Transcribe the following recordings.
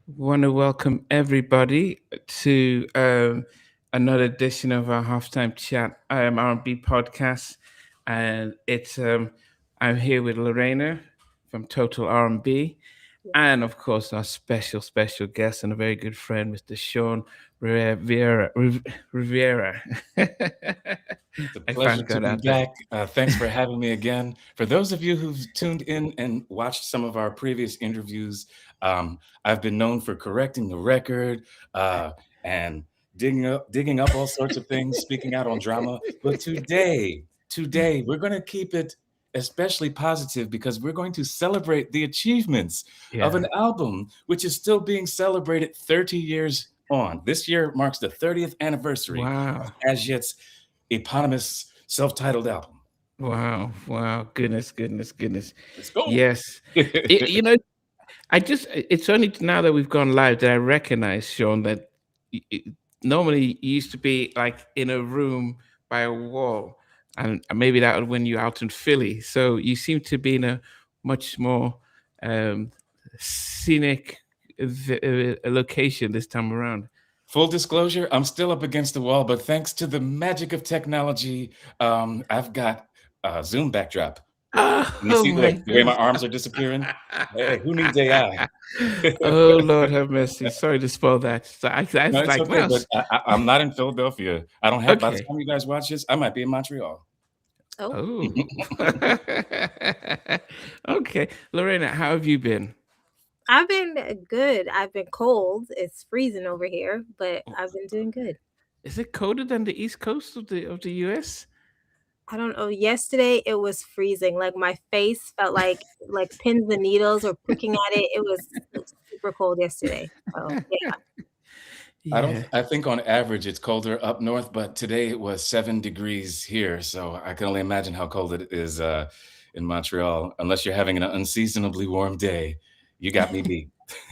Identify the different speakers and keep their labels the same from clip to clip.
Speaker 1: Want to welcome everybody to another edition of our halftime chat R&B podcast, and it's I'm here with Lorena from Total R&B, and of course our special guest and a very good friend, Mr. Shawn Rivera.
Speaker 2: It's a
Speaker 1: I
Speaker 2: pleasure
Speaker 1: finally
Speaker 2: to
Speaker 1: got
Speaker 2: be
Speaker 1: out there.
Speaker 2: back. Thanks for having me again. For those of you who've tuned in and watched some of our previous interviews, I've been known for correcting the record and digging up all sorts of things, speaking out on drama. But today we're going to keep it especially positive because we're going to celebrate the achievements of
Speaker 1: Yeah.
Speaker 2: an album which is still being celebrated 30 years on. This year marks the 30th anniversary of
Speaker 1: Wow.
Speaker 2: As eponymous self-titled album.
Speaker 1: Wow. Goodness.
Speaker 2: Let's go.
Speaker 1: Yes. You know, it's only now that we've gone live that I recognize, Sean, that normally you used to be like in a room by a wall, and maybe that would win you out in Philly. So you seem to be in a much more um, scenic location this time around.
Speaker 2: Full disclosure, I'm still up against the wall, but thanks to the magic of technology, I've got a Zoom backdrop. And you
Speaker 1: Oh
Speaker 2: see
Speaker 1: my
Speaker 2: the way my
Speaker 1: goodness.
Speaker 2: arms are disappearing? Hey, who needs AI?
Speaker 1: Oh Lord have mercy. Sorry to spoil that. So I
Speaker 2: No,
Speaker 1: was
Speaker 2: it's
Speaker 1: like,
Speaker 2: okay,
Speaker 1: well,
Speaker 2: but I'm not in Philadelphia. I don't have, by the
Speaker 1: okay.
Speaker 2: time you guys watch this, I might be in Montreal.
Speaker 3: Oh,
Speaker 1: Oh. Okay. Lorena, how have you been?
Speaker 3: I've been good. I've been cold. It's freezing over here, but
Speaker 1: Oh,
Speaker 3: I've been doing good.
Speaker 1: is it colder than the east coast of the US?
Speaker 3: I don't know. Yesterday it was freezing. Like my face felt like pins and needles were pricking at it. It was super cold yesterday. So yeah.
Speaker 2: I don't.
Speaker 1: Yeah.
Speaker 2: I think on average it's colder up north, but today it was 7 degrees here, so I can only imagine how cold it is in Montreal. Unless you're having an unseasonably warm day, you got me beat.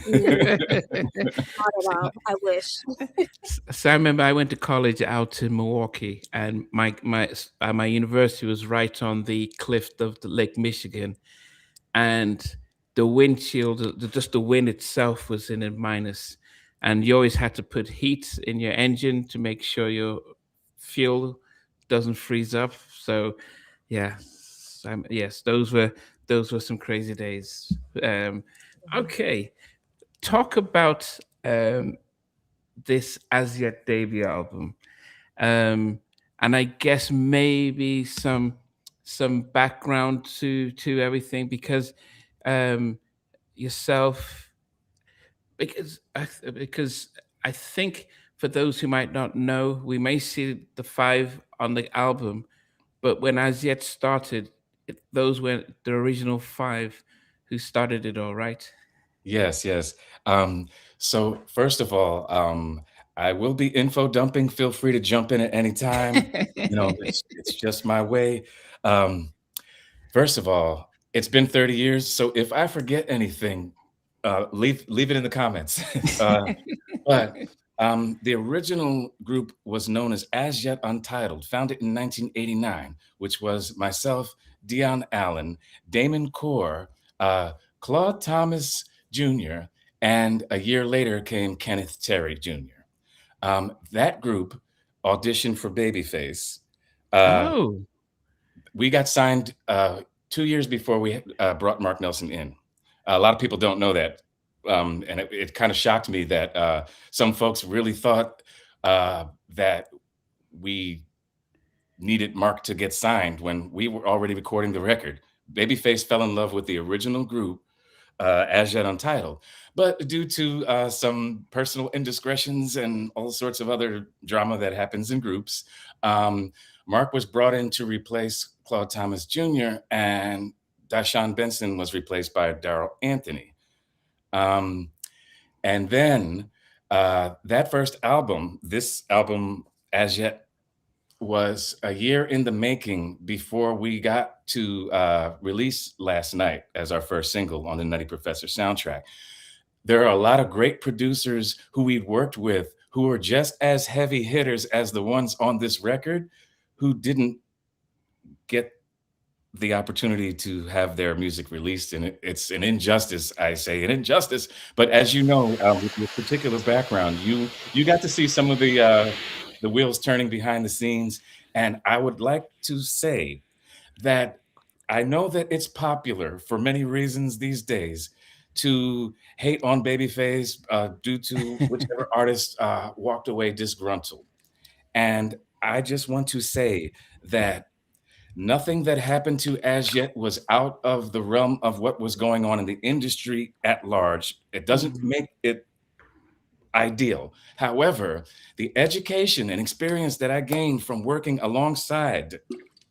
Speaker 3: No, not at all. I wish.
Speaker 1: So I remember I went to college out in Milwaukee, and my university was right on the cliff of the Lake Michigan, and the windshield, just the wind itself was in a minus, and you always had to put heat in your engine to make sure your fuel doesn't freeze up. So, yeah, yes, those were some crazy days. Um,
Speaker 3: Mhm.
Speaker 1: okay, talk about this as yet debut album, um, and I guess maybe some background to everything because um, yourself because I think for those who might not know, we may see the five on the album, but when As Yet started, those were the original five who started it all, right?
Speaker 2: Yes, yes. Um, so first of all, I will be info dumping. Feel free to jump in at any time. You know, it's just my way. Um, First of all, it's been 30 years, so if I forget anything, leave it in the comments. But the original group was known as Yet Untitled, founded in 1989, which was myself, Dion Allen, Damon Core, Claude Thomas Jr., and a year later came Kenneth Terry Jr. That group auditioned for Babyface. Uh,
Speaker 1: Oh,
Speaker 2: we got signed 2 years before we brought Mark Nelson in. A lot of people don't know that. And it kind of shocked me that some folks really thought that we needed Mark to get signed when we were already recording the record. Babyface fell in love with the original group, As Yet Untitled. But due to some personal indiscretions and all sorts of other drama that happens in groups, um, Mark was brought in to replace Claude Thomas Jr., and Dashawn Benson was replaced by Daryl Anthony. Um, and then that first album, this album, As Yet, was a year in the making before we got to release Last Night as our first single on the Nutty Professor soundtrack. There are a lot of great producers who we'd worked with who are just as heavy hitters as the ones on this record who didn't get the opportunity to have their music released, and it's an injustice. I say an injustice, but as you know, with your particular background, you got to see some of the wheels turning behind the scenes, and I would like to say that I know that it's popular for many reasons these days to hate on Babyface due to whichever artist walked away disgruntled. And I just want to say that nothing that happened to As Yet was out of the realm of what was going on in the industry at large. It doesn't
Speaker 1: Mm.
Speaker 2: make it ideal. However, the education and experience that I gained from working alongside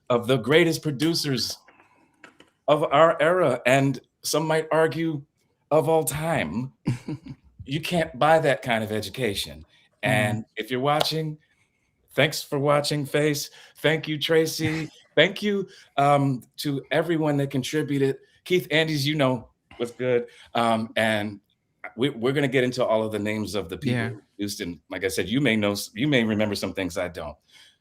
Speaker 2: of the greatest producers of our era, and some might argue of all time, you can't buy that kind of education.
Speaker 1: Mm.
Speaker 2: And if you're watching, thanks for watching, Face. Thank you, Tracy. Thank you to everyone that contributed. Keith, Andes, you know what's good. And we're going to get into all of the names of the people
Speaker 1: Yeah.
Speaker 2: who produced. And like I said, you may remember some things I don't.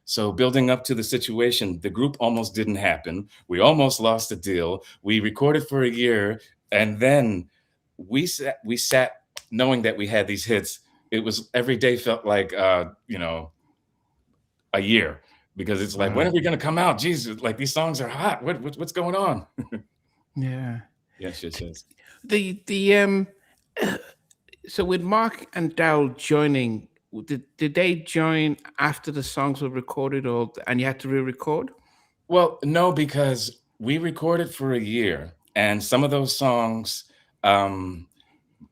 Speaker 2: So building up to the situation, the group almost didn't happen. We almost lost the deal. We recorded for a year, and then we sat knowing that we had these hits. It was every day felt like a year, because it's like, when
Speaker 1: Wow.
Speaker 2: are we going to come out? Jesus, like these songs are hot. What's going on?
Speaker 1: Yeah.
Speaker 2: Yes, yes, yes.
Speaker 1: The so with Mark and Daryl joining, did they join after the songs were recorded, or and you had to re-record?
Speaker 2: Well, no, because we recorded for a year, and some of those songs, um,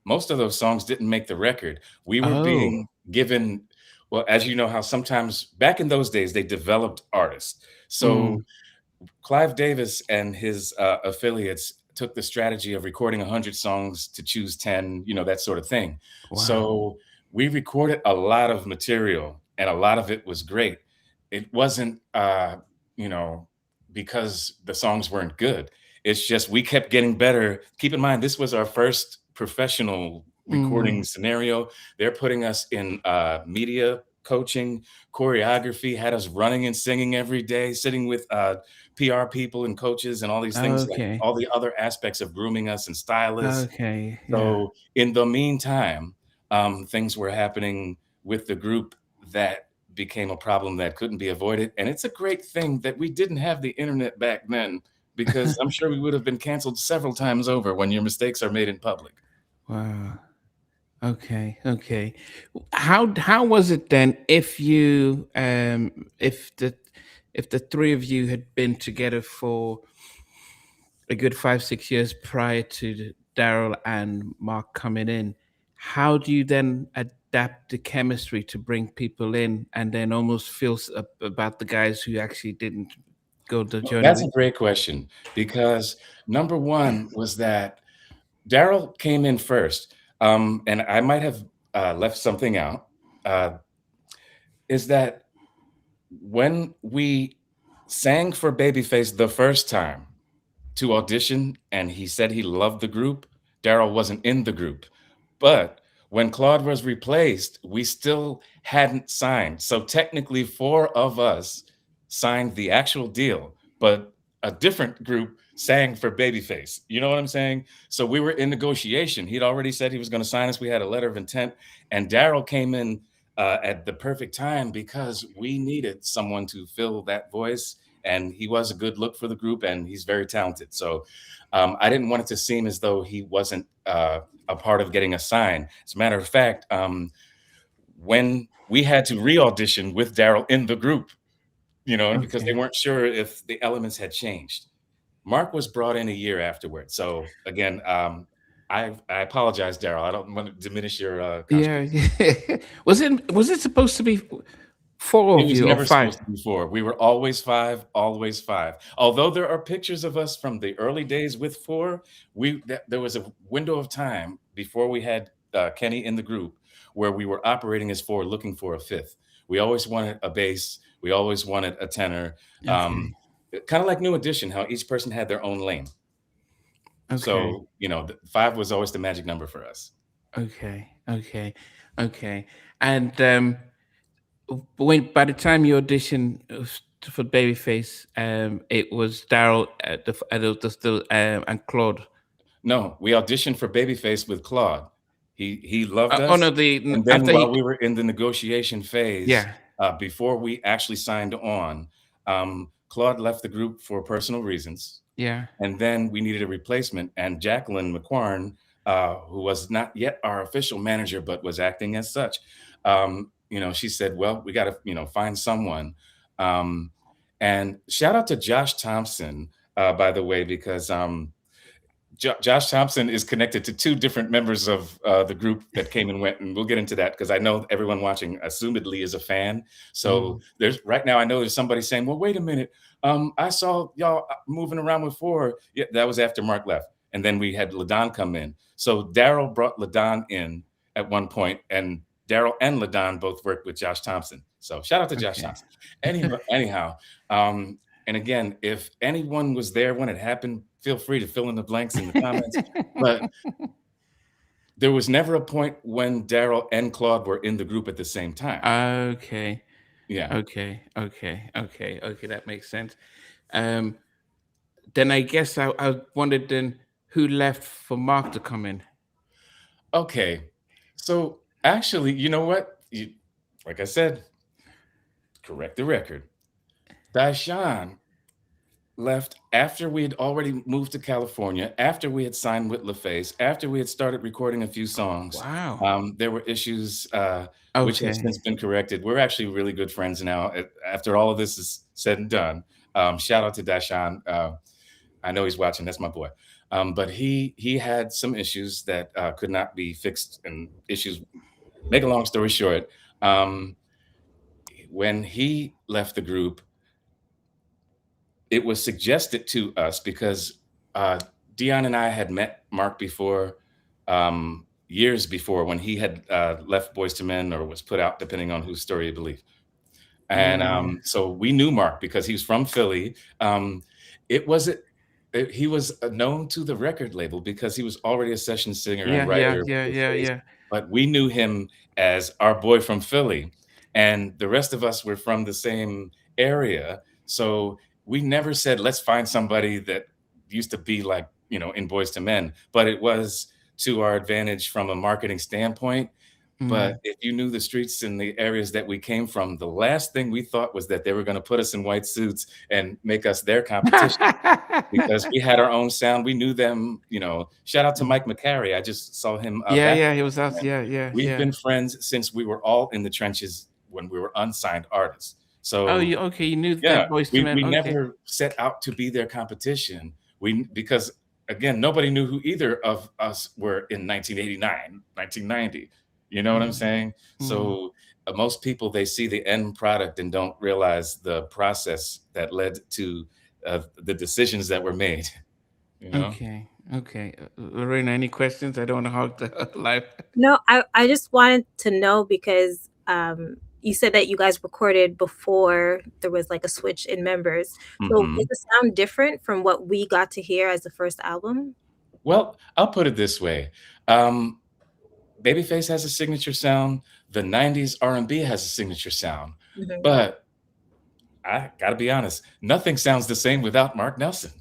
Speaker 2: most of those songs didn't make the record. We were
Speaker 1: Oh.
Speaker 2: being given, well, as you know, how sometimes back in those days they developed artists.
Speaker 1: Mm.
Speaker 2: So Clive Davis and his affiliates took the strategy of recording 100 songs to choose 10, that sort of thing.
Speaker 1: Wow.
Speaker 2: So we recorded a lot of material, and a lot of it was great. It wasn't, you know, because the songs weren't good. It's just we kept getting better. Keep in mind, this was our first professional
Speaker 1: Mm.
Speaker 2: recording scenario. They're putting us in media coaching, choreography, had us running and singing every day, sitting with PR people and coaches and all these things, like
Speaker 1: Okay.
Speaker 2: all the other aspects of grooming us and stylists.
Speaker 1: Okay. Yeah.
Speaker 2: So in the meantime, things were happening with the group that became a problem that couldn't be avoided. And it's a great thing that we didn't have the internet back then, because I'm sure we would have been canceled several times over when your mistakes are made in public.
Speaker 1: Wow. Okay. Okay. How was it then if the three of you had been together for a good 5 6 years prior to Daryl and Mark coming in? How do you then adapt the chemistry to bring people in and then almost feel about the guys who actually didn't go the
Speaker 2: Well,
Speaker 1: journey
Speaker 2: that's a
Speaker 1: with?
Speaker 2: great question, because number one was that Daryl came in first, and I might have left something out. Uh, is that when we sang for Babyface the first time to audition, and he said he loved the group, Daryl wasn't in the group. But when Claude was replaced, we still hadn't signed. So technically, four of us signed the actual deal, but a different group sang for Babyface. You know what I'm saying? So we were in negotiation. He'd already said he was going to sign us. We had a letter of intent, and Daryl came in at the perfect time, because we needed someone to fill that voice. And he was a good look for the group, and he's very talented. So I didn't want it to seem as though he wasn't a part of getting a sign. As a matter of fact, when we had to re-audition with Daryl in the group, because they
Speaker 1: Okay.
Speaker 2: weren't sure if the elements had changed. Mark was brought in a year afterward. So again, I apologize, Daryl. I don't want to diminish your
Speaker 1: Yeah.
Speaker 2: contribution.
Speaker 1: Was it supposed to be four
Speaker 2: It
Speaker 1: of
Speaker 2: was
Speaker 1: you or
Speaker 2: never
Speaker 1: five?
Speaker 2: supposed to be four. We were always five, always five. Although there are pictures of us from the early days with four, there was a window of time before we had Kenny in the group where we were operating as four, looking for a fifth. We always wanted a bass. We always wanted a tenor. Um,
Speaker 1: Okay.
Speaker 2: Kind of like New Edition, how each person had their own lane.
Speaker 1: Okay.
Speaker 2: So, five was always the magic number for us.
Speaker 1: Okay. Okay. Okay. And when by the time you audition, for Babyface, it was Daryl and Claude.
Speaker 2: No, we auditioned for Babyface with Claude. He loved
Speaker 1: Oh
Speaker 2: us,
Speaker 1: no, the
Speaker 2: and then
Speaker 1: after
Speaker 2: while
Speaker 1: he,
Speaker 2: we were in the negotiation phase,
Speaker 1: yeah,
Speaker 2: before we actually signed on, Claude left the group for personal reasons,
Speaker 1: yeah,
Speaker 2: and then we needed a replacement. And Jacqueline McQuarn, who was not yet our official manager but was acting as such, she said, "Well, we got to find someone." Um, and shout out to Josh Thompson, by the way, because Josh Thompson is connected to two different members of the group that came and went, and we'll get into that because I know everyone watching, assumedly, is a fan. So
Speaker 1: mm,
Speaker 2: there's right now, I know there's somebody saying, "Well, wait a minute, I saw y'all moving around with four." Yeah, that was after Mark left, and then we had Ladon come in. So Daryl brought Ladon in at one point, and Daryl and Ladon both worked with Josh Thompson. So shout out to Josh
Speaker 1: okay.
Speaker 2: Thompson. Anyhow, and again, if anyone was there when it happened, feel free to fill in the blanks in the comments. But there was never a point when Daryl and Claude were in the group at the same time.
Speaker 1: Okay,
Speaker 2: Yeah.
Speaker 1: okay. That makes sense. Um, then I guess I wondered then who left for Mark to come in.
Speaker 2: Okay. So actually, you know what? Like I said, correct the record. Dashawn left after we had already moved to California, after we had signed with LaFace, after we had started recording a few songs.
Speaker 1: Wow.
Speaker 2: There were issues which have
Speaker 1: Okay.
Speaker 2: since been corrected. We're actually really good friends now. After all of this is said and done, shout out to Dashawn. I know he's watching. That's my boy. But he had some issues that could not be fixed, and issues. Make a long story short, um, when he left the group, it was suggested to us because uh, Dion and I had met Mark before, years before, when he had left Boys to Men or was put out, depending on whose story you believe. And
Speaker 1: Mm,
Speaker 2: so we knew Mark because he was from Philly. It was he was known to the record label because he was already a session singer and writer with Faze,
Speaker 1: yeah.
Speaker 2: but we knew him as our boy from Philly, and the rest of us were from the same area. So we never said, let's find somebody that used to be like, in Boys to Men, but it was to our advantage from a marketing standpoint. But
Speaker 1: Mm.
Speaker 2: if you knew the streets and the areas that we came from, the last thing we thought was that they were going to put us in white suits and make us their competition, because we had our own sound. We knew them. Shout out to Mike McCary. I just saw him
Speaker 1: Yeah,
Speaker 2: back.
Speaker 1: yeah, he was us.
Speaker 2: And
Speaker 1: Yeah, yeah,
Speaker 2: we've
Speaker 1: yeah.
Speaker 2: been friends since we were all in the trenches when we were unsigned artists.
Speaker 1: Oh,
Speaker 2: So
Speaker 1: you okay? You knew
Speaker 2: yeah,
Speaker 1: that Boys to
Speaker 2: we
Speaker 1: Men. Okay.
Speaker 2: never set out to be their competition. Because again, nobody knew who either of us were in 1989, 1990. You know what I'm
Speaker 1: Mm,
Speaker 2: saying?
Speaker 1: mm.
Speaker 2: So most people, they see the end product and don't realize the process that led to the decisions that were made. You know?
Speaker 1: Okay, okay. Lorena, any questions? I don't want to hog the life.
Speaker 3: No, I just wanted to know because you said that you guys recorded before there was like a switch in members. So
Speaker 2: Hmm.
Speaker 3: does it sound different from what we got to hear as the first album?
Speaker 2: Well, I'll put it this way. Um, Babyface has a signature sound. The 90s R&B has a signature sound.
Speaker 3: Mhm.
Speaker 2: But I got to be honest, nothing sounds the same without Mark Nelson.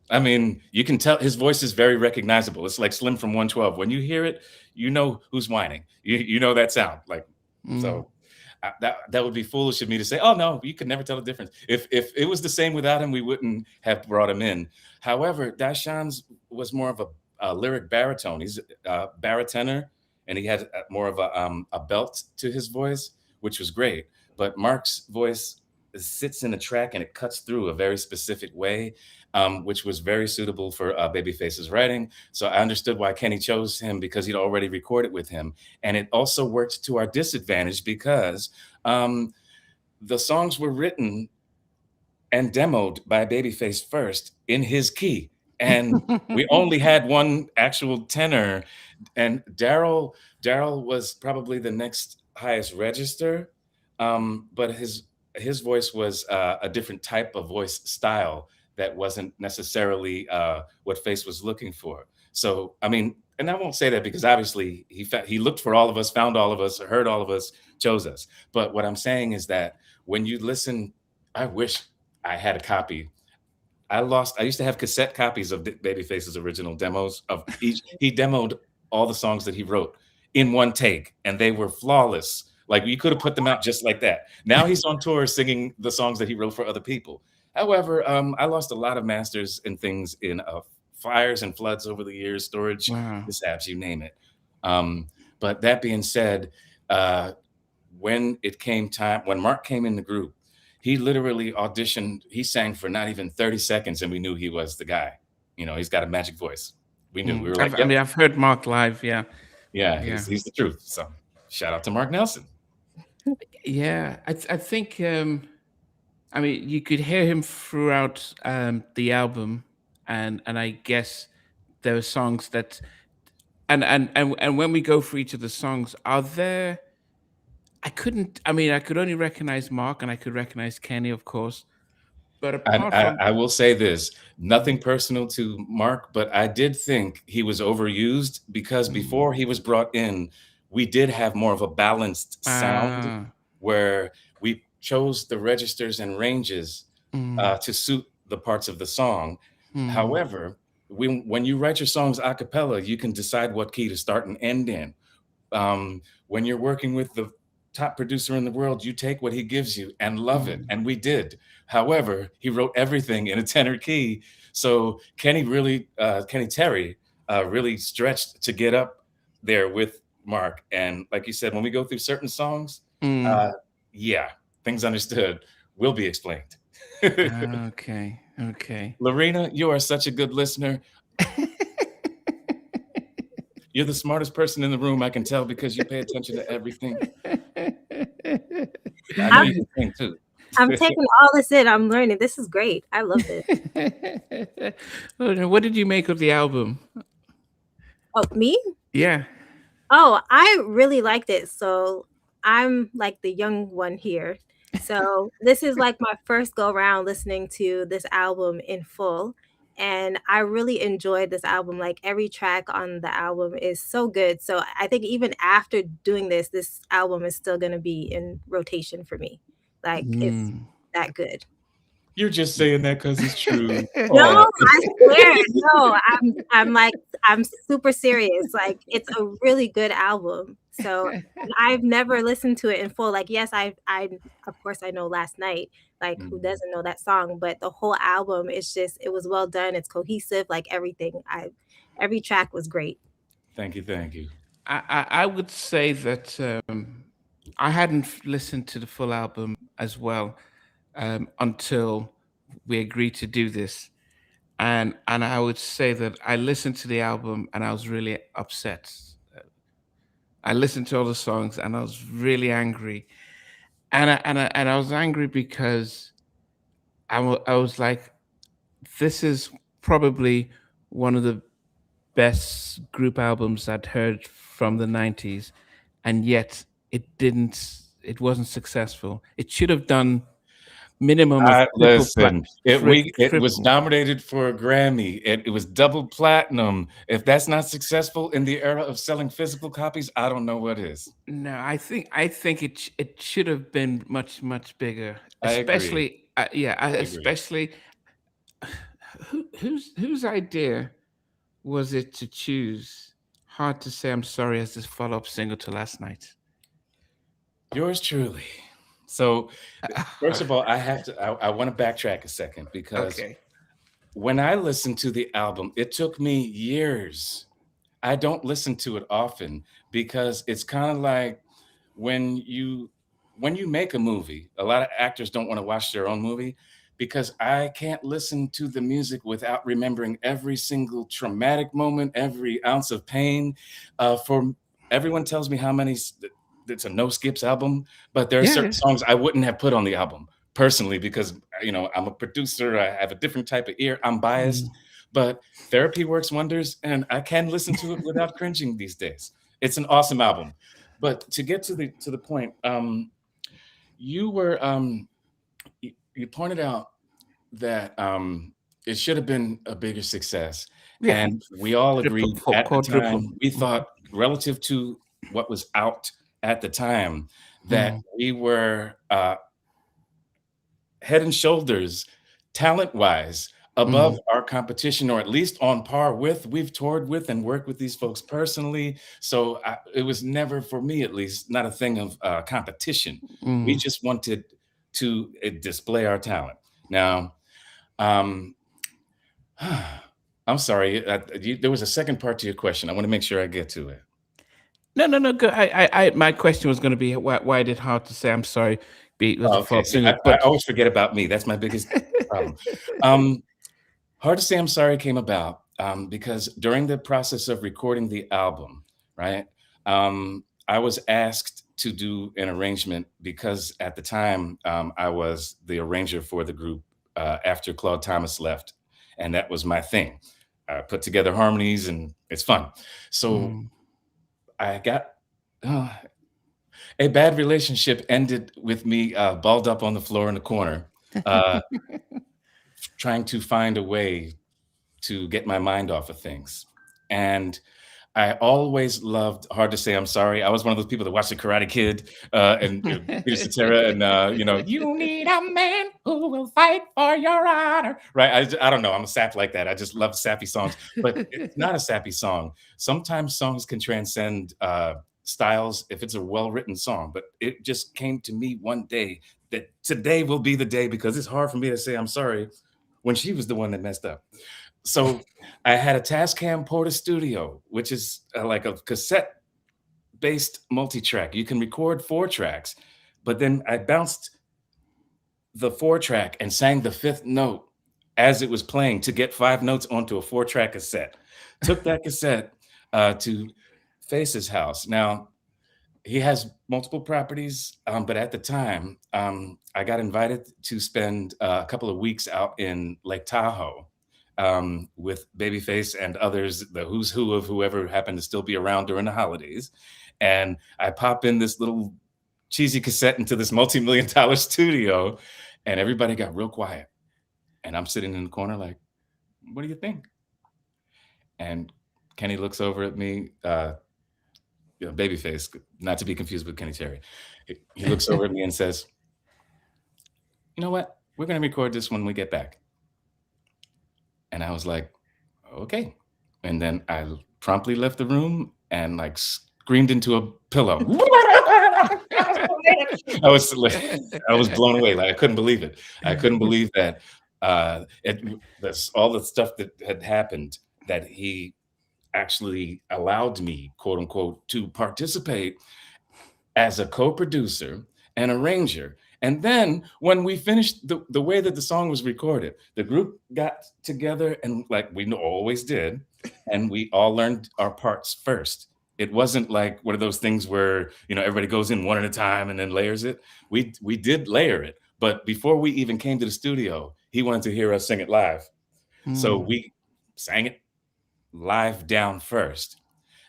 Speaker 2: I mean, you can tell his voice is very recognizable. It's like Slim from 112. When you hear it, you know who's whining. You know that sound. Like,
Speaker 1: Mm,
Speaker 2: so that would be foolish of me to say, "Oh no, you could never tell the difference." If it was the same without him, we wouldn't have brought him in. However, Dashawn's was more of a lyric baritone. He's a baritoner, and he had more of a belt to his voice, which was great. But Mark's voice sits in a track and it cuts through a very specific way, which was very suitable for Babyface's writing. So I understood why Kenny chose him, because he'd already recorded with him. And it also worked to our disadvantage because um, the songs were written and demoed by Babyface first in his key. And we only had one actual tenor. And Daryl was probably the next highest register, but his voice was a different type of voice style that wasn't necessarily what Face was looking for. So I mean, and I won't say that because obviously he looked for all of us, found all of us, heard all of us, chose us. But what I'm saying is that when you listen I wish I had a copy. I used to have cassette copies of Babyface's original demos of each. He demoed all the songs that he wrote in one take, and they were flawless. Like you could have put them out just like that. Now he's on tour singing the songs that he wrote for other people. However, I lost a lot of masters and things in fires and floods over the years, storage
Speaker 1: Wow.
Speaker 2: mishaps, you name it. But that being said, uh, when it came time, when Mark came in the group, he literally auditioned. He sang for not even 30 seconds, and we knew he was the guy. You know, he's got a magic voice. We knew. We were like,
Speaker 1: I
Speaker 2: "Yep,
Speaker 1: mean, I've heard Mark live. Yeah,
Speaker 2: yeah,
Speaker 1: yeah,
Speaker 2: he's the truth." So, shout out to Mark Nelson.
Speaker 1: yeah. I think. I mean, you could hear him throughout the album, and I guess there are songs that, and when we go through each of the songs, are there? I couldn't. I mean, I could only recognize Mark, and I could recognize Kenny, of course. But
Speaker 2: And
Speaker 1: apart from,
Speaker 2: I will say this, nothing personal to Mark, but I did think he was overused because before he was brought in, we did have more of a balanced sound
Speaker 1: ah,
Speaker 2: where we chose the registers and ranges
Speaker 1: mm,
Speaker 2: to suit the parts of the song.
Speaker 1: mm,
Speaker 2: However, when you write your songs a cappella, you can decide what key to start and end in. When you're working with the top producer in the world, you take what he gives you and love it.
Speaker 1: mm,
Speaker 2: And we did. However, he wrote everything in a tenor key. So Kenny Terry really stretched to get up there with Mark. And like you said, when we go through certain songs,
Speaker 1: mm.
Speaker 2: uh, yeah, things understood will be explained.
Speaker 1: Okay, okay.
Speaker 2: Lorena, you are such a good listener. You're the smartest person in the room, I can tell, because you pay attention to everything. I know
Speaker 3: I'm
Speaker 2: you can sing too.
Speaker 3: I'm taking all this in. I'm learning. This is great. I love this.
Speaker 1: Oh, no, what did you make of the album?
Speaker 3: Oh, me?
Speaker 1: Yeah.
Speaker 3: Oh, I really liked it. So I'm like the young one here. So this is like my first go around listening to this album in full. And I really enjoyed this album. Like every track on the album is so good. So I think even after doing this, this album is still going to be in rotation for me. Like it's
Speaker 1: Mm.
Speaker 3: that good.
Speaker 2: You're just saying that because it's true.
Speaker 3: No,
Speaker 2: Oh,
Speaker 3: I swear. No, I'm like I'm super serious. Like it's a really good album. So I've never listened to it in full. Like yes, I of course I know Last Night. Like who doesn't know that song? But the whole album is just it was well done. It's cohesive. Like everything. Every track was great.
Speaker 2: thank you, thank you.
Speaker 1: I would say that I hadn't listened to the full album as well until we agreed to do this, and I would say that I listened to the album and I was really upset. I listened to all the songs and I was really angry, and I was angry because I was like, this is probably one of the best group albums I'd heard from the 90s, and yet it wasn't successful. It should have done minimum of
Speaker 2: Listen, it was
Speaker 1: triple.
Speaker 2: nominated for a Grammy. It was double platinum. If that's not successful in the era of selling physical copies, I don't know what is.
Speaker 1: No, I think it should have been much bigger,
Speaker 2: I agree.
Speaker 1: especially yeah,
Speaker 2: I agree.
Speaker 1: especially whose idea was it to choose Hard to Say I'm Sorry as this follow-up single to Last Night?
Speaker 2: Yours truly. So, first of all, I want to backtrack a second because
Speaker 1: Okay.
Speaker 2: when I listened to the album, it took me years. I don't listen to it often because it's kind of like when you make a movie, a lot of actors don't want to watch their own movie because I can't listen to the music without remembering every single traumatic moment, every ounce of pain. For everyone tells me how many it's a no skips album, but there are
Speaker 1: Yeah,
Speaker 2: certain
Speaker 1: yeah.
Speaker 2: songs I wouldn't have put on the album personally because I'm a producer, I have a different type of ear, I'm biased, but therapy works wonders and I can listen to it without cringing these days. It's an awesome album. But to get to the point, you were you pointed out that it should have been a bigger success,
Speaker 1: Yeah,
Speaker 2: and we all
Speaker 1: triple,
Speaker 2: agreed at the
Speaker 1: quadruple.
Speaker 2: time. We thought relative to what was out at the time that
Speaker 1: Mm.
Speaker 2: we were head and shoulders, talent-wise, above
Speaker 1: Mm,
Speaker 2: our competition, or at least on par with. We've toured with and worked with these folks personally, so it was never, for me at least, not a thing of competition. We
Speaker 1: mm.
Speaker 2: just wanted to display our talent. Now, um, I'm sorry, there was a second part to your question. I want to make sure I get to it.
Speaker 1: No, no, no. Good. My question was going to be why did Hard to Say I'm Sorry be was a
Speaker 2: Okay,
Speaker 1: folk
Speaker 2: see,
Speaker 1: singer,
Speaker 2: I
Speaker 1: but
Speaker 2: always forget about me. That's my biggest problem. Um, Hard to Say I'm Sorry came about because during the process of recording the album, right, I was asked to do an arrangement because at the time I was the arranger for the group after Claude Thomas left, and that was my thing. I put together harmonies, and it's fun. So
Speaker 1: mm.
Speaker 2: I got uh, a bad relationship ended with me balled up on the floor in the corner, uh, trying to find a way to get my mind off of things. And I always loved Hard to Say I'm Sorry. I was one of those people that watched The Karate Kid and Peter Cetera and, you need a man who will fight for your honor. Right. I don't know. I'm a sap like that. I just love sappy songs, but it's not a sappy song. Sometimes songs can transcend styles if it's a well-written song, but it just came to me one day that today will be the day, because it's hard for me to say I'm sorry when she was the one that messed up. So I had a Tascam Porta Studio, which is like a cassette-based multi-track. You can record 4 tracks, but then I bounced the 4-track and sang the 5th note as it was playing to get 5 notes onto a 4-track cassette. Took that cassette to Face's house. Now, he has multiple properties, but at the time, I got invited to spend a couple of weeks out in Lake Tahoe with Babyface and others, the who's who of whoever happened to still be around during the holidays. And I pop in this little cheesy cassette into this multi-million dollar studio, and everybody got real quiet. And I'm sitting in the corner like, what do you think? And Kenny looks over at me, Babyface, not to be confused with Kenny Cherry. He looks over at me and says, you know what? We're going to record this when we get back. And I was like, okay. And then I promptly left the room and like screamed into a pillow. I was blown away. Like I couldn't believe it. I couldn't believe that that's all the stuff that had happened, that he actually allowed me, quote unquote, to participate as a co-producer and arranger. And then when we finished the way that the song was recorded, the group got together and like we always did, and we all learned our parts first. It wasn't like one of those things where, everybody goes in one at a time and then layers it. We did layer it, but before we even came to the studio, he wanted to hear us sing it live. So we sang it live down first.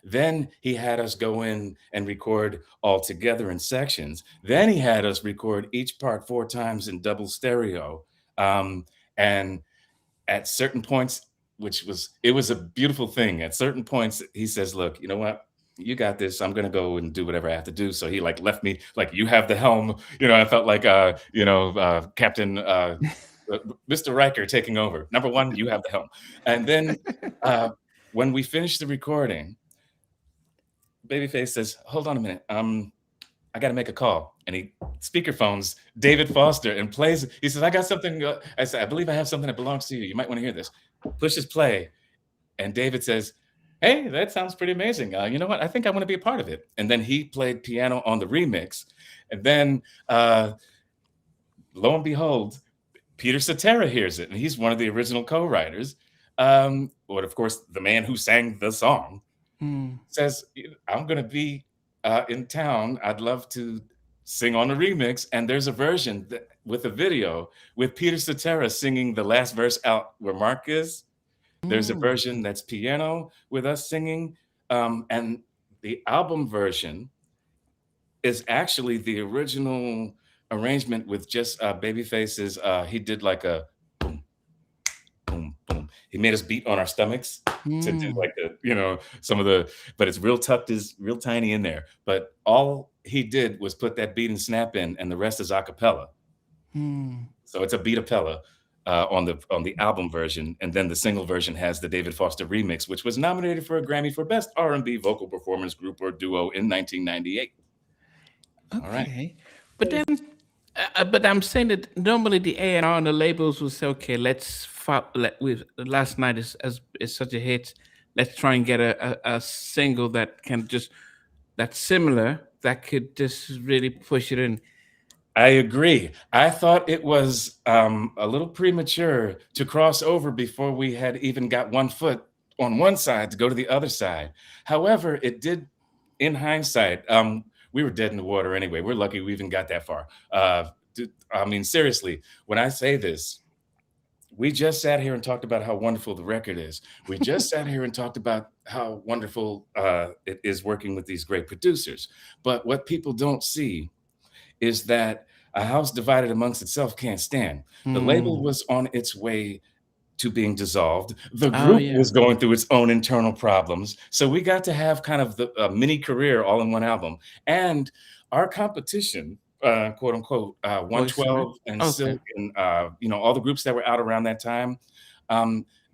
Speaker 2: Then he had us go in and record all together in sections. Then he had us record each part 4 times in double stereo. And at certain points, it was a beautiful thing. At certain points, he says, look, you know what? You got this. I'm going to go and do whatever I have to do. So he like left me like, you have the helm. I felt like, Captain Mr. Riker taking over. Number 1, you have the helm. And then when we finished the recording, Babyface says, hold on a minute. I got to make a call. And he speakerphones David Foster and plays. He says, I got something. I said, I believe I have something that belongs to you. You might want to hear this. Pushes play. And David says, hey, that sounds pretty amazing. You know what? I think I want to be a part of it. And then he played piano on the remix. And then lo and behold, Peter Cetera hears it. And he's one of the original co-writers. But of course, the man who sang the song says, I'm going to be in town. I'd love to sing on the remix. And there's a version with a video with Peter Cetera singing the last verse out where Mark is. There's a version that's piano with us singing. And the album version is actually the original arrangement with just Babyface's. He did like a boom, boom, boom. He made us beat on our stomachs to do like some of the, but it's real tucked, is real tiny in there. But all he did was put that beat and snap in, and the rest is a cappella. So it's a beat cappella on the album version, and then the single version has the David Foster remix, which was nominated for a Grammy for Best R&B Vocal Performance Group or Duo in 1998. All right.
Speaker 1: Okay, but then, but I'm saying that normally the A&R and the labels will say, okay, with last night is such a hit, let's try and get a single that can just that's similar that could just really push it in.
Speaker 2: I agree. I thought it was a little premature to cross over before we had even got one foot on one side to go to the other side. However, it did, in hindsight, we were dead in the water anyway. We're lucky we even got that far. I mean, seriously, when I say this, we just sat here and talked about how wonderful the record is. We just sat here and talked about how wonderful it is working with these great producers. But what people don't see is that a house divided amongst itself can't stand. The label was on its way to being dissolved. The
Speaker 1: Oh
Speaker 2: group
Speaker 1: yeah.
Speaker 2: was going through its own internal problems. So we got to have kind of the mini career all in one album. And our competition, quote unquote,
Speaker 1: Voice of it.
Speaker 2: 112 and
Speaker 1: Okay.
Speaker 2: Silk and all the groups that were out around that time,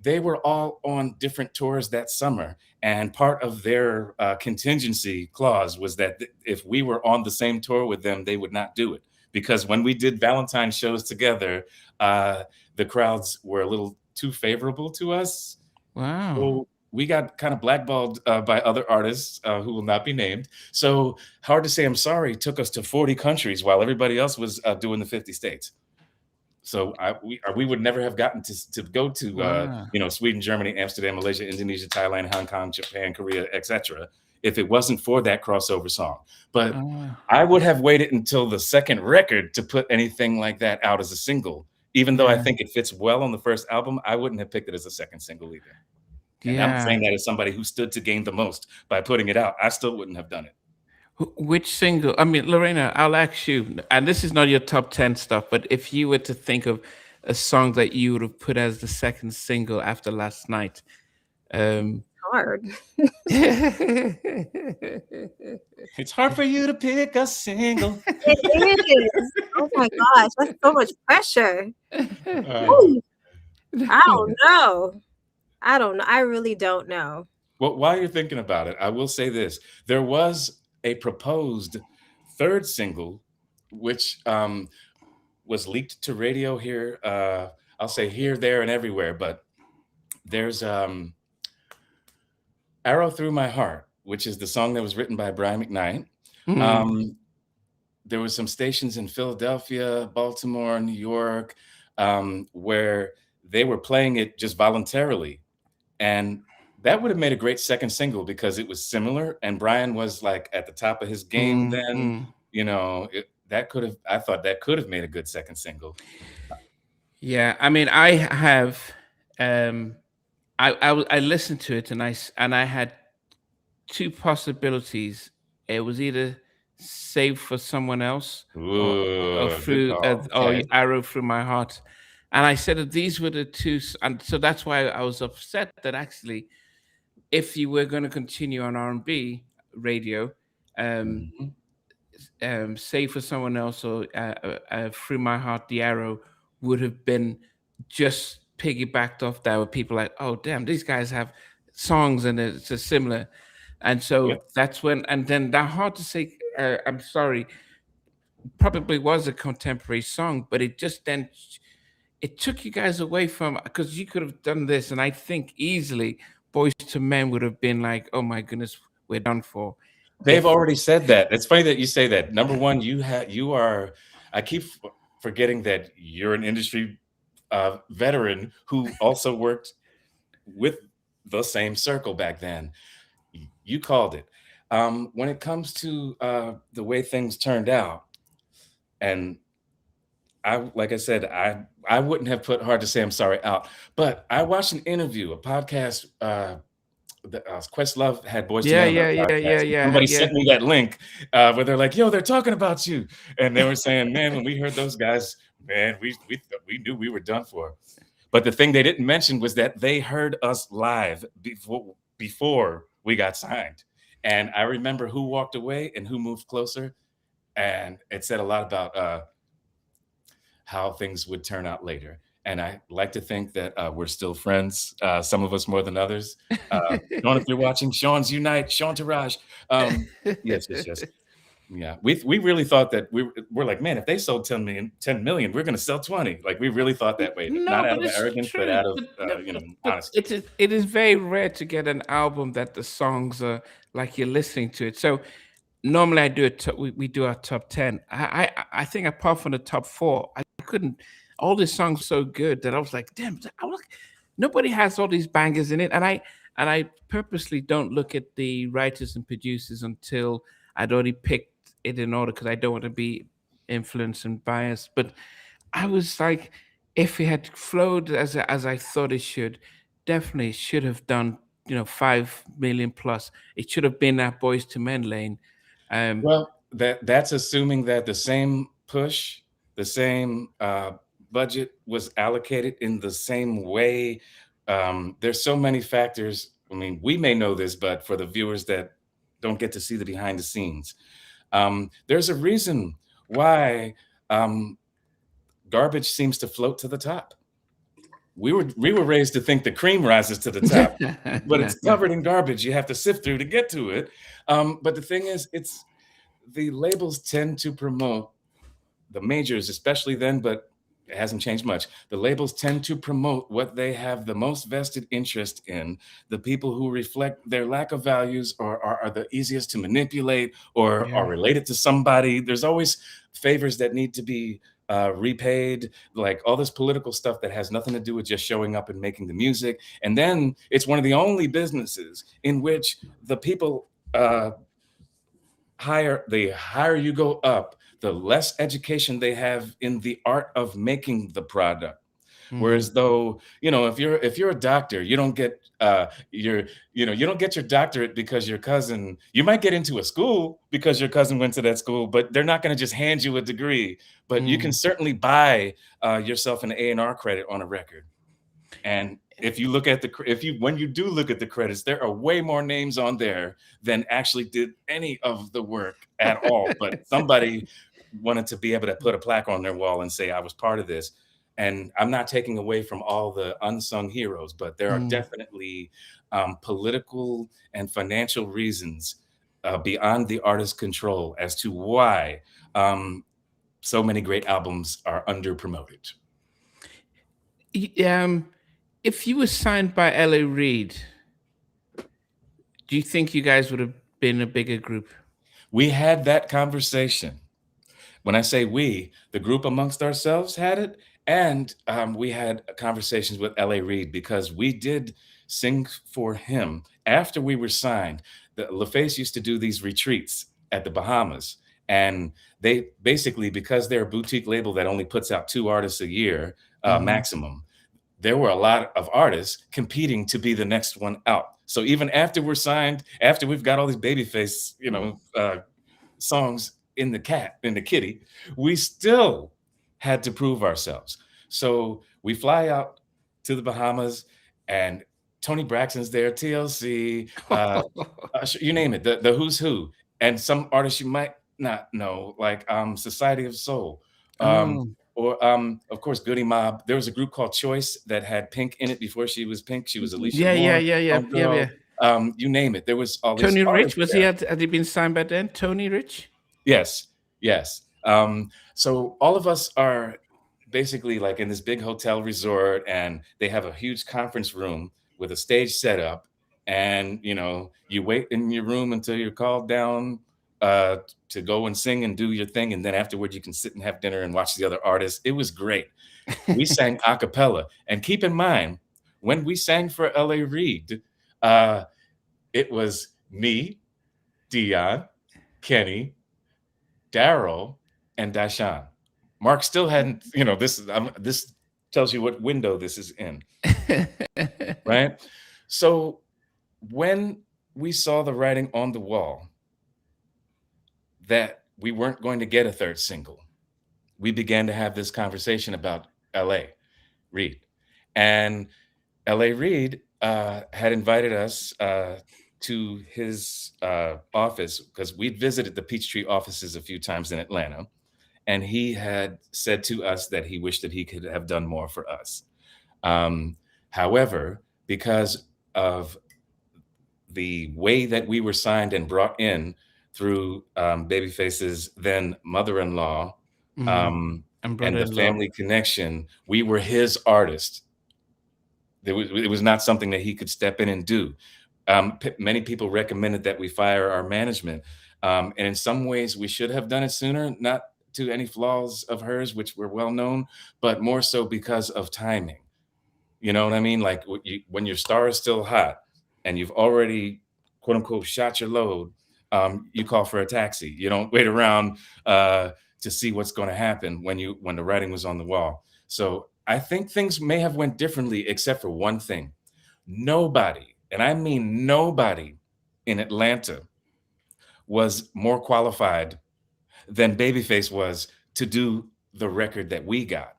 Speaker 2: they were all on different tours that summer. And part of their contingency clause was that if we were on the same tour with them, they would not do it. Because when we did Valentine shows together, the crowds were a little too favorable to us.
Speaker 1: Wow.
Speaker 2: So we got kind of blackballed by other artists who will not be named. So Hard to Say I'm Sorry took us to 40 countries while everybody else was doing the 50 states. So we would never have gotten to go to
Speaker 1: Wow.
Speaker 2: Sweden, Germany, Amsterdam, Malaysia, Indonesia, Thailand, Hong Kong, Japan, Korea, etc. if it wasn't for that crossover song. But
Speaker 1: Wow.
Speaker 2: I would have waited until the second record to put anything like that out as a single. Even though I
Speaker 1: Yeah.
Speaker 2: think it fits well on the first album, I wouldn't have picked it as a second single either. And I'm
Speaker 1: Yeah.
Speaker 2: saying that as somebody who stood to gain the most by putting it out. I still wouldn't have done it.
Speaker 1: Which single? I mean, Lorena, I'll ask you, and this is not your top 10 stuff, but if you were to think of a song that you would have put as the second single after last night, um,
Speaker 3: Hard.
Speaker 2: It's hard for you to pick a single.
Speaker 3: It is. Oh my gosh, that's so much pressure.
Speaker 2: Uh,
Speaker 3: Ooh, I don't know. I don't know. I really don't know.
Speaker 2: well, while you're thinking about it, I will say this. There was a proposed third single, which was leaked to radio here. I'll say here, there, and everywhere. But there's Arrow Through My Heart, which is the song that was written by Brian McKnight.
Speaker 1: Mm.
Speaker 2: There was some stations in Philadelphia, Baltimore, New York, where they were playing it just voluntarily. And that would have made a great second single because it was similar. And Brian was like at the top of his game then.
Speaker 1: Mm.
Speaker 2: I thought that could have made a good second single.
Speaker 1: Yeah, I mean, I have, um, I listened to it and I had two possibilities. It was either Save for Someone Else or
Speaker 2: Ooh, good
Speaker 1: through
Speaker 2: call.
Speaker 1: or
Speaker 2: Okay.
Speaker 1: Arrow Through My Heart, and I said that these were the two, and so that's why I was upset that actually, if you were going to continue on R&B radio, um,
Speaker 2: Mhm.
Speaker 1: Save for Someone Else or Through My Heart, The Arrow would have been just piggybacked off that, where people like, oh damn, these guys have songs and it's a similar, and so
Speaker 2: Yep.
Speaker 1: that's when, and then that Hard to Say I'm Sorry probably was a contemporary song, but it just then it took you guys away from, because you could have done this, and I think easily Boys to Men would have been like, oh my goodness, we're done for.
Speaker 2: They've
Speaker 1: If
Speaker 2: already said that. It's funny that you say that. Number one, you are. I keep forgetting that you're an industry veteran who also worked with the same circle back then. You called it. When it comes to the way things turned out, and like I said, I wouldn't have put Hard to Say I'm Sorry out, but I watched an interview, a podcast. Questlove had Boys to
Speaker 1: yeah,
Speaker 2: Men on their
Speaker 1: yeah, yeah, yeah,
Speaker 2: podcast. And
Speaker 1: yeah,
Speaker 2: somebody
Speaker 1: yeah.
Speaker 2: sent me that link where they're like, "Yo, they're talking about you," and they were saying, "Man, when we heard those guys, man, we knew we were done for." But the thing they didn't mention was that they heard us live before we got signed, and I remember who walked away and who moved closer, and it said a lot about how things would turn out later. And I like to think that we're still friends, some of us more than others. Sean, if you're watching, Sean's Unite, Sean Taraj. Yes, yes, yes. Yeah, we really thought that we're like, man, if they sold 10 million, we're going to sell 20. Like we really thought that way, not
Speaker 1: No,
Speaker 2: out
Speaker 1: but
Speaker 2: of
Speaker 1: it's
Speaker 2: arrogance, but
Speaker 1: true.
Speaker 2: out of
Speaker 1: But no,
Speaker 2: honesty.
Speaker 1: it is very rare to get an album that the songs are like you're listening to it. So normally I do we do our top 10. I think apart from the top four, I couldn't. All these songs were so good that I was like, damn, I was like, nobody has all these bangers in it. And I purposely don't look at the writers and producers until I'd already picked it in order because I don't want to be influenced and biased. But I was like, if it had flowed as I thought it should, definitely should have done 5 million plus. It should have been that Boys to Men lane.
Speaker 2: Well, that's assuming that the same push, the same budget was allocated in the same way. There's so many factors. I mean, we may know this, but for the viewers that don't get to see the behind the scenes, there's a reason why garbage seems to float to the top. We were raised to think the cream rises to the top, but it's covered in garbage. You have to sift through to get to it. But the thing is, it's the labels tend to promote the majors, especially then, but it hasn't changed much. The labels tend to promote what they have the most vested interest in, the people who reflect their lack of values or are the easiest to manipulate or
Speaker 1: Yeah.
Speaker 2: are related to somebody. There's always favors that need to be repaid, like all this political stuff that has nothing to do with just showing up and making the music. And then it's one of the only businesses in which the people the higher you go up, the less education they have in the art of making the product. Whereas though, if you're a doctor, you don't get you don't get your doctorate because your cousin, you might get into a school because your cousin went to that school, but they're not going to just hand you a degree. But you can certainly buy yourself an A&R credit on a record. And if you look at when you do look at the credits, there are way more names on there than actually did any of the work at all. But somebody wanted to be able to put a plaque on their wall and say, I was part of this. And I'm not taking away from all the unsung heroes, but there are definitely political and financial reasons beyond the artist's control as to why so many great albums are under promoted.
Speaker 1: If you were signed by LA Reid, do you think you guys would have been a bigger group?
Speaker 2: We had that conversation. When I say we, the group amongst ourselves had it, and we had conversations with LA Reid because we did sing for him after we were signed. LaFace used to do these retreats at the Bahamas, and they basically, because they're a boutique label that only puts out 2 artists a year maximum, there were a lot of artists competing to be the next one out. So even after we're signed, after we've got all these Babyface, songs in the kitty, we still had to prove ourselves. So we fly out to the Bahamas, and Tony Braxton's there, TLC, you name it, the who's who, and some artists you might not know, like Society of Soul. Or of course, Goody Mob. There was a group called Choice that had Pink in it before she was Pink. She was Alicia Moore.
Speaker 1: Yeah.
Speaker 2: You name it. There was all these
Speaker 1: Tony Rich,
Speaker 2: artists
Speaker 1: had he been signed by then? Tony Rich?
Speaker 2: Yes. So all of us are basically like in this big hotel resort, and they have a huge conference room with a stage set up, and you wait in your room until you're called down to go and sing and do your thing, and then afterward you can sit and have dinner and watch the other artists. It was great. We sang a cappella, and keep in mind, when we sang for LA Reid, it was me, Dion, Kenny, Daryl, and Dashawn. Mark still hadn't, this tells you what window this is in, right? So when we saw the writing on the wall that we weren't going to get a third single, we began to have this conversation about LA Reid. And LA Reid had invited us to his office because we'd visited the Peachtree offices a few times in Atlanta. and he had said to us that he wished that he could have done more for us. Um, However, because of the way that we were signed and brought in through Babyface's then mother-in-law,
Speaker 1: Mm.
Speaker 2: um,
Speaker 1: And
Speaker 2: and the
Speaker 1: brother-in-law.
Speaker 2: family connection, we were his artist. It was not something that he could step in and do. Many people recommended that we fire our management, and in some ways we should have done it sooner. Not to any flaws of hers, which were well known, but more so because of timing. You know what I mean? Like when your star is still hot and you've already quote unquote shot your load, you call for a taxi. You don't wait around to see what's going to happen when the writing was on the wall. So I think things may have went differently, except for one thing. Nobody, and I mean nobody, in Atlanta was more qualified than Babyface was to do the record that we got.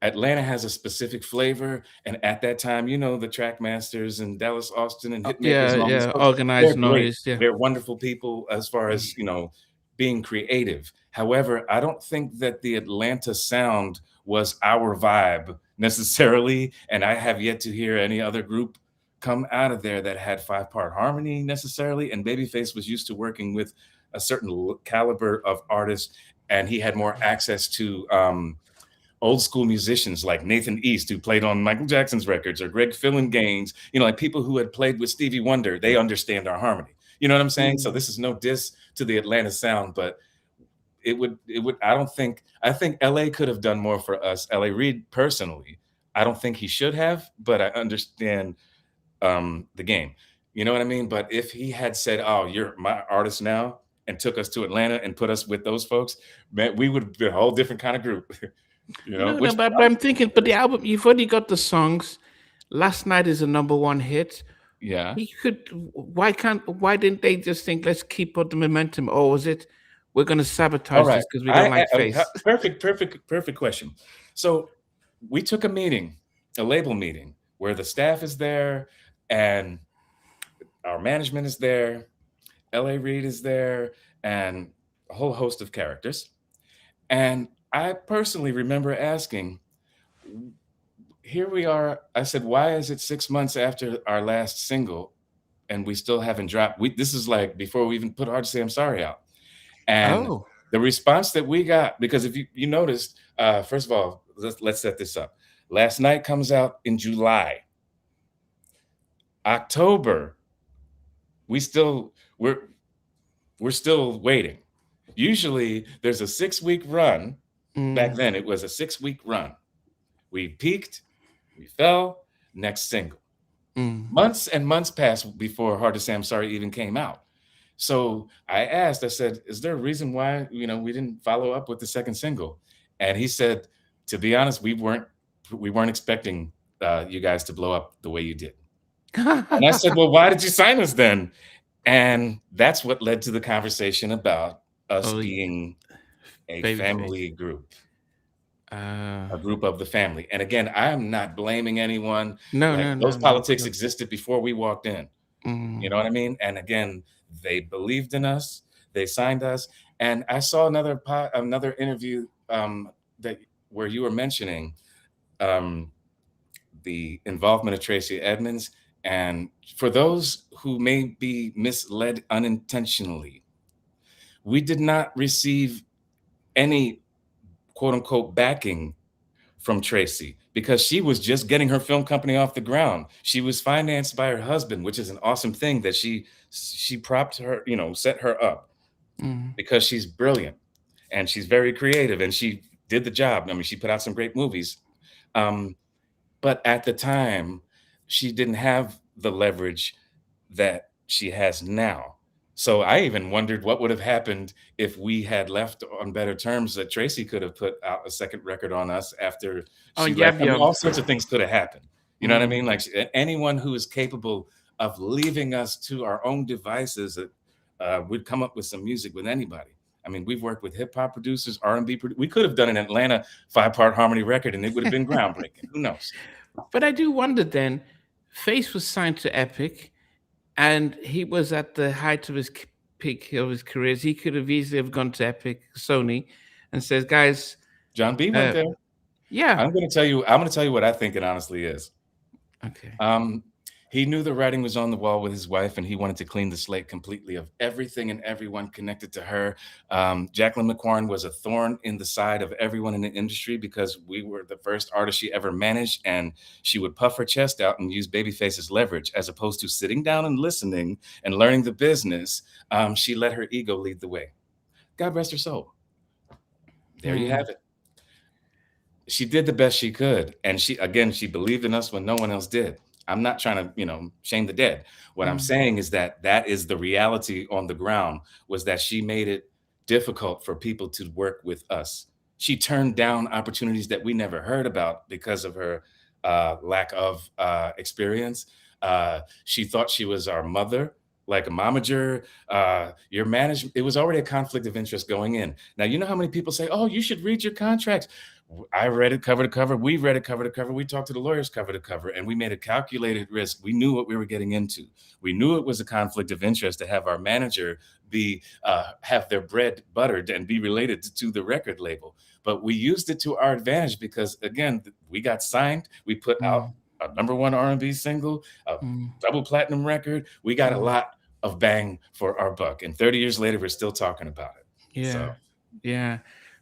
Speaker 2: Atlanta has a specific flavor, and at that time, you know, the track masters and Dallas Austin and Hitmakers
Speaker 1: Yeah,
Speaker 2: and all these
Speaker 1: yeah.
Speaker 2: folks,
Speaker 1: Organized
Speaker 2: they're great.
Speaker 1: noise. Yeah.
Speaker 2: They're wonderful people as far as, you know, being creative. However, I don't think that the Atlanta sound was our vibe necessarily, and I have yet to hear any other group come out of there that had five-part harmony necessarily. And Babyface was used to working with a certain caliber of artists, and he had more access to old school musicians like Nathan East, who played on Michael Jackson's records, or Greg Gaines, you know, like people who had played with Stevie Wonder. They understand our harmony. You know what I'm saying? So
Speaker 1: Mm.
Speaker 2: this is no diss to the Atlanta sound, but I don't think, I think LA could have done more for us. LA Reid personally, I don't think he should have, but I understand the game. You know what I mean? But if he had said, "Oh, you're my artist now," and took us to Atlanta and put us with those folks, man, we would have been a whole different kind of group. You know,
Speaker 1: No, no,
Speaker 2: which
Speaker 1: but I'm thinking, but the album, you've already got the songs. Last Night is a number one hit.
Speaker 2: yeah.
Speaker 1: He could. Why didn't they just think, let's keep up the momentum? Or was it, we're going to
Speaker 2: All
Speaker 1: sabotage
Speaker 2: right.
Speaker 1: this because we don't like Face?
Speaker 2: Perfect question. So we took a meeting, a label meeting, where the staff is there and our management is there, LA Reid is there, and a whole host of characters. And I personally remember asking, here we are. I said, why is it 6 months after our last single and we still haven't dropped? This is like before we even put Hard to Say I'm Sorry out. And
Speaker 1: Oh,
Speaker 2: the response that we got, because if you noticed, first of all, let's set this up. Last Night comes out in July. October, we still we're still waiting. Usually there's a 6-week run. Back
Speaker 1: mm,
Speaker 2: then it was a 6-week run. We peaked, we fell, next single.
Speaker 1: mm.
Speaker 2: Months and months passed before Hard to Say I'm Sorry even came out. So I asked, I said, is there a reason why, you know, we didn't follow up with the second single? And he said, to be honest, we weren't expecting you guys to blow up the way you did. And I said, well, why did you sign us then? And that's what led to the conversation about us
Speaker 1: Oh,
Speaker 2: being a
Speaker 1: Babyface.
Speaker 2: family group,
Speaker 1: Uh,
Speaker 2: a group of the family. And again, I am not blaming anyone.
Speaker 1: no,
Speaker 2: Like
Speaker 1: no, no,
Speaker 2: those
Speaker 1: no.
Speaker 2: politics existed before we walked in. You
Speaker 1: Mm.
Speaker 2: know what I mean? And again, they believed in us. They signed us. And I saw another interview that where you were mentioning um, the involvement of Tracy Edmonds. And for those who may be misled unintentionally, we did not receive any quote unquote backing from Tracy because she was just getting her film company off the ground. She was financed by her husband, which is an awesome thing that she propped her, you know, set her up
Speaker 1: Mm.
Speaker 2: because she's brilliant and she's very creative and she did the job. I mean, she put out some great movies. Um, but at the time, she didn't have the leverage that she has now. So I even wondered what would have happened if we had left on better terms, that Tracy could have put out a second record on us after
Speaker 1: Oh,
Speaker 2: she left.
Speaker 1: Yab
Speaker 2: I mean,
Speaker 1: Yab.
Speaker 2: all sorts of things could have happened. You know what I
Speaker 1: Mm.
Speaker 2: mean? Like anyone who is capable of leaving us to our own devices would come up with some music with anybody. I mean, we've worked with hip hop producers, R&B. We could have done an Atlanta 5-part harmony record, and it would have been groundbreaking. Who knows?
Speaker 1: But I do wonder then, Face was signed to Epic, and he was at the height of his peak of his careers. He could have easily have gone to Epic, Sony, and says, "Guys,
Speaker 2: John B went
Speaker 1: uh,
Speaker 2: there.
Speaker 1: yeah,
Speaker 2: I'm gonna tell you what I think it honestly is.
Speaker 1: okay,
Speaker 2: Um, he knew the writing was on the wall with his wife, and he wanted to clean the slate completely of everything and everyone connected to her. Jacqueline McQuarrie was a thorn in the side of everyone in the industry because we were the first artist she ever managed, and she would puff her chest out and use Babyface as leverage, as opposed to sitting down and listening and learning the business. She let her ego lead the way. God rest her soul. There you
Speaker 1: mm,
Speaker 2: have it. She did the best she could, and she believed in us when no one else did. I'm not trying to shame the dead. What I'm
Speaker 1: mm,
Speaker 2: saying is that that is the reality on the ground, was that she made it difficult for people to work with us. She turned down opportunities that we never heard about because of her lack of experience. She thought she was our mother, like a momager. Your management, it was already a conflict of interest going in. Now, you know how many people say, oh, you should read your contracts. I read it cover to cover. We read it cover to cover. We talked to the lawyers cover to cover, and we made a calculated risk. We knew what we were getting into. We knew it was a conflict of interest to have our manager be have their bread buttered and be related to the record label. But we used it to our advantage because, again, we got signed. We put out
Speaker 1: mm,
Speaker 2: a #1 R&B single, a
Speaker 1: mm,
Speaker 2: double platinum record. We got a
Speaker 1: mm.
Speaker 2: lot of bang for our buck, and 30 years later, we're still talking about it.
Speaker 1: Yeah,
Speaker 2: So.
Speaker 1: yeah,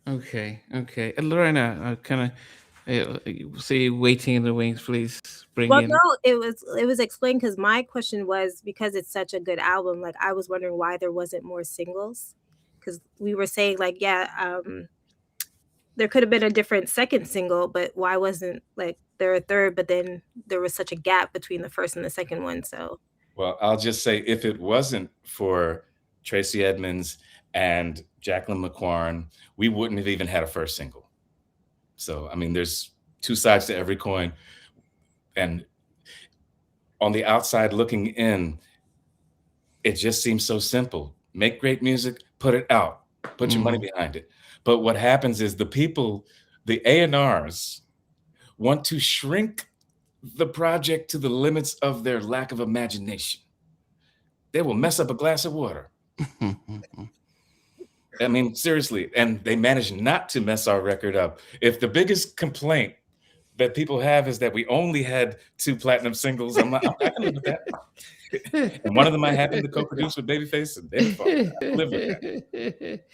Speaker 1: okay, okay." And Lorena, kind of say, waiting in the wings, please bring
Speaker 3: Well,
Speaker 1: in.
Speaker 3: no, it was explained because my question was because it's such a good album. Like I was wondering why there wasn't more singles, because we were saying like, yeah, there could have been a different second single, but why wasn't like there a third? But then there was such a gap between the first and the second one. So
Speaker 2: Well, I'll just say, if it wasn't for Tracy Edmonds and Jacqueline McQuarrie, we wouldn't have even had a first single. So, I mean, there's two sides to every coin. And on the outside looking in, it just seems so simple. Make great music, put it out, put your money
Speaker 1: Mm,
Speaker 2: behind it. But what happens is the people, the A&Rs, want to shrink the project to the limits of their lack of imagination. They will mess up a glass of water. I mean, seriously, and they managed not to mess our record up. If the biggest complaint that people have is that we only had 2 platinum singles, I can live with that. And one of them I happened to co-produce with Babyface, and their fault. I can live with that.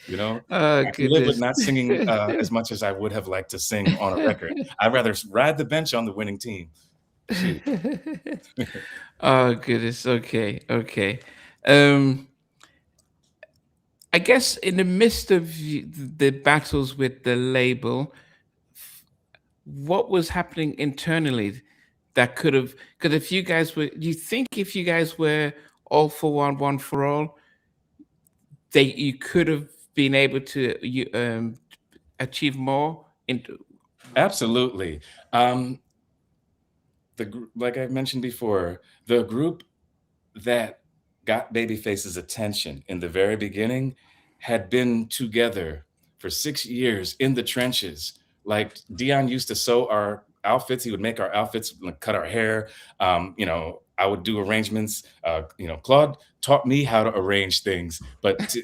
Speaker 2: You know,
Speaker 1: Oh
Speaker 2: I can live with
Speaker 1: goodness.
Speaker 2: not singing as much as I would have liked to sing on a record. I'd rather ride the bench on the winning team. Shoot.
Speaker 1: Oh goodness. Okay. Okay. Um, I guess in the midst of the battles with the label, what was happening internally that could have? Because if you guys were, do you think if you guys were all for one for all, they you could have been able to achieve more? Into
Speaker 2: Absolutely. Um, like I mentioned before, the group that got Babyface's attention in the very beginning had been together for 6 years in the trenches. Like Dion used to sew our outfits. He would make our outfits, like, cut our hair. I would do arrangements. Claude taught me how to arrange things, but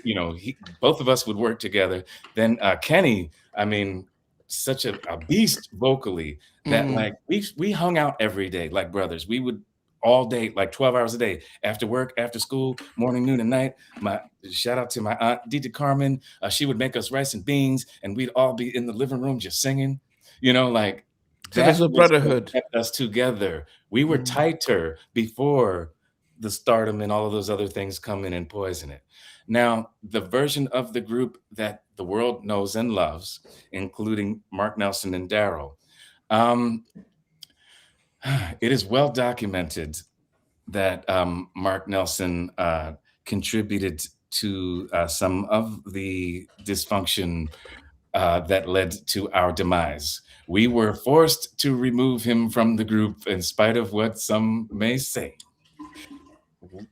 Speaker 2: both of us would work together. Then Kenny, I mean, such a beast vocally that,
Speaker 1: mm,
Speaker 2: like, we hung out every day like brothers. We would all day, like 12 hours a day, after work, after school, morning, noon, and night. My shout out to my aunt Dita Carmen. She would make us rice and beans, and we'd all be in the living room just singing. Like,
Speaker 1: so there's
Speaker 2: that
Speaker 1: a
Speaker 2: was what
Speaker 1: brotherhood.
Speaker 2: kept us together. We were
Speaker 1: Mm,
Speaker 2: tighter before the stardom and all of those other things come in and poison it. Now, the version of the group that the world knows and loves, including Mark Nelson and Daryl, um, it is well documented that Mark Nelson contributed to some of the dysfunction that led to our demise. We were forced to remove him from the group, in spite of what some may say,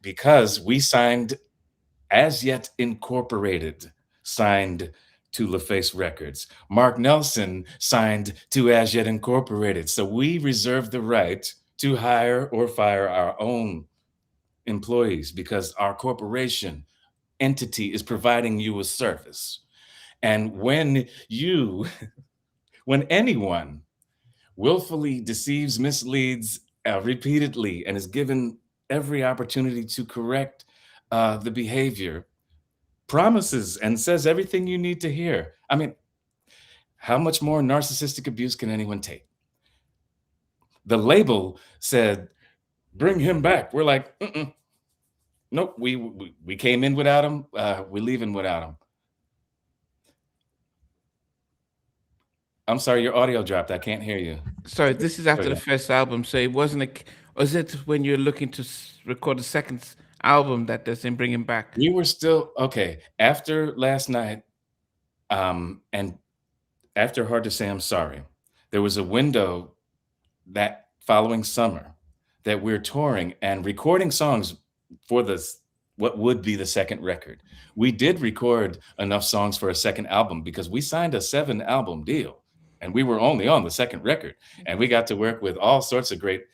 Speaker 2: because we signed As Yet Incorporated, signed to LaFace Records. Mark Nelson signed to As Yet Incorporated. So we reserve the right to hire or fire our own employees because our corporation entity is providing you a service. And when you, when anyone willfully deceives, misleads repeatedly, and is given every opportunity to correct the behavior, promises and says everything you need to hear. I mean, how much more narcissistic abuse can anyone take? The label said, "Bring him back." We're like, nope. We came in without him. We're leaving without him. I'm sorry, your audio dropped. I can't hear you.
Speaker 1: Sorry, this is
Speaker 2: Oh,
Speaker 1: after the
Speaker 2: yeah.
Speaker 1: first album, so it wasn't was it when you're looking to record the second album that doesn't bring him back?
Speaker 2: We were still okay after last night, and after Hard to Say I'm Sorry. There was a window that following summer that we're touring and recording songs for this what would be the second record. We did record enough songs for a second album because we signed a 7-album deal and we were only on the second record, and we got to work with all sorts of great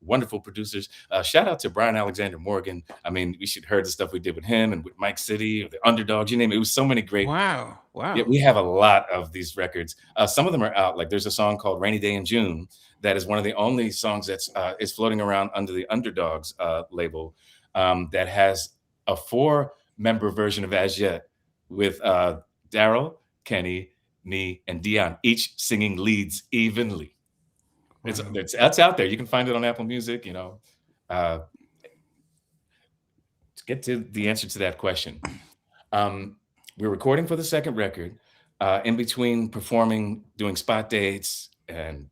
Speaker 2: wonderful producers. Shout out to Brian Alexander Morgan. I mean, we should heard the stuff we did with him and with Mike City or the Underdogs, you name it. It was so many great.
Speaker 1: Wow.
Speaker 2: Yeah, we have a lot of these records. Some of them are out. Like there's a song called "Rainy Day in June" that is one of the only songs that's is floating around under the Underdogs label, that has a 4-member version of As Yet with Daryl, Kenny, me, and Dion, each singing leads evenly. Wow. That's out there. You can find it on Apple Music. You know, to get to the answer to that question. We're recording for the second record. In between performing, doing spot dates, and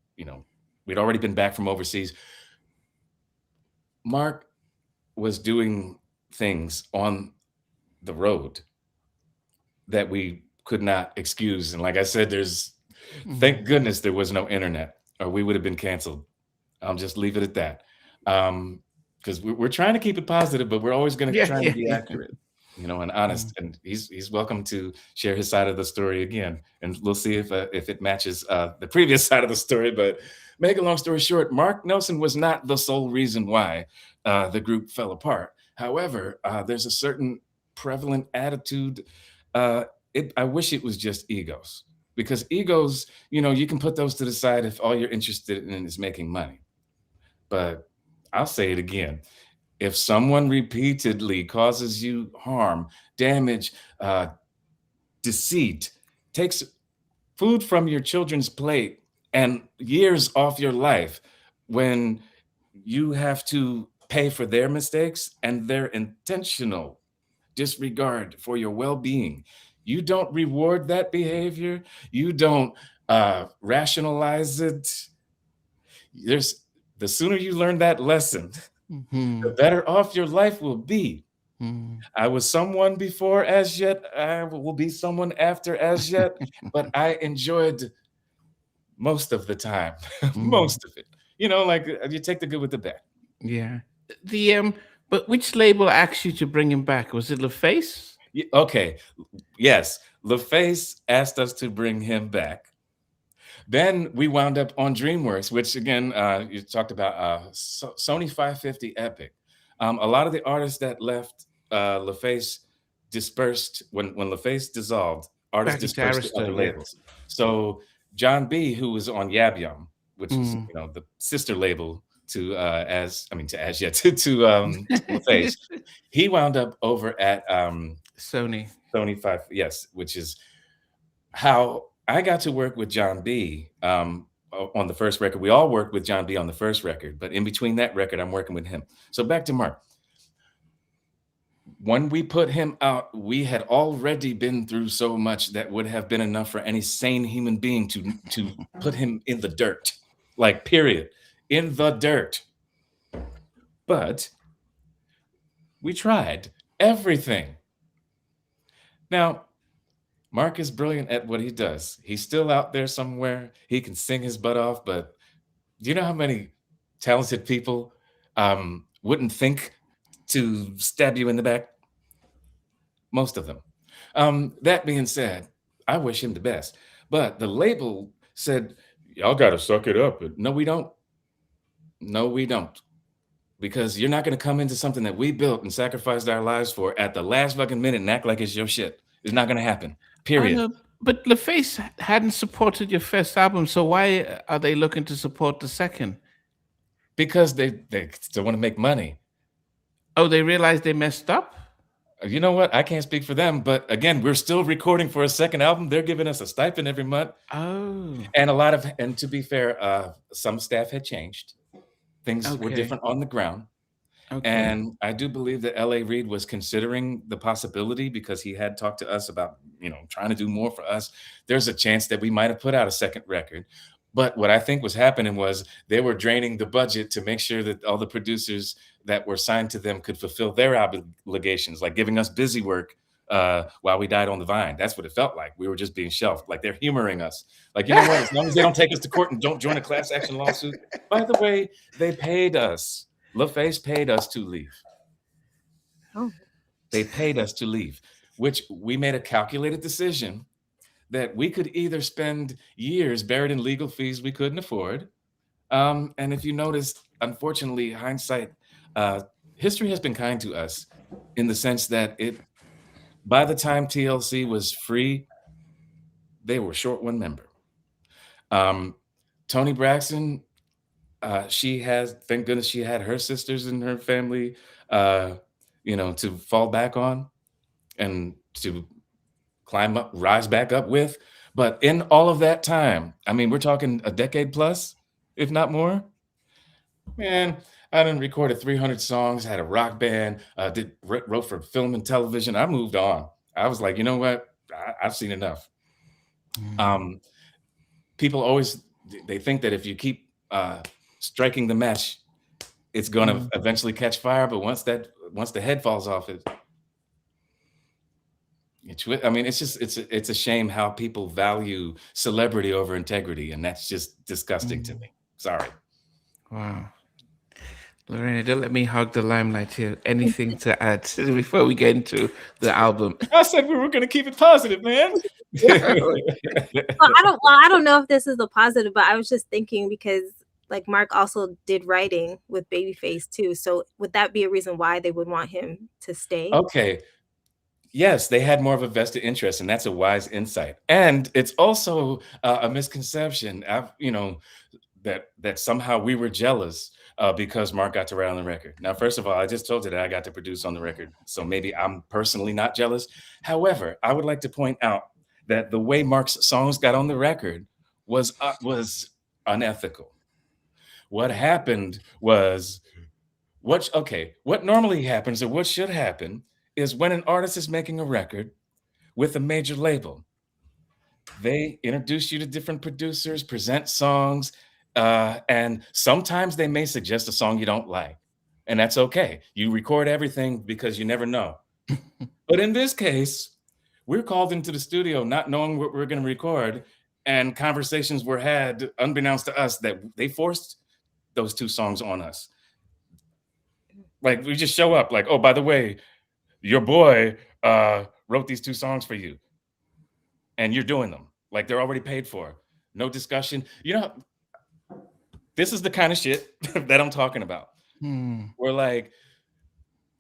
Speaker 2: we'd already been back from overseas. Mark was doing things on the road that we could not excuse, and like I said, thank goodness there was no internet, or we would have been canceled. I'll just leave it at that, because we're trying to keep it positive, but we're always going to try to be accurate. And honest, and he's welcome to share his side of the story again, and we'll see if it matches the previous side of the story. But make a long story short, Mark Nelson was not the sole reason why the group fell apart. However, there's a certain prevalent attitude. I wish it was just egos, because egos, you can put those to the side if all you're interested in is making money. But I'll say it again. If someone repeatedly causes you harm, damage, deceit, takes food from your children's plate and years off your life, when you have to pay for their mistakes and their intentional disregard for your well-being, you don't reward that behavior, you don't rationalize it. The sooner you learn that lesson, the better off your life will be. I was someone before As Yet. I will be someone after As Yet, but I enjoyed most of the time, most of it. Like you take the good with the bad.
Speaker 1: Yeah. But which label asked you to bring him back? Was it LaFace?
Speaker 2: Okay. Yes. LaFace asked us to bring him back. Then we wound up on DreamWorks, which again, you talked about Sony 550 Epic. A lot of the artists that left LaFace dispersed when LaFace dissolved. Artists dispersed to other labels. So John B, who was on Yab Yum, which is the sister label to As Yet to LaFace, he wound up over at
Speaker 1: Sony
Speaker 2: 5, yes, which is how I got to work with John B on the first record. We all worked with John B on the first record, but in between that record, I'm working with him. So back to Mark. When we put him out, we had already been through so much that would have been enough for any sane human being to put him in the dirt, like period, in the dirt. But we tried everything. Now, Mark is brilliant at what he does. He's still out there somewhere. He can sing his butt off, but do you know how many talented people wouldn't think to stab you in the back? Most of them. That being said, I wish him the best. But the label said, y'all got to suck it up. No, we don't. No, we don't. Because you're not going to come into something that we built and sacrificed our lives for at the last fucking minute and act like it's your shit. It's not going to happen.
Speaker 1: I
Speaker 2: period.
Speaker 1: know, but LaFace hadn't supported your first album, so why are they looking to support the second?
Speaker 2: Because they still want to make money.
Speaker 1: Oh, they realized they messed up?
Speaker 2: You know what? I can't speak for them, but again, we're still recording for a second album. They're giving us a stipend every month,
Speaker 1: Oh,
Speaker 2: and and to be fair, some staff had changed. Things were
Speaker 1: okay.
Speaker 2: different on the ground.
Speaker 1: Okay.
Speaker 2: And I do believe that L.A. Reid was considering the possibility because he had talked to us about, trying to do more for us. There's a chance that we might have put out a second record. But what I think was happening was they were draining the budget to make sure that all the producers that were signed to them could fulfill their obligations, like giving us busy work while we died on the vine. That's what it felt like. We were just being shelved. Like they're humoring us. Like, you know what? As long as they don't take us to court and don't join a class action lawsuit. By the way, they paid us. LaFace paid us to leave.
Speaker 3: Oh.
Speaker 2: They paid us to leave, which we made a calculated decision that we could either spend years buried in legal fees we couldn't afford. And if you notice, unfortunately, hindsight, history has been kind to us in the sense that by the time TLC was free, they were short one member. Toni Braxton, thank goodness she had her sisters in her family, to fall back on and to rise back up with. But in all of that time, I mean, we're talking a decade plus, if not more. Man, I done recorded 300 songs, had a rock band, wrote for film and television. I moved on. I was like, you know what? I've seen enough. People always, they think that if you keep striking the match, it's going to eventually catch fire. But once the head falls off, it's a shame how people value celebrity over integrity, and that's just disgusting to me. Sorry.
Speaker 1: Wow. Lorena, don't let me hog the limelight here. Anything to add before we get into the album?
Speaker 2: I said we were going to keep it positive, man.
Speaker 3: I don't know if this is a positive, but I was just thinking because like Mark also did writing with Babyface too. So would that be a reason why they would want him to stay?
Speaker 2: Okay. Yes, they had more of a vested interest, and that's a wise insight. And it's also a misconception, that somehow we were jealous because Mark got to write on the record. Now, first of all, I just told you that I got to produce on the record, so maybe I'm personally not jealous. However, I would like to point out that the way Mark's songs got on the record was unethical. What happened was what normally happens, or what should happen, is when an artist is making a record with a major label, they introduce you to different producers, present songs, and sometimes they may suggest a song you don't like, and that's okay. You record everything because you never know. But in this case, we're called into the studio not knowing what we're going to record, and conversations were had unbeknownst to us that they forced those two songs on us. Like, we just show up like, oh, by the way, your boy wrote these two songs for you, and you're doing them. Like, they're already paid for. No discussion. This is the kind of shit that I'm talking about. We're like,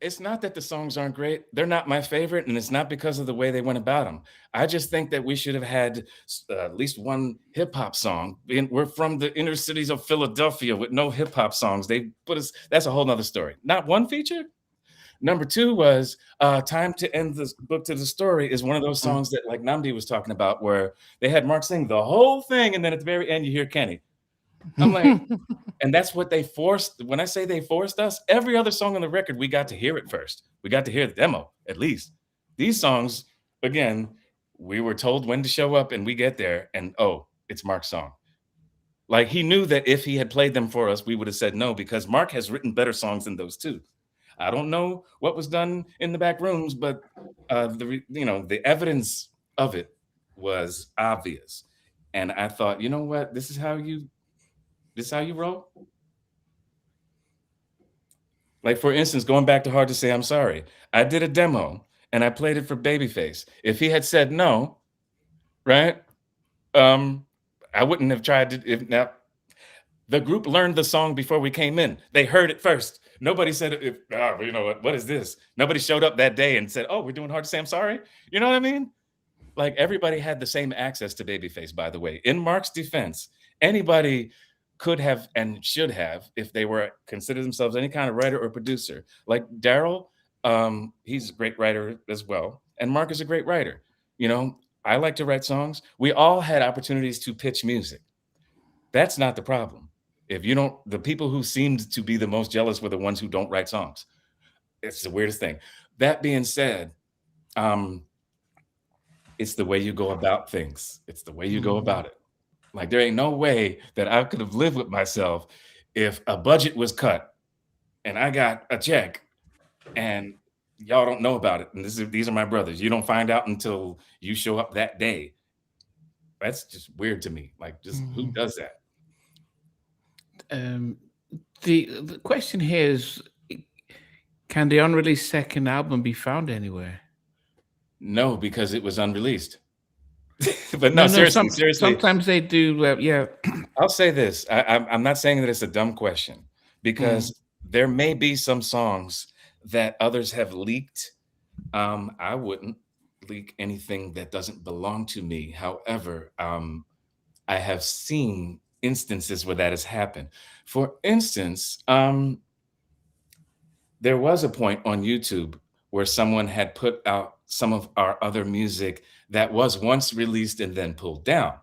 Speaker 2: it's not that the songs aren't great. They're not my favorite, and it's not because of the way they went about them. I just think that we should have had at least one hip-hop song. We're from the inner cities of Philadelphia with no hip-hop songs. They put us, that's a whole nother story. Not one feature. Number two was Time to End This Book to the Story is one of those songs that, like Namdi was talking about, where they had Mark sing the whole thing, and then at the very end, you hear Kenny. I'm like, and that's what they forced. When I say they forced us, every other song on the record, we got to hear it first. We got to hear the demo, at least. These songs, again, we were told when to show up, and we get there, and oh, it's Mark's song. Like, he knew that if he had played them for us, we would have said no, because Mark has written better songs than those two. I don't know what was done in the back rooms, but the evidence of it was obvious. And I thought, you know what? This is how you roll? Like, for instance, going back to Hard to Say I'm Sorry, I did a demo and I played it for Babyface. If he had said no, right? I wouldn't have tried to. Now, the group learned the song before we came in. They heard it first. Nobody said, what is this? Nobody showed up that day and said, oh, we're doing Hard to Say I'm Sorry. You know what I mean? like everybody had the same access to Babyface, by the way. In Mark's defense, anybody could have and should have, if they were consider themselves any kind of writer or producer. Like Daryl, he's a great writer as well, and Mark is a great writer. You know, I like to write songs. We all had opportunities to pitch music. That's not the problem. If you don't, the people who seemed to be the most jealous were the ones who don't write songs. It's the weirdest thing. That being said, um, it's the way you go about things. It's the way you go
Speaker 1: Mm.
Speaker 2: about it. Like there ain't no way that I could have lived with myself if a budget was cut and I got a check and y'all don't know about it. And these are my brothers. You don't find out until you show up that day. That's just weird to me. Like, just who
Speaker 1: Mm.
Speaker 2: does that?
Speaker 1: Um, the question here is, can the unreleased second album be found anywhere?
Speaker 2: No, because it was unreleased. But no,
Speaker 1: No, no.
Speaker 2: seriously,
Speaker 1: Sometimes they do. Yeah.
Speaker 2: I'll say this. I'm not saying that it's a dumb question
Speaker 1: Mm.
Speaker 2: because there may be some songs that others have leaked. I wouldn't leak anything that doesn't belong to me. However, I have seen instances where that has happened. For instance, there was a point on YouTube where someone had put out some of our other music that was once released and then pulled down.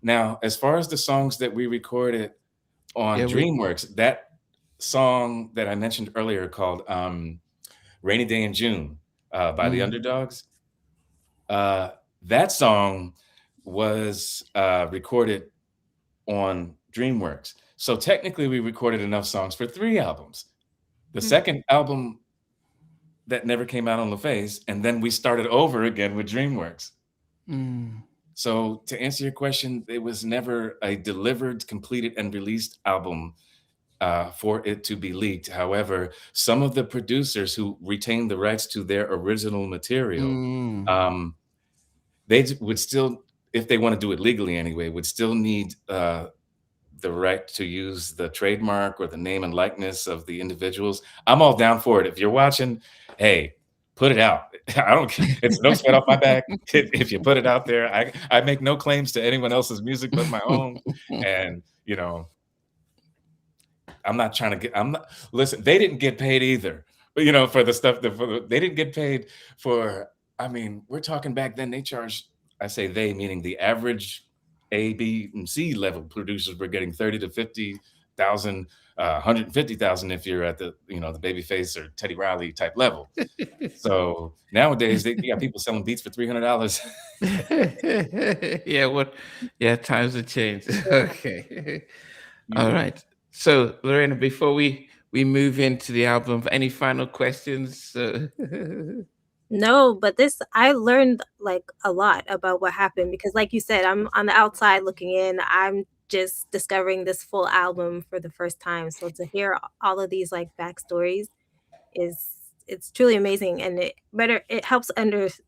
Speaker 2: Now, as far as the songs that we recorded on
Speaker 1: Yeah.
Speaker 2: DreamWorks, that song that I mentioned earlier called Rainy Day in June by the
Speaker 1: Mm.
Speaker 2: Underdogs, uh, that song was recorded on DreamWorks. So technically, we recorded enough songs for 3 albums. The
Speaker 3: Mm.
Speaker 2: second album that never came out on LaFace, and then we started over again with DreamWorks.
Speaker 1: Mm.
Speaker 2: So to answer your question, it was never a delivered, completed, and released album for it to be leaked. However, some of the producers who retained the rights to their original material,
Speaker 1: Mm.
Speaker 2: um, would still, if they want to do it legally anyway, would still need the right to use the trademark or the name and likeness of the individuals. I'm all down for it. If you're watching, hey, put it out. I don't care. It's no sweat off my back. If you put it out there, I make no claims to anyone else's music but my own. And, you know, I'm not trying to get, I'm not, listen, they didn't get paid either, but you know, for the stuff that they didn't get paid for. I mean, we're talking back then, they charged, I say they, meaning the average A, B, and C level producers were getting 30 to 50,000, 150,000 if you're at the, you know, the Babyface or Teddy Riley type level. So nowadays, you got people selling beats for $300.
Speaker 1: Yeah. What? Yeah. Times have changed. Okay.
Speaker 2: You
Speaker 1: All
Speaker 2: know,
Speaker 1: right. So, Lorena, before we move into the album, any final questions?
Speaker 3: No, but this I learned like a lot about what happened because like you said, I'm on the outside looking in. I'm just discovering this full album for the first time. So to hear all of these like backstories is it's truly amazing and it helps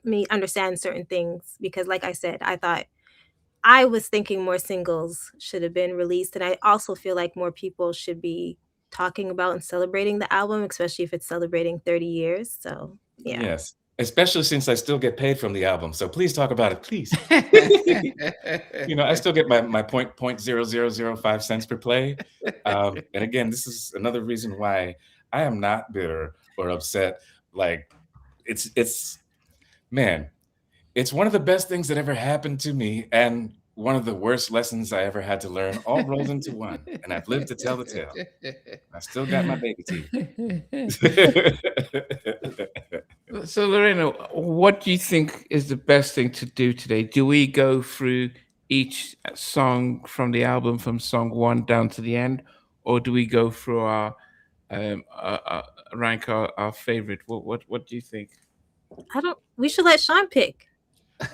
Speaker 3: me understand certain things because like I said, I thought I was thinking more singles should have been released and I also feel like more people should be talking about and celebrating the album, especially if it's celebrating 30 years. So, yeah.
Speaker 2: yes, especially since I still get paid from the album. So please talk about it, please. You know, I still get my point 0.0005 cents per play. And again, this is another reason why I am not bitter or upset. Like it's man, it's one of the best things that ever happened to me and one of the worst lessons I ever had to learn, all rolled into one. And I've lived to tell the tale. I still got my baby teeth.
Speaker 1: So, Lorena, what do you think is the best thing to do today? Do we go through each song from the album from song one down to the end, or do we go through rank our favorite? What do you think?
Speaker 3: I don't we should let Sean pick.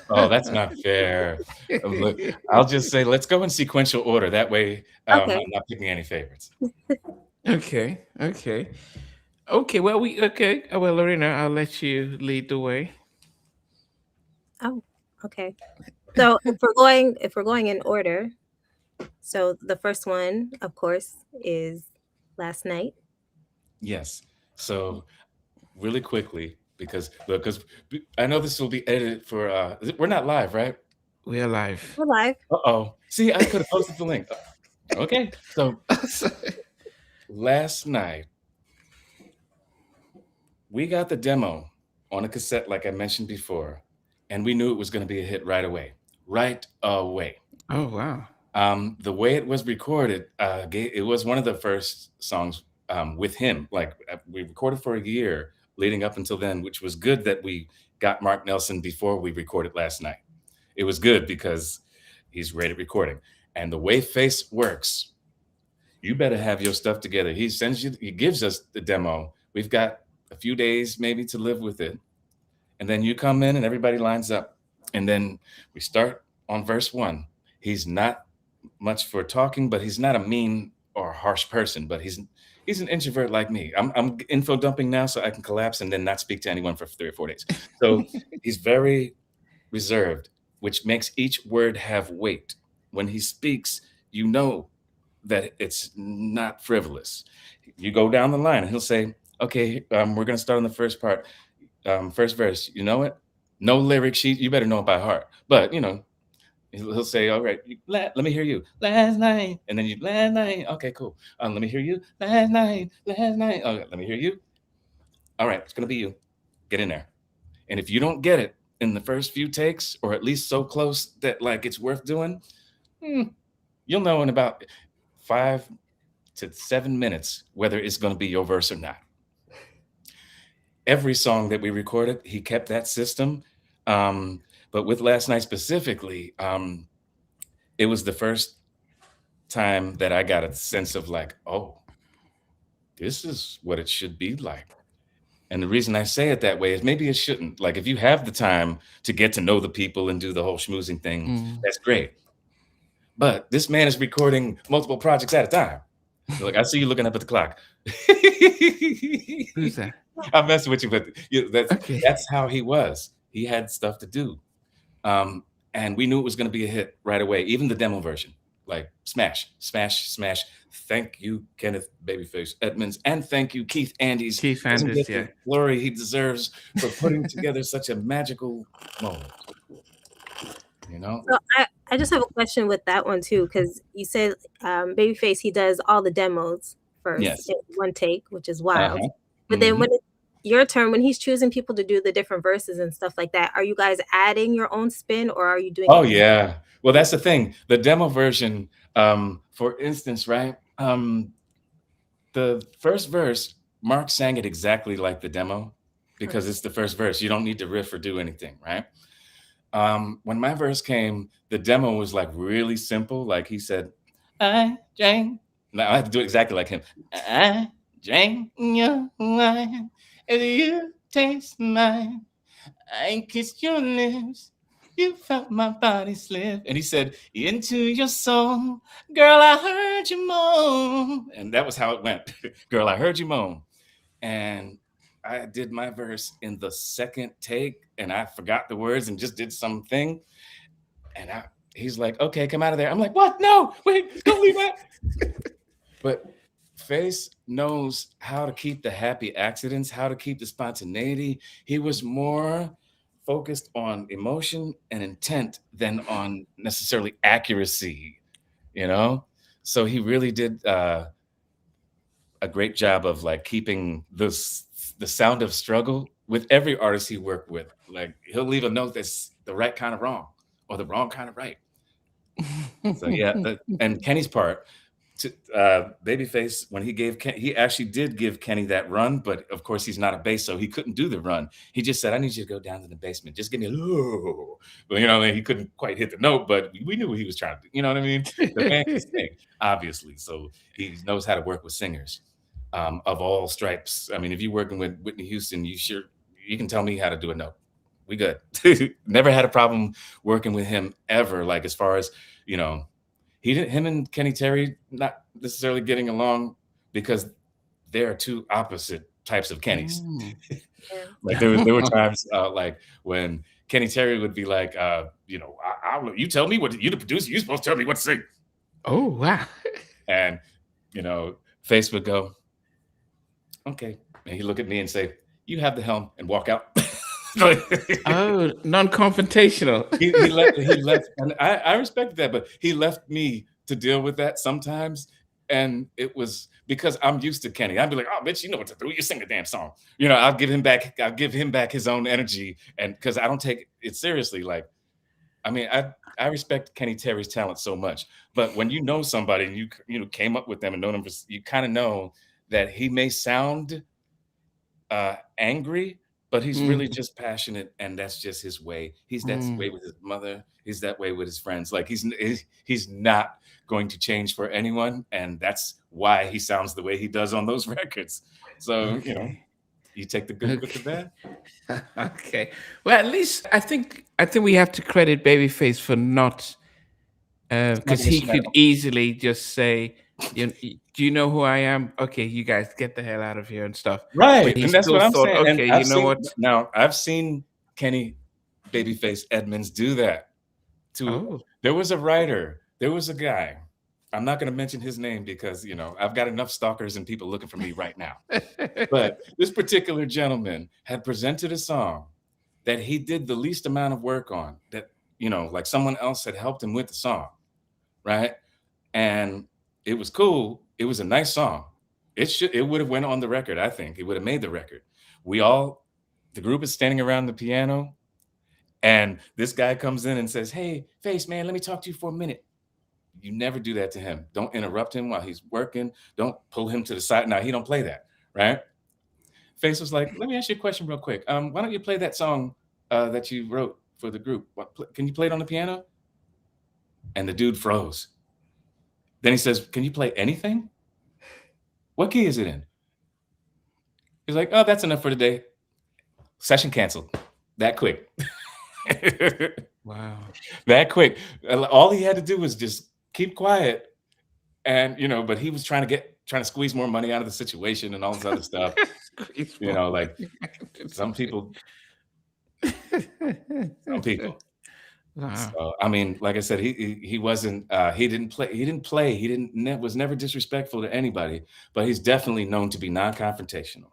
Speaker 2: Oh, that's not fair. Look, I'll just say let's go in sequential order. That way, I'm
Speaker 3: Okay.
Speaker 2: not picking any favorites.
Speaker 1: Okay, okay, okay. Well, okay. Well, Lorena, I'll let you lead the way.
Speaker 3: Oh, okay. So if we're going in order, so the first one, of course, is Last Night.
Speaker 2: Yes. So, really quickly, because I know this will be edited for. We're not live, right?
Speaker 1: We're alive.
Speaker 3: We're live.
Speaker 2: Uh-oh. See, I could have posted the link. Okay, so last night we got the demo on a cassette, like I mentioned before, and we knew it was going to be a hit right away. Right away.
Speaker 1: Oh wow.
Speaker 2: The way it was recorded, it was one of the first songs with him. Like we recorded for a year leading up until then, which was good that we got Mark Nelson before we recorded last night. It was good because he's great at recording. And the way Face works, you better have your stuff together. He gives us the demo. We've got a few days maybe to live with it. And then you come in and everybody lines up. And then we start on verse 1. He's not much for talking, but he's not a mean or harsh person, but he's an introvert like me. I'm info dumping now so I can collapse and then not speak to anyone for 3 or 4 days. So he's very reserved, which makes each word have weight. When he speaks, you know that it's not frivolous. You go down the line and he'll say, okay, we're going to start on the first part. First verse, you know it? No lyric sheet. You better know it by heart. But, he'll say, all right, let me hear you. Last night. And then you, last night. Okay, cool. Let me hear you. Last night. Okay, let me hear you. All right, it's going to be you. Get in there. And if you don't get it in the first few takes, or at least so close that like it's worth doing, you'll know in about 5 to 7 minutes whether it's going to be your verse or not. Every song that we recorded, he kept that system. But with last night specifically, it was the first time that I got a sense of like, oh, this is what it should be like. And the reason I say it that way is maybe it shouldn't. Like, if you have the time to get to know the people and do the whole schmoozing thing, that's great. But this man is recording multiple projects at a time. Like, I see you looking up at the clock.
Speaker 1: Who's that?
Speaker 2: I'm messing with you, but that's how he was. He had stuff to do. And we knew it was going to be a hit right away. Even the demo version, like smash, smash, smash. Thank you, Kenneth Babyface Edmonds, and thank you, Keith Andes.
Speaker 1: Keith Andes,
Speaker 2: the glory he deserves for putting together such a magical moment.
Speaker 3: So I just have a question with that one too, because you said Babyface, he does all the demos first in one take, which is wild. But then when it's your turn, when he's choosing people to do the different verses and stuff like that, are you guys adding your own spin, or are you doing?
Speaker 2: Oh yeah. Well, that's the thing. The demo version, for instance, right? The first verse, Mark sang it exactly like the demo because it's the first verse. You don't need to riff or do anything, right? When my verse came, the demo was like really simple. Like he said, I drank. Now I have to do it exactly like him. I drank your wine, and you taste mine. I kissed your lips. You felt my body slip. And he said, into your soul, girl, I heard you moan. And that was how it went. Girl, I heard you moan. And I did my verse in the second take, and I forgot the words and just did something. And he's like, okay, come out of there. I'm like, what? No, wait, don't leave that. But Face knows how to keep the happy accidents, how to keep the spontaneity. He was more focused on emotion and intent than on necessarily accuracy, So he really did a great job of like keeping the sound of struggle with every artist he worked with. Like he'll leave a note that's the right kind of wrong or the wrong kind of right. So yeah, and Kenny's part. Babyface, when he actually did give Kenny that run, but of course he's not a bass, so he couldn't do the run. He just said, I need you to go down to the basement. Just give me a little, well, he couldn't quite hit the note, but we knew what he was trying to do. You know what I mean? The man can sing, obviously. So he knows how to work with singers of all stripes. I mean, if you're working with Whitney Houston, you can tell me how to do a note. We good. Never had a problem working with him ever. Like as far as, him and Kenny Terry not necessarily getting along because they are two opposite types of Kennys. Like there were times like when Kenny Terry would be like, you tell me what, you the producer, you're supposed to tell me what to sing.
Speaker 1: Oh wow.
Speaker 2: And Face would go, okay, and he'd look at me and say, you have the helm and walk out. Like,
Speaker 1: Oh, non-confrontational.
Speaker 2: he left, and I respected that, but he left me to deal with that sometimes. And it was because I'm used to Kenny. I'd be like, "Oh, bitch, you know what to do. You sing the damn song." I'll give him back. I'll give him back his own energy, and because I don't take it seriously. Like, I mean, I respect Kenny Terry's talent so much, but when you know somebody and you came up with them and know them, you kind of know that he may sound angry, but he's really
Speaker 1: Mm,
Speaker 2: just passionate, and that's just his way. He's that way
Speaker 1: mm.
Speaker 2: with his mother. He's that way with his friends. Like he's not going to change for anyone, and that's why he sounds the way he does on those records. So
Speaker 1: Okay.
Speaker 2: you take the good with the
Speaker 1: Okay.
Speaker 2: bad.
Speaker 1: Okay. Well, at least I think we have to credit Babyface for not, because
Speaker 2: Smoking a
Speaker 1: he
Speaker 2: shit out
Speaker 1: could
Speaker 2: of
Speaker 1: easily just say, "Do you know who I am? Okay, you guys get the hell out of here," and stuff. But
Speaker 2: right,
Speaker 1: he
Speaker 2: and that's
Speaker 1: still
Speaker 2: what I'm
Speaker 1: thought,
Speaker 2: saying. And
Speaker 1: "Okay, you know what?
Speaker 2: I've seen Kenny Babyface Edmonds do that to.
Speaker 1: Oh,
Speaker 2: There was a writer. There was a guy. I'm not going to mention his name because I've got enough stalkers and people looking for me right now. But this particular gentleman had presented a song that he did the least amount of work on, that like someone else had helped him with the song, right? And it was cool. It was a nice song. It would have went on the record. I think it would have made the record. The group is standing around the piano, and this guy comes in and says, "Hey, Face man, let me talk to you for a minute." You never do that to him. Don't interrupt him while he's working. Don't pull him to the side. Now he don't play that, right? Face was like, "Let me ask you a question real quick. Why don't you play that song that you wrote for the group? Can you play it on the piano?" And the dude froze. Then he says, "Can you play anything? What key is it in?" He's like, "Oh, that's enough for today. Session canceled." That quick.
Speaker 1: wow.
Speaker 2: That quick. All he had to do was just keep quiet. And but he was trying to squeeze more money out of the situation and all this other stuff.
Speaker 1: Squeeze more
Speaker 2: Like
Speaker 1: money out of
Speaker 2: some
Speaker 1: the
Speaker 2: people, some
Speaker 1: situation.
Speaker 2: people.
Speaker 1: Wow.
Speaker 2: So I mean, like I said, he wasn't was never disrespectful to anybody, but he's definitely known to be non-confrontational.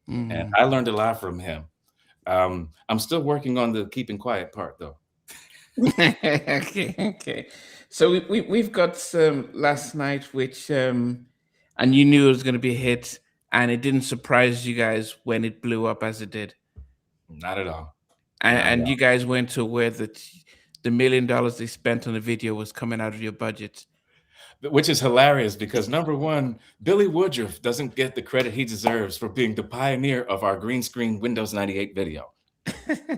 Speaker 2: And
Speaker 1: Mm.
Speaker 2: I learned a lot from him. I'm still working on the keeping quiet part though.
Speaker 1: Okay, okay. So we've got some last night, which and you knew it was going to be a hit, and it didn't surprise you guys when it blew up as it did,
Speaker 2: Not at all.
Speaker 1: and,
Speaker 2: Not at
Speaker 1: and
Speaker 2: all.
Speaker 1: you guys went to where the $1 million they spent on the video was coming out of your budget.
Speaker 2: Which is hilarious because number one, Billy Woodruff doesn't get the credit he deserves for being the pioneer of our green screen Windows 98 video.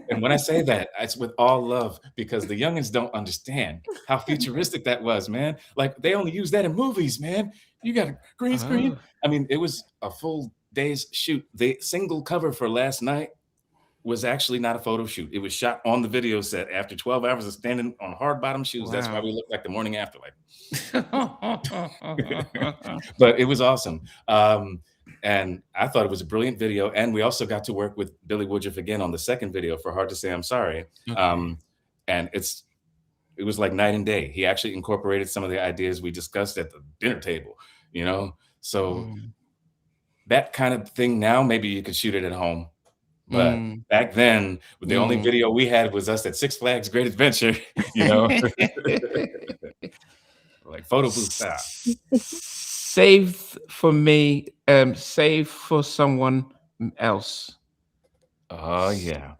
Speaker 2: And when I say that, it's with all love because the youngins don't understand how futuristic that was, man. Like they only use that in movies, man. You got a green screen.
Speaker 1: Oh,
Speaker 2: I mean, it was a full day's shoot. The single cover for last night was actually not a photo shoot. It was shot on the video set after 12 hours of standing on hard bottom shoes. That's why
Speaker 1: wow.
Speaker 2: we look like the morning after. Like, but it was awesome. And I thought it was a brilliant video. And we also got to work with Billy Woodruff again on the second video for Hard to Say I'm Sorry.
Speaker 1: Okay.
Speaker 2: Um, and it was like night and day. He actually incorporated some of the ideas we discussed at the dinner table, you know? So
Speaker 1: Mm,
Speaker 2: that kind of thing now, maybe you could shoot it at home. But
Speaker 1: mm,
Speaker 2: back then, the only
Speaker 1: mm.
Speaker 2: video we had was us at Six Flags Great Adventure, you know, like photo booth style.
Speaker 1: Save for me, save for someone else.
Speaker 2: Oh yeah.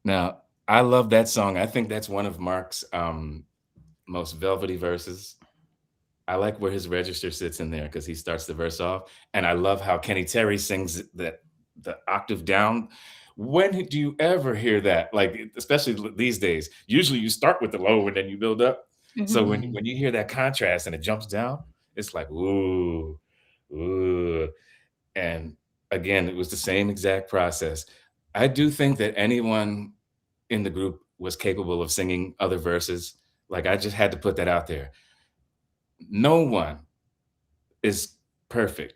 Speaker 2: Now I love that song. I think that's one of Mark's most velvety verses. I like where his register sits in there because he starts the verse off, and I love how Kenny Terry sings that the octave down. When do you ever hear that? Like, especially these days. Usually, you start with the low and then you build up. So
Speaker 3: Mhm.
Speaker 1: Mm,
Speaker 2: when you hear that contrast and it jumps down, it's like ooh, ooh. And again, it was the same exact process. I do think that anyone in the group was capable of singing other verses. Like I just had to put that out there. No one is perfect.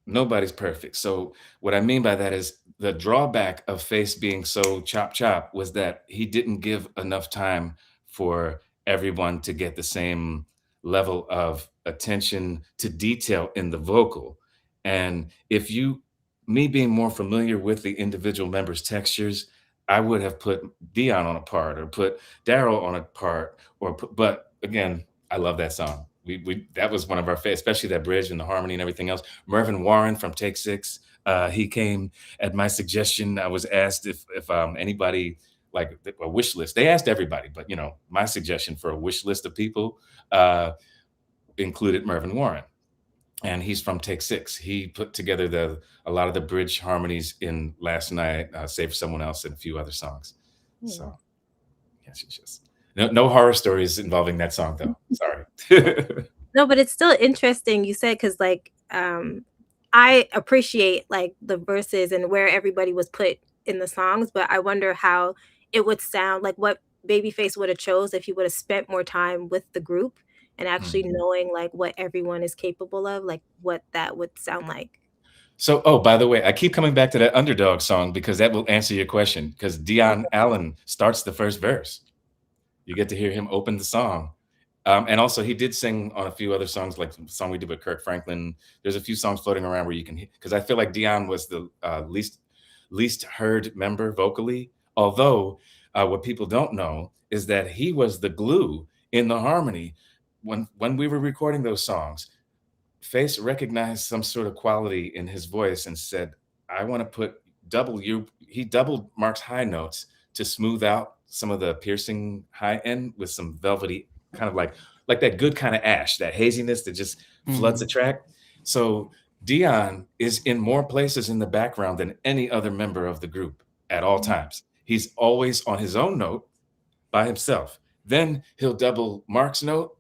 Speaker 2: Nobody's perfect. So what I mean by that is the drawback of Face being so chop chop was that he didn't give enough time for everyone to get the same level of attention to detail in the vocal. And if you me being more familiar with the individual members' textures, I would have put Dion on a part or put Daryl on a part but again, I love that song. We that was one of our favorites, especially that bridge and the harmony and everything else. Mervyn Warren from Take Six, he came at my suggestion. I was asked if anybody like a wish list. They asked everybody, but my suggestion for a wish list of people uh, included Mervyn Warren, and he's from Take Six. He put together a lot of the bridge harmonies in Last Night, Save for Someone Else, and a few other songs. So yes, yes. No horror stories involving that song though. Sorry.
Speaker 3: No, but it's still interesting you said, because like I appreciate like the verses and where everybody was put in the songs, but I wonder how it would sound, like what Babyface would have chose if he would have spent more time with the group and actually knowing like what everyone is capable of, like what that would sound like.
Speaker 2: So, oh, by the way, I keep coming back to that Underdog song because that will answer your question. Because Dion Allen starts the first verse. You get to hear him open the song. And also, he did sing on a few other songs, like the song we did with Kirk Franklin. There's a few songs floating around where you can hear, because I feel like Dion was the least heard member vocally. Although, what people don't know is that he was the glue in the harmony when we were recording those songs. Face recognized some sort of quality in his voice and said, I want to put he doubled Mark's high notes to smooth out some of the piercing high end with some velvety, kind of like that good kind of ash, that haziness that just floods the track. So Dion is in more places in the background than any other member of the group at all times. He's always on his own note by himself. Then he'll double Mark's note,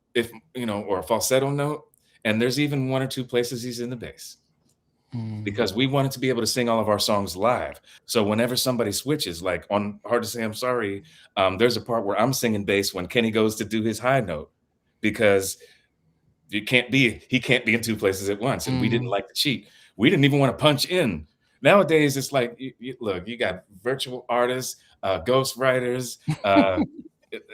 Speaker 2: or a falsetto note. And there's even one or two places he's in the bass, because we wanted to be able to sing all of our songs live. So whenever somebody switches, like on Hard to Say I'm Sorry, there's a part where I'm singing bass when Kenny goes to do his high note, because he can't be in two places at once. And we didn't like to cheat. We didn't even want to punch in. Nowadays, it's like, look, you got virtual artists, ghost writers, and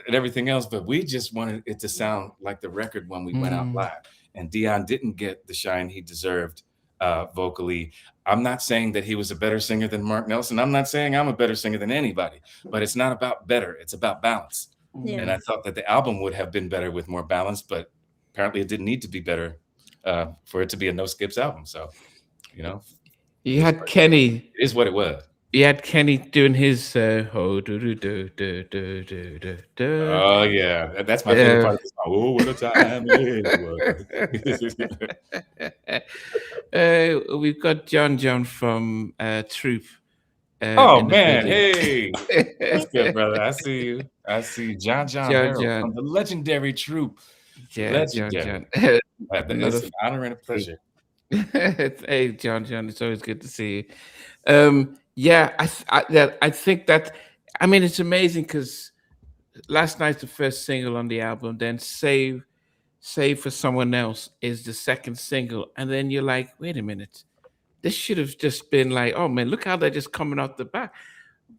Speaker 2: everything else, but we just wanted it to sound like the record when we went out live. And Dion didn't get the shine he deserved vocally. I'm not saying that he was a better singer than Mark Nelson. I'm not saying I'm a better singer than anybody, but it's not about better. It's about balance. Yeah. And I thought that the album would have been better with more balance, but apparently it didn't need to be better for it to be a no skips album. So,
Speaker 1: you had Kenny.
Speaker 2: It is what it was.
Speaker 1: You had Kenny doing his oh do do do do do do do do.
Speaker 2: Oh yeah, that's my favorite part of the song. Oh, what a time it
Speaker 1: was. We've got John from Troop.
Speaker 2: Oh man, hey, that's good, brother. I see you. I see John Harold from the legendary Troop.
Speaker 1: Yeah,
Speaker 2: legendary.
Speaker 1: John.
Speaker 2: It's an honor and a pleasure.
Speaker 1: Hey, John, it's always good to see you. Yeah, I think that, I mean, it's amazing because Last Night's the first single on the album, then Save for Someone Else is the second single, and then you're like, wait a minute, this should have just been like, oh man, look how they're just coming off the back.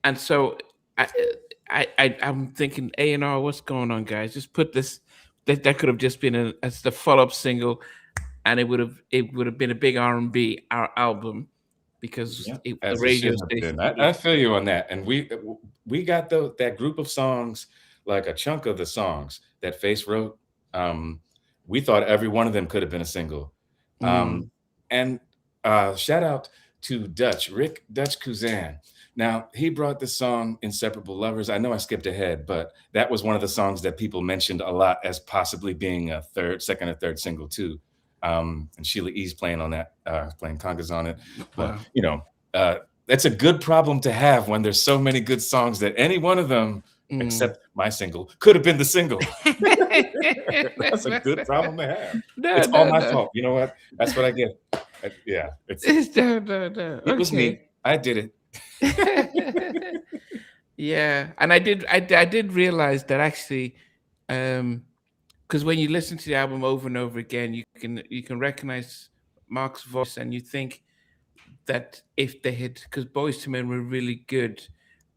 Speaker 1: And so I'm thinking, A&R, what's going on, guys? Just put this. That could have just been as the follow-up single, and it would have been a big R&B album. Because the radio station.
Speaker 2: I feel you on that, and we got that group of songs, like a chunk of the songs that Face wrote. We thought every one of them could have been a single. And shout out to Rick Dutch Kuzan. Now he brought the song "Inseparable Lovers." I know I skipped ahead, but that was one of the songs that people mentioned a lot as possibly being a second or third single too. And Sheila E's playing on that, playing congas on it. But that's a good problem to have when there's so many good songs that any one of them, except my single, could have been the single. That's a good problem to have. It's all my fault. You know what? That's what I get. Yeah, it was me. I did it.
Speaker 1: Yeah, and I did realize that actually. Because when you listen to the album over and over again, you can recognize Mark's voice, and you think that if they had, because Boyz II Men were really good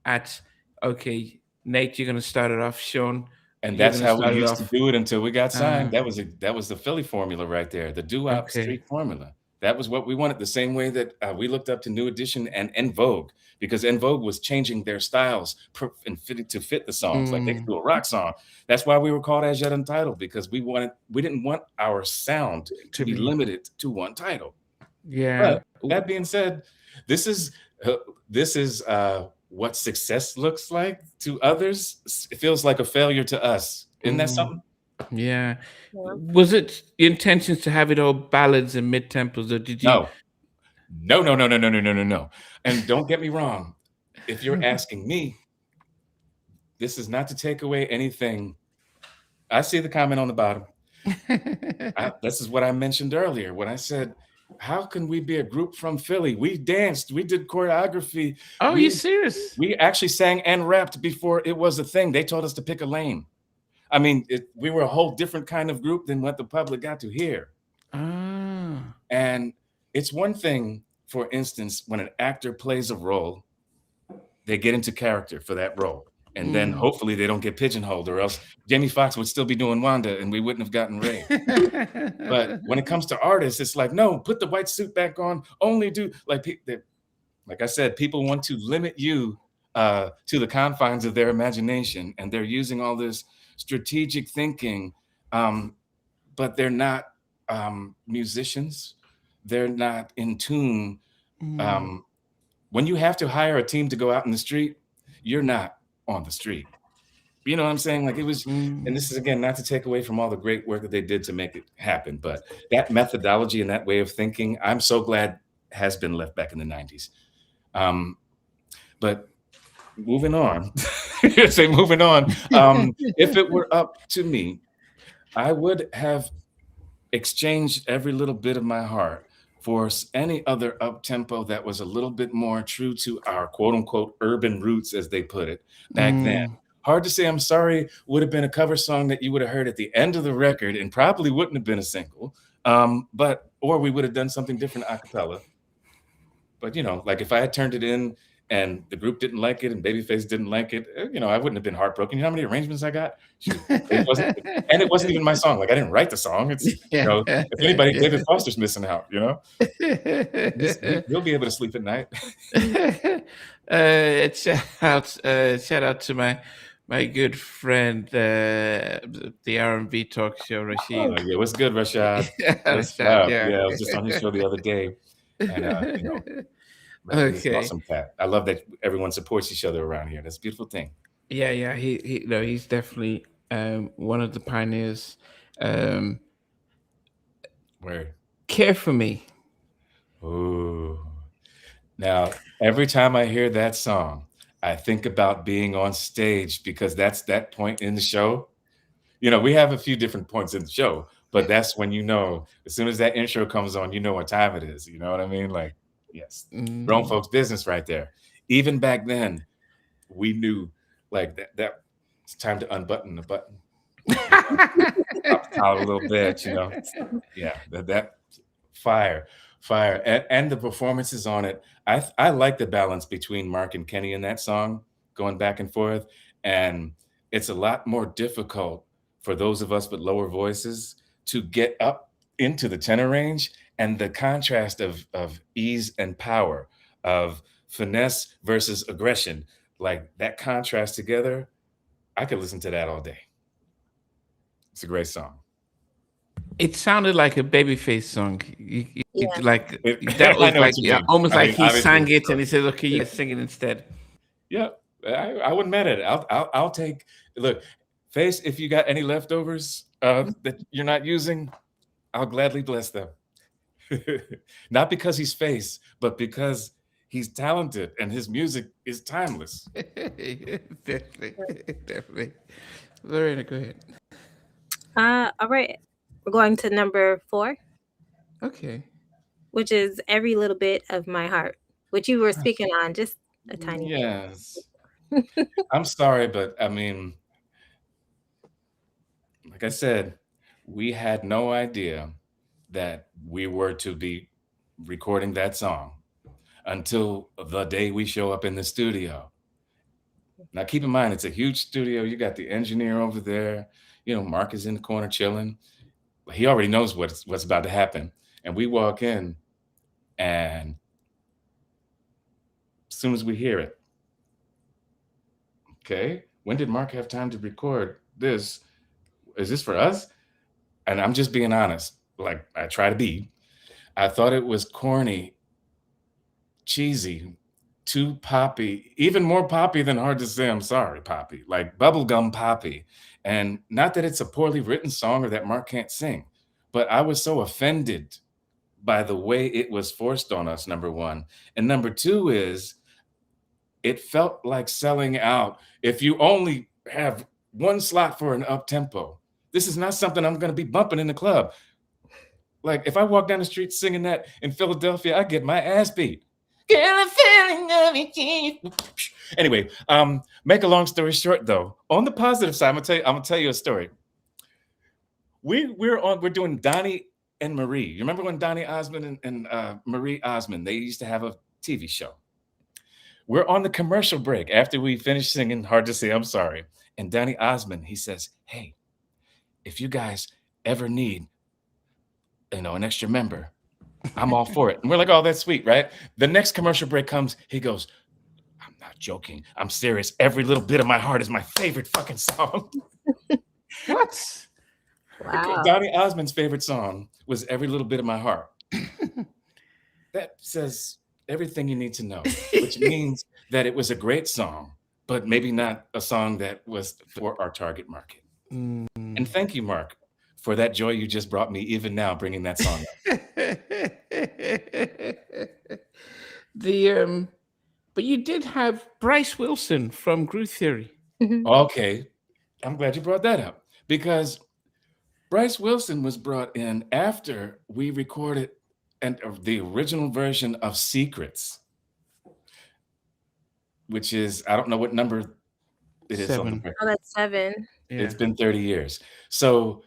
Speaker 1: at, okay, Nate, you're going to start it off, Shawn,
Speaker 2: and that's how we used to do it until we got signed. That was the Philly formula right there, the doo-wop street formula. That was what we wanted. The same way that we looked up to New Edition and En Vogue, because En Vogue was changing their styles and fitting to fit the songs. Like they could do a rock song. That's why we were called As Yet Untitled, because we didn't want our sound to be limited to one title.
Speaker 1: Yeah.
Speaker 2: But that being said, this is what success looks like to others. It feels like a failure to us. Isn't that something?
Speaker 1: Yeah. Was it the intentions to have it all ballads and mid tempos, or did you?
Speaker 2: No. And don't get me wrong. If you're asking me, this is not to take away anything. I see the comment on the bottom. This is what I mentioned earlier when I said, how can we be a group from Philly? We danced, we did choreography.
Speaker 1: Oh, you serious?
Speaker 2: We actually sang and rapped before it was a thing. They told us to pick a lane. I mean, we were a whole different kind of group than what the public got to hear. And it's one thing, for instance, when an actor plays a role, they get into character for that role. And then hopefully they don't get pigeonholed, or else Jamie Foxx would still be doing Wanda and we wouldn't have gotten Ray. But when it comes to artists, it's like, no, put the white suit back on, only do, like I said, people want to limit you to the confines of their imagination, and they're using all this strategic thinking, but they're not musicians. They're not in tune. When you have to hire a team to go out in the street, you're not on the street. You know what I'm saying? Like it was, and this is again, not to take away from all the great work that they did to make it happen, but that methodology and that way of thinking, I'm so glad has been left back in the 90s. But moving on, moving on. If it were up to me, I would have exchanged every little bit of my heart for any other up tempo that was a little bit more true to our quote unquote urban roots, as they put it back then. Hard to say. I'm Sorry would have been a cover song that you would have heard at the end of the record and probably wouldn't have been a single, or we would have done something different a cappella. But like if I had turned it in and the group didn't like it and Babyface didn't like it, I wouldn't have been heartbroken. You know how many arrangements I got? It wasn't even my song. Like I didn't write the song. It's if anybody, David Foster's missing out. You'll be able to sleep at night.
Speaker 1: Shout out to my good friend, the R&B talk show, Rashid.
Speaker 2: Yeah, what's good, Rashad? I was just on his show the other day, and okay, awesome, Pat. I love that everyone supports each other around here. That's a beautiful thing.
Speaker 1: Yeah. He's definitely one of the pioneers.
Speaker 2: Where?
Speaker 1: Care for Me.
Speaker 2: Ooh. Now, every time I hear that song, I think about being on stage, because that's that point in the show. We have a few different points in the show, but that's when as soon as that intro comes on, what time it is. You know what I mean? Like, yes, grown folks business right there. Even back then, we knew like that it's time to unbutton the button. Up the collar a little bit, Yeah, that fire. And the performances on it. I like the balance between Mark and Kenny in that song, going back and forth. And it's a lot more difficult for those of us with lower voices to get up into the tenor range, and the contrast of ease and power, of finesse versus aggression, like that contrast together. I could listen to that all day. It's a great song.
Speaker 1: It sounded like a Babyface song. Almost like he sang it and he said, "Okay, you sing it instead."
Speaker 2: Yeah, I wouldn't mad at it. I'll take. Look, Face, if you got any leftovers that you're not using, I'll gladly bless them. Not because he's Face, but because he's talented and his music is timeless.
Speaker 1: Definitely. Lorena, go ahead.
Speaker 3: All right. We're going to number 4.
Speaker 1: Okay.
Speaker 3: Which is Every Little Bit of My Heart, which you were speaking on just a tiny bit.
Speaker 2: Yes. I'm sorry, but I mean, like I said, we had no idea that we were to be recording that song until the day we show up in the studio. Now, keep in mind, it's a huge studio. You got the engineer over there. Mark is in the corner chilling. He already knows what's about to happen. And we walk in And as soon as we hear it, okay, when did Mark have time to record this? Is this for us? And I'm just being honest, like I try to be. I thought it was corny, cheesy, too poppy, even more poppy than Hard to Say I'm Sorry poppy, like bubblegum poppy. And not that it's a poorly written song or that Mark can't sing, but I was so offended by the way it was forced on us, number one. And number two is it felt like selling out. If you only have one slot for an up tempo, this is not something I'm going to be bumping in the club. Like if I walk down the street singing that in Philadelphia, I get my ass beat. Anyway, make a long story short, though, on the positive side, I'm gonna tell you a story. We're doing Donnie and Marie. You remember when Donnie Osmond and Marie Osmond, they used to have a TV show. We're on the commercial break after we finished singing Hard to Say I'm Sorry. And Donnie Osmond, he says, hey, if you guys ever need, an extra member, I'm all for it. And we're like, oh, that's sweet, right? The next commercial break comes, he goes, I'm not joking. I'm serious. Every Little Bit of My Heart is my favorite fucking song.
Speaker 1: What?
Speaker 3: Wow.
Speaker 2: Donnie Osmond's favorite song was Every Little Bit of My Heart. That says everything you need to know, which means that it was a great song, but maybe not a song that was for our target market. And thank you, Mark, for that joy you just brought me, even now, bringing that song up.
Speaker 1: But you did have Bryce Wilson from Groove Theory.
Speaker 2: Okay, I'm glad you brought that up, because Bryce Wilson was brought in after we recorded the original version of Secrets, which is, I don't know what number it is on the
Speaker 1: 7.
Speaker 2: record.
Speaker 3: Oh, that's 7.
Speaker 1: Yeah.
Speaker 2: It's been 30 years. So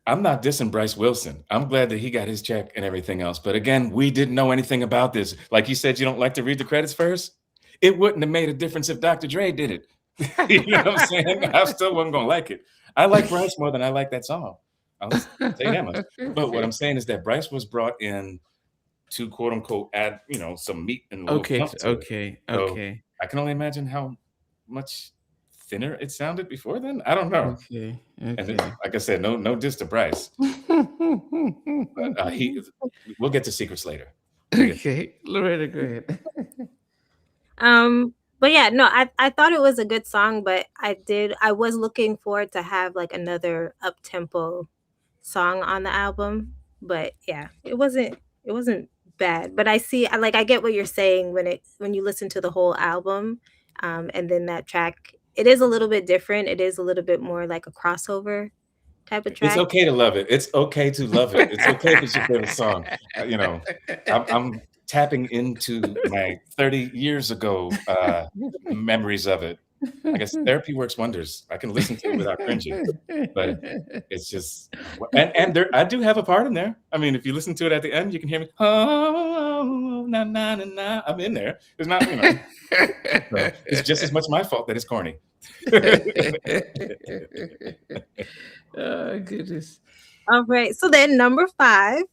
Speaker 2: I'm not dissing Bryce Wilson. I'm glad that he got his check and everything else. But again, we didn't know anything about this. Like you said, you don't like to read the credits first. It wouldn't have made a difference if Dr. Dre did it. You know what I'm saying? I still wasn't going to like it. I like Bryce more than I like that song. I'll tell you that much. But what I'm saying is that Bryce was brought in to quote unquote add, some meat and a little
Speaker 1: Okay,
Speaker 2: pump to it.
Speaker 1: okay,
Speaker 2: So
Speaker 1: okay,
Speaker 2: I can only imagine how much thinner it sounded before then. I don't know.
Speaker 1: okay,
Speaker 2: And
Speaker 1: okay.
Speaker 2: like I said, no diss to Bryce. But we'll get to Secrets later.
Speaker 1: Okay, Loretta, go ahead.
Speaker 3: But yeah, no, I thought it was a good song, but I was looking forward to have like another up tempo song on the album. But yeah, it wasn't bad. But I get what you're saying when you listen to the whole album, and then that track, it is a little bit different. It is a little bit more like a crossover type of
Speaker 2: It's
Speaker 3: track.
Speaker 2: okay to love it. It's okay to love it. It's okay if it's your favorite song. I'm tapping into my 30 years ago memories of it. I guess therapy works wonders. I can listen to it without cringing, but it's just, and there, I do have a part in there. I mean, if you listen to it at the end, you can hear me. Oh, na na na na. I'm in there. It's not, so it's just as much my fault that it's corny.
Speaker 1: Oh, goodness.
Speaker 3: All right. So then number 5,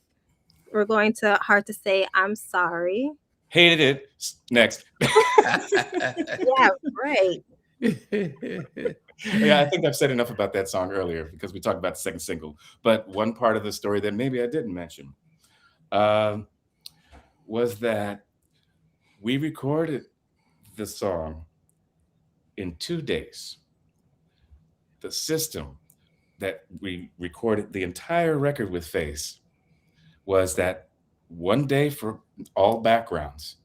Speaker 3: we're going to Hard to Say I'm Sorry.
Speaker 2: Hated it. Next.
Speaker 3: Yeah, right.
Speaker 2: Yeah, I think I've said enough about that song earlier because we talked about the second single. But one part of the story that maybe I didn't mention was that we recorded the song in 2 days. The system that we recorded the entire record with Face was that 1 day for all backgrounds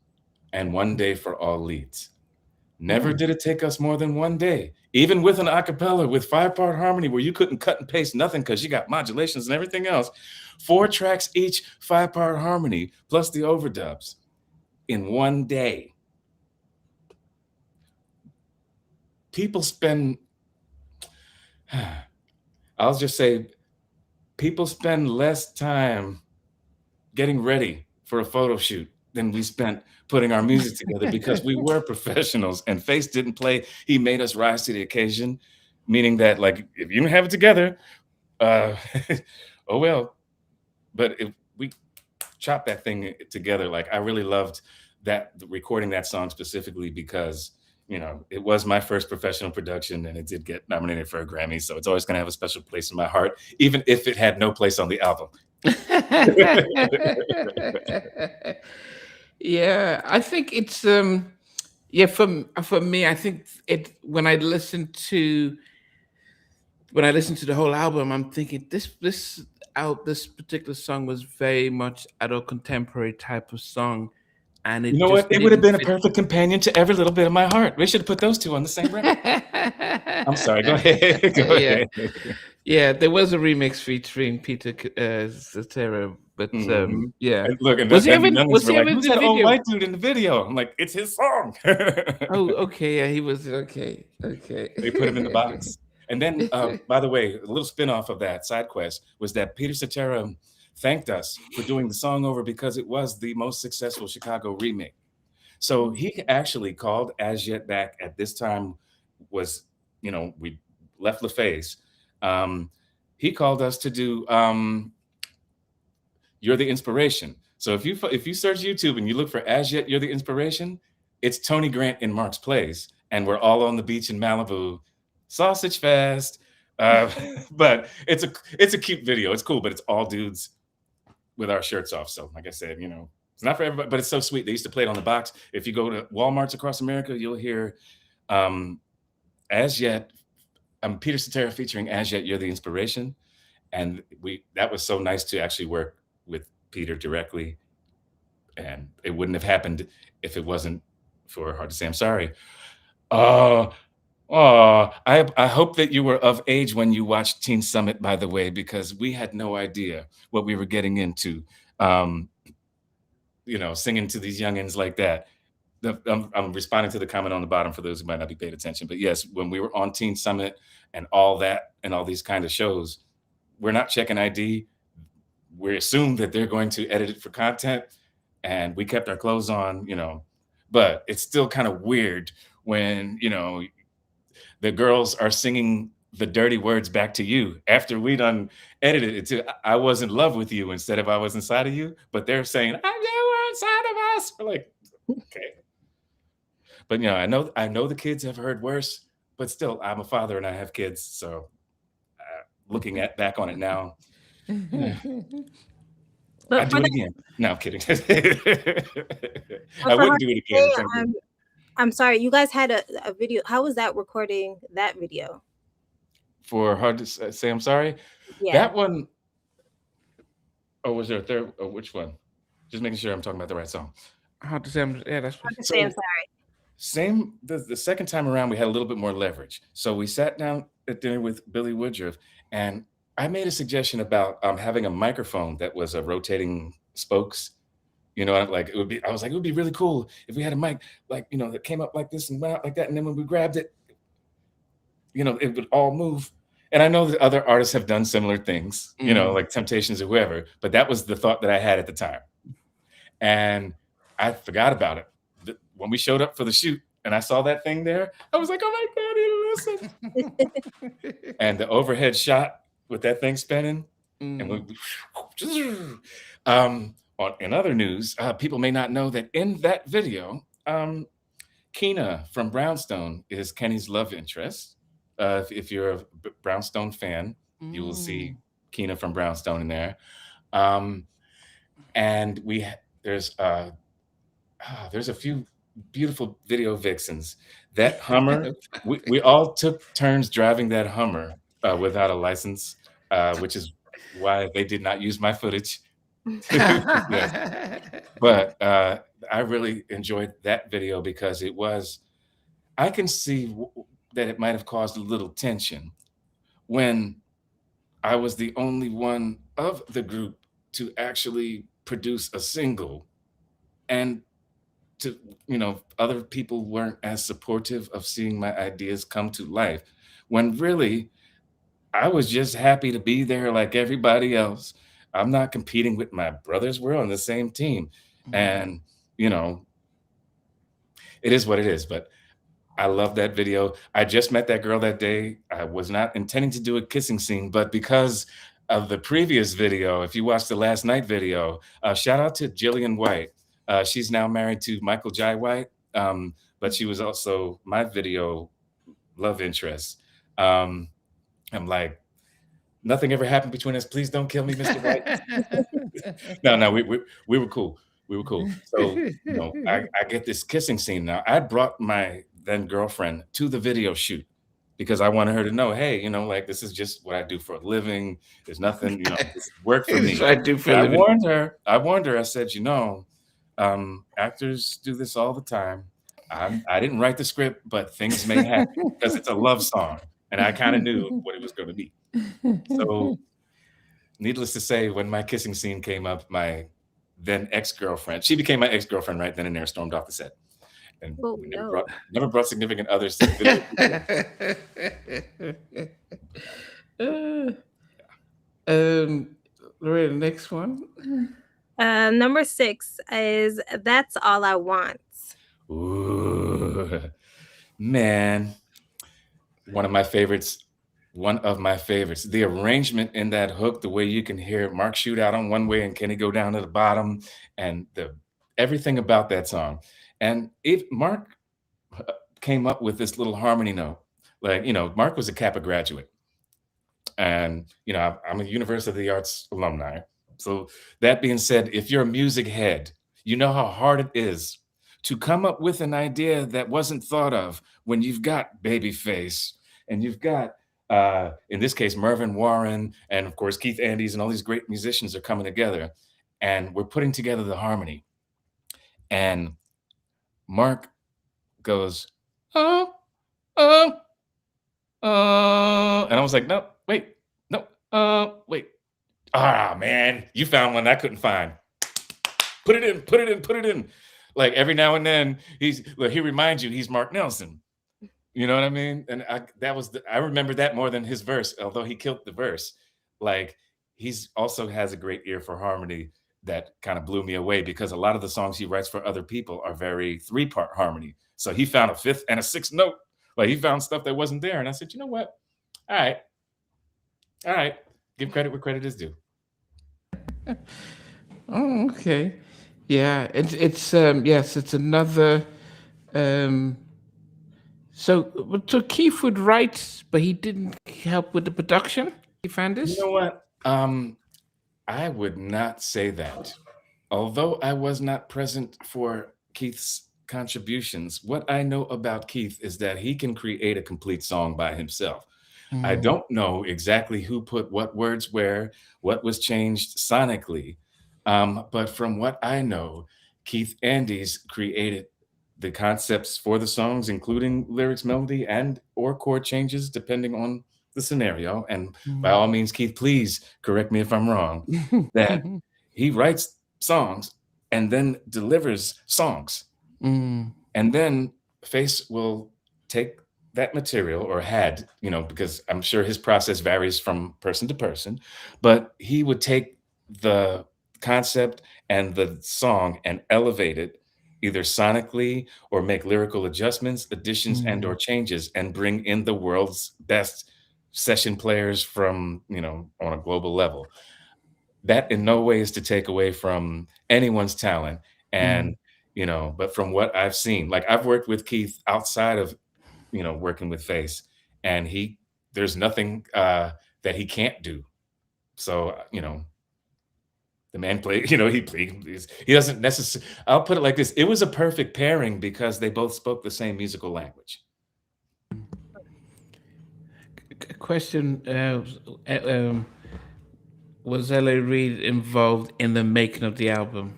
Speaker 2: and 1 day for all leads. Never did it take us more than 1 day, even with an acapella with 5-part harmony where you couldn't cut and paste nothing because you got modulations and everything else. 4 tracks each, 5-part harmony, plus the overdubs in 1 day. People spend, I'll just say, people spend less time getting ready for a photo shoot than we spent putting our music together because we were professionals and Face didn't play. He made us rise to the occasion, meaning that like, if you don't have it together, oh well. But chop that thing together. Like I really loved that recording that song specifically because it was my first professional production and it did get nominated for a Grammy. So it's always going to have a special place in my heart, even if it had no place on the album.
Speaker 1: Yeah, I think it's yeah, for me, I think it when I listen to the whole album, I'm thinking this particular song was very much adult contemporary type of song, and
Speaker 2: You
Speaker 1: it
Speaker 2: know what?
Speaker 1: just
Speaker 2: It would have
Speaker 1: didn't
Speaker 2: been a
Speaker 1: fit.
Speaker 2: perfect companion to Every Little Bit of My Heart. We should have put those two on the same record. I'm sorry. Go ahead. Go
Speaker 1: Yeah,
Speaker 2: ahead.
Speaker 1: yeah. There was a remix featuring Peter Cetera, but
Speaker 2: Mhm.
Speaker 1: yeah.
Speaker 2: And look, and
Speaker 1: Was he
Speaker 2: then
Speaker 1: ever?
Speaker 2: the youngins
Speaker 1: Was
Speaker 2: were
Speaker 1: he
Speaker 2: like,
Speaker 1: ever in
Speaker 2: "Who's
Speaker 1: the
Speaker 2: that old
Speaker 1: video?
Speaker 2: white dude in the video?" I'm like, "It's his song."
Speaker 1: Oh, okay. Yeah, he was okay.
Speaker 2: They put him in the
Speaker 1: Okay.
Speaker 2: box. And then, by the way, a little spin-off of that side quest was that Peter Cetera thanked us for doing the song over because it was the most successful Chicago remake. So he actually called As Yet back at this time was, we left LaFace. Um, he called us to do You're the Inspiration. So if you search YouTube and you look for As Yet You're the Inspiration, it's Tony Grant in Mark's Place, and we're all on the beach in Malibu, sausage fest. Uh, but it's a cute video. It's cool, but it's all dudes with our shirts off. So like I said, it's not for everybody, but it's so sweet. They used to play it on the box. If you go to Walmarts across America, you'll hear um, As Yet, Peter Cetera featuring As Yet You're the Inspiration. And that was so nice to actually work with Peter directly. And it wouldn't have happened if it wasn't for Hard to Say I'm Sorry. Uh, I hope that you were of age when you watched Teen Summit, by the way, because we had no idea what we were getting into. Um, singing to these youngins like that. I'm responding to the comment on the bottom for those who might not be paying attention. But yes, when we were on Teen Summit and all that and all these kind of shows, we're not checking ID. We assume that they're going to edit it for content, and we kept our clothes on, But it's still kind of weird when the girls are singing the dirty words back to you after we done edited it to "I was in love with you" instead of "I was inside of you," but they're saying "I were inside of us." We're like, okay, but I know the kids have heard worse, but still, I'm a father and I have kids, so looking back on it now,
Speaker 3: But
Speaker 2: I'd
Speaker 3: for
Speaker 2: do it
Speaker 3: that,
Speaker 2: again. No, I'm kidding.
Speaker 3: but
Speaker 2: I
Speaker 3: for
Speaker 2: wouldn't
Speaker 3: Hard
Speaker 2: do it
Speaker 3: to
Speaker 2: again.
Speaker 3: Say, I'm sorry, you guys had a video. How was that recording that video?
Speaker 2: For Hard to Say I'm Sorry,
Speaker 3: Yeah.
Speaker 2: that one. Oh, was there a third? Oh, which one? Just making sure I'm talking about the right song.
Speaker 1: Hard to say. Yeah, that's
Speaker 3: Hard to Say I'm
Speaker 2: So
Speaker 3: Sorry.
Speaker 2: same the second time around, we had a little bit more leverage. So we sat down at dinner with Billy Woodruff, and I made a suggestion about having a microphone that was a rotating spokes. Like it would be. I was like, it would be really cool if we had a mic, like that came up like this and went out like that, and then when we grabbed it, it would all move. And I know that other artists have done similar things, like Temptations or whoever, but that was the thought that I had at the time. And I forgot about it. When we showed up for the shoot and I saw that thing there, I was like, oh my God, listen. And the overhead shot with that thing spinning. And in other news, people may not know that in that video, Keena from Brownstone is Kenny's love interest. If you're a Brownstone fan, you will see Keena from Brownstone in there. And there's a few beautiful video vixens. That Hummer, we all took turns driving that Hummer without a license, which is why they did not use my footage. Yes. But I really enjoyed that video because I can see that it might have caused a little tension when I was the only one of the group to actually produce a single, and other people weren't as supportive of seeing my ideas come to life, when really I was just happy to be there like everybody else. I'm not competing with my brothers. We're on the same team. And, it is what it is. But I love that video. I just met that girl that day. I was not intending to do a kissing scene, but because of the previous video, if you watched the last night video, shout out to Jillian White. She's now married to Michael Jai White, but she was also my video love interest. Um, I'm like, nothing ever happened between us. Please don't kill me, Mr. White. No, we were cool. We were cool. So, I get this kissing scene now. I brought my then girlfriend to the video shoot because I wanted her to know, hey, like this is just what I do for a living. There's nothing, this work for me.
Speaker 1: I do for
Speaker 2: And
Speaker 1: a
Speaker 2: I
Speaker 1: living.
Speaker 2: warned her, I said, actors do this all the time. I didn't write the script, but things may happen because it's a love song. And I kind of knew what it was going to be. So, needless to say, when my kissing scene came up, my then ex-girlfriend, she became my ex-girlfriend right then and there, stormed off the set. And
Speaker 3: Oh,
Speaker 2: we
Speaker 3: no.
Speaker 2: never brought significant others to the video.
Speaker 1: Lorraine, the next one.
Speaker 3: Number 6 is That's All I Want.
Speaker 2: Ooh, man. One of my favorites. The arrangement in that hook, the way you can hear Mark shoot out on one way and Kenny go down to the bottom, and everything about that song. And if Mark came up with this little harmony note, like, Mark was a Kappa graduate. And, I'm a University of the Arts alumni. So that being said, if you're a music head, you know how hard it is to come up with an idea that wasn't thought of when you've got Babyface and you've got, in this case, Mervyn Warren, and of course, Keith Andes, and all these great musicians are coming together, and we're putting together the harmony. And Mark goes, oh, and I was like, no, wait, wait. Ah, man, you found one I couldn't find. Put it in. Like every now and then, he reminds you he's Mark Nelson. You know what I mean? And I remember that more than his verse, although he killed the verse. Like, he's also has a great ear for harmony that kind of blew me away, because a lot of the songs he writes for other people are very 3-part harmony. So he found a 5th and a 6th note. Like, he found stuff that wasn't there. And I said, you know what? All right. Give credit where credit is due.
Speaker 1: Oh, okay. Yeah, it's yes, it's another. So Keith would write, but he didn't help with the production. You found this?
Speaker 2: You know what? I would not say that. Although I was not present for Keith's contributions, what I know about Keith is that he can create a complete song by himself. I don't know exactly who put what words where, what was changed sonically, but from what I know, Keith Andes created the concepts for the songs, including lyrics, melody, and or chord changes, depending on the scenario. And by all means, Keith, please correct me if I'm wrong, that he writes songs and then delivers songs. And then Face will take that material, or had, because I'm sure his process varies from person to person, but he would take the concept and the song and elevate it either sonically or make lyrical adjustments, additions, and or changes, and bring in the world's best session players from, on a global level. That in no way is to take away from anyone's talent. And, but from what I've seen, like, I've worked with Keith outside of, working with Face, and there's nothing that he can't do. So, the man played, he doesn't necessarily, I'll put it like this. It was a perfect pairing because they both spoke the same musical language.
Speaker 1: Question, was L.A. Reid involved in the making of the album?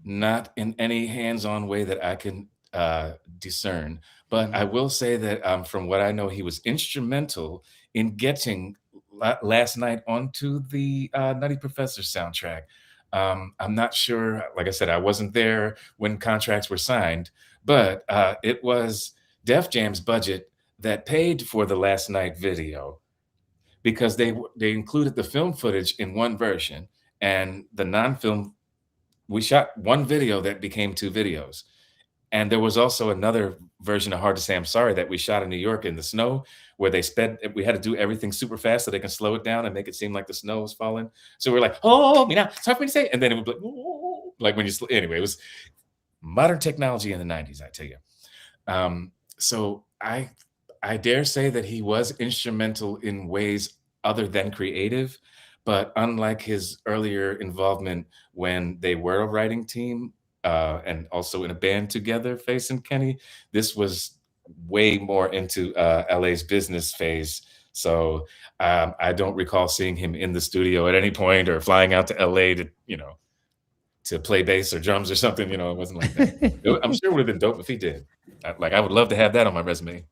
Speaker 2: Not in any hands-on way that I can discern. But I will say that from what I know, he was instrumental in getting Last Night onto the Nutty Professor soundtrack. I'm not sure, like I said, I wasn't there when contracts were signed, but it was Def Jam's budget that paid for the Last Night video, because they included the film footage in one version, and the non-film, we shot one video that became 2 videos. And there was also another version of Hard to Say I'm Sorry that we shot in New York in the snow, where we had to do everything super fast so they can slow it down and make it seem like the snow was falling. So we're like, oh, me now, it's hard for me to say. And then it would be like when you, anyway, it was modern technology in the 90s, I tell you. So I dare say that he was instrumental in ways other than creative, but unlike his earlier involvement when they were a writing team and also in a band together, Face and Kenny, this was way more into LA's business phase. So I don't recall seeing him in the studio at any point or flying out to LA to, to play bass or drums or something. It wasn't like that. I'm sure it would have been dope if he did. I would love to have that on my resume,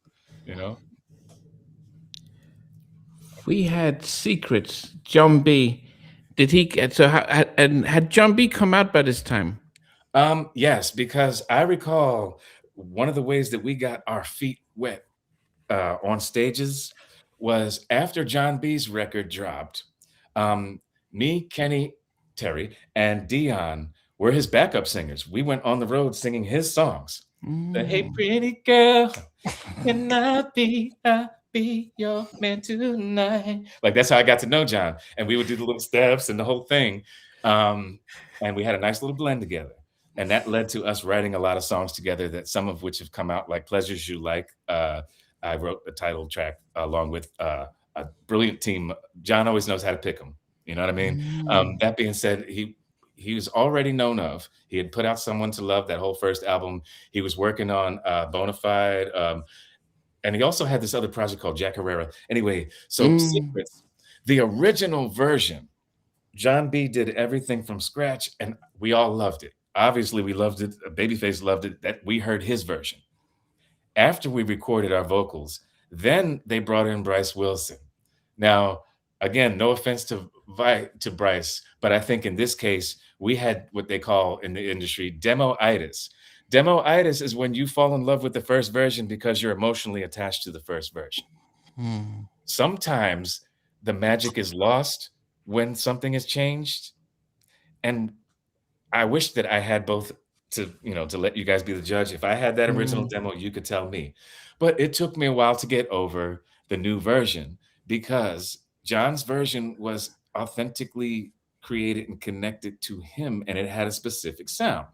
Speaker 1: We had Secrets. John B. Did he get and had John B come out by this time?
Speaker 2: Yes, because I recall one of the ways that we got our feet wet on stages was after John B's record dropped. Me, Kenny, Terry, and Dion were his backup singers. We went on the road singing his songs. The Hey Pretty Girl, can I be your man tonight? Like, that's how I got to know John. And we would do the little steps and the whole thing. And we had a nice little blend together. And that led to us writing a lot of songs together, that some of which have come out, like Pleasures You Like. I wrote the title track along with a brilliant team. John always knows how to pick them. You know what I mean? That being said, he was already known of. He had put out Someone to Love, that whole first album. He was working on Bonafide. And he also had this other project called Jack Herrera. Anyway, so Secrets, the original version, John B did everything from scratch, and we all loved it. Obviously, we loved it. Babyface loved it. That we heard his version. After we recorded our vocals, then they brought in Bryce Wilson. Now, again, no offense to Bryce, but I think in this case, we had what they call in the industry demo-itis. Demo-itis is when you fall in love with the first version because you're emotionally attached to the first version. Sometimes the magic is lost when something is changed. And I wish that I had both to let you guys be the judge. If I had that original demo, you could tell me. But it took me a while to get over the new version because John's version was authentically created and connected to him, and it had a specific sound.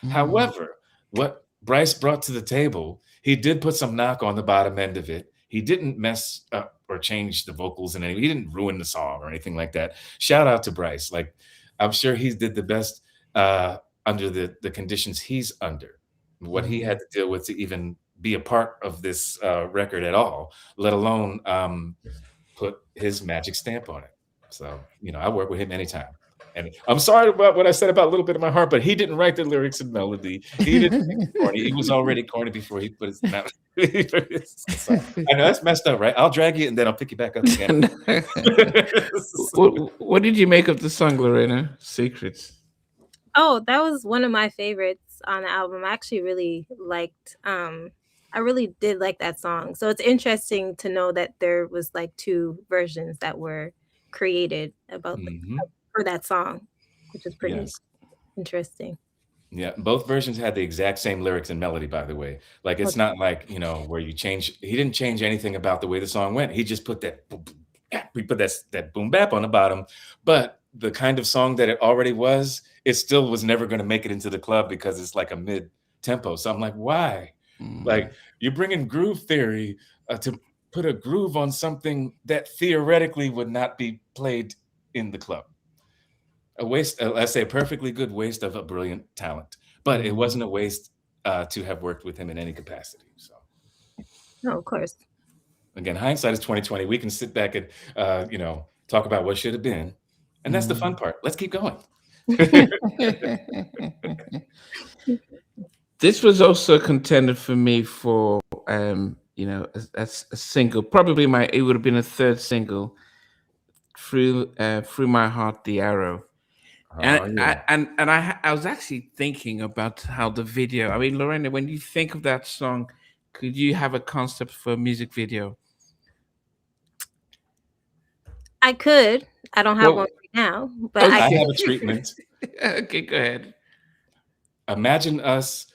Speaker 2: However, what Bryce brought to the table, he did put some knock on the bottom end of it. He didn't mess up or change the vocals in any. He didn't ruin the song or anything like that. Shout out to Bryce. Like, I'm sure he did the best under the conditions he's under, what he had to deal with to even be a part of this record at all, let alone put his magic stamp on it. So, I work with him anytime. And I'm sorry about what I said about A Little Bit of My Heart, but he didn't write the lyrics and melody. He didn't make it corny. He was already corny before he put his mouth. So, I know that's messed up, right? I'll drag you and then I'll pick you back up again.
Speaker 1: What did you make of the song, Lorena? Secrets.
Speaker 3: Oh, that was one of my favorites on the album. I actually really liked I really did like that song. So it's interesting to know that there was like two versions that were created about for that song, which is pretty interesting.
Speaker 2: Yeah, both versions had the exact same lyrics and melody, by the way. Like, it's not like, where you change. He didn't change anything about the way the song went. He just put that boom bap on the bottom. But the kind of song that it already was, it still was never going to make it into the club because it's like a mid tempo. So I'm like, why? Like, you're bringing groove theory to put a groove on something that theoretically would not be played in the club. A waste, let's say a perfectly good waste of a brilliant talent, but it wasn't a waste to have worked with him in any capacity. So,
Speaker 3: no, of course.
Speaker 2: Again, hindsight is 2020. We can sit back and talk about what should have been, and that's the fun part. Let's keep going.
Speaker 1: This was also a contender for me for a single. Probably it would have been a third single, Through My Heart, The Arrow. And I was actually thinking about how the video. I mean, Lorena, when you think of that song, could you have a concept for a music video?
Speaker 3: I could. I don't have one right now, but
Speaker 2: I have a treatment.
Speaker 1: Okay, go ahead.
Speaker 2: Imagine us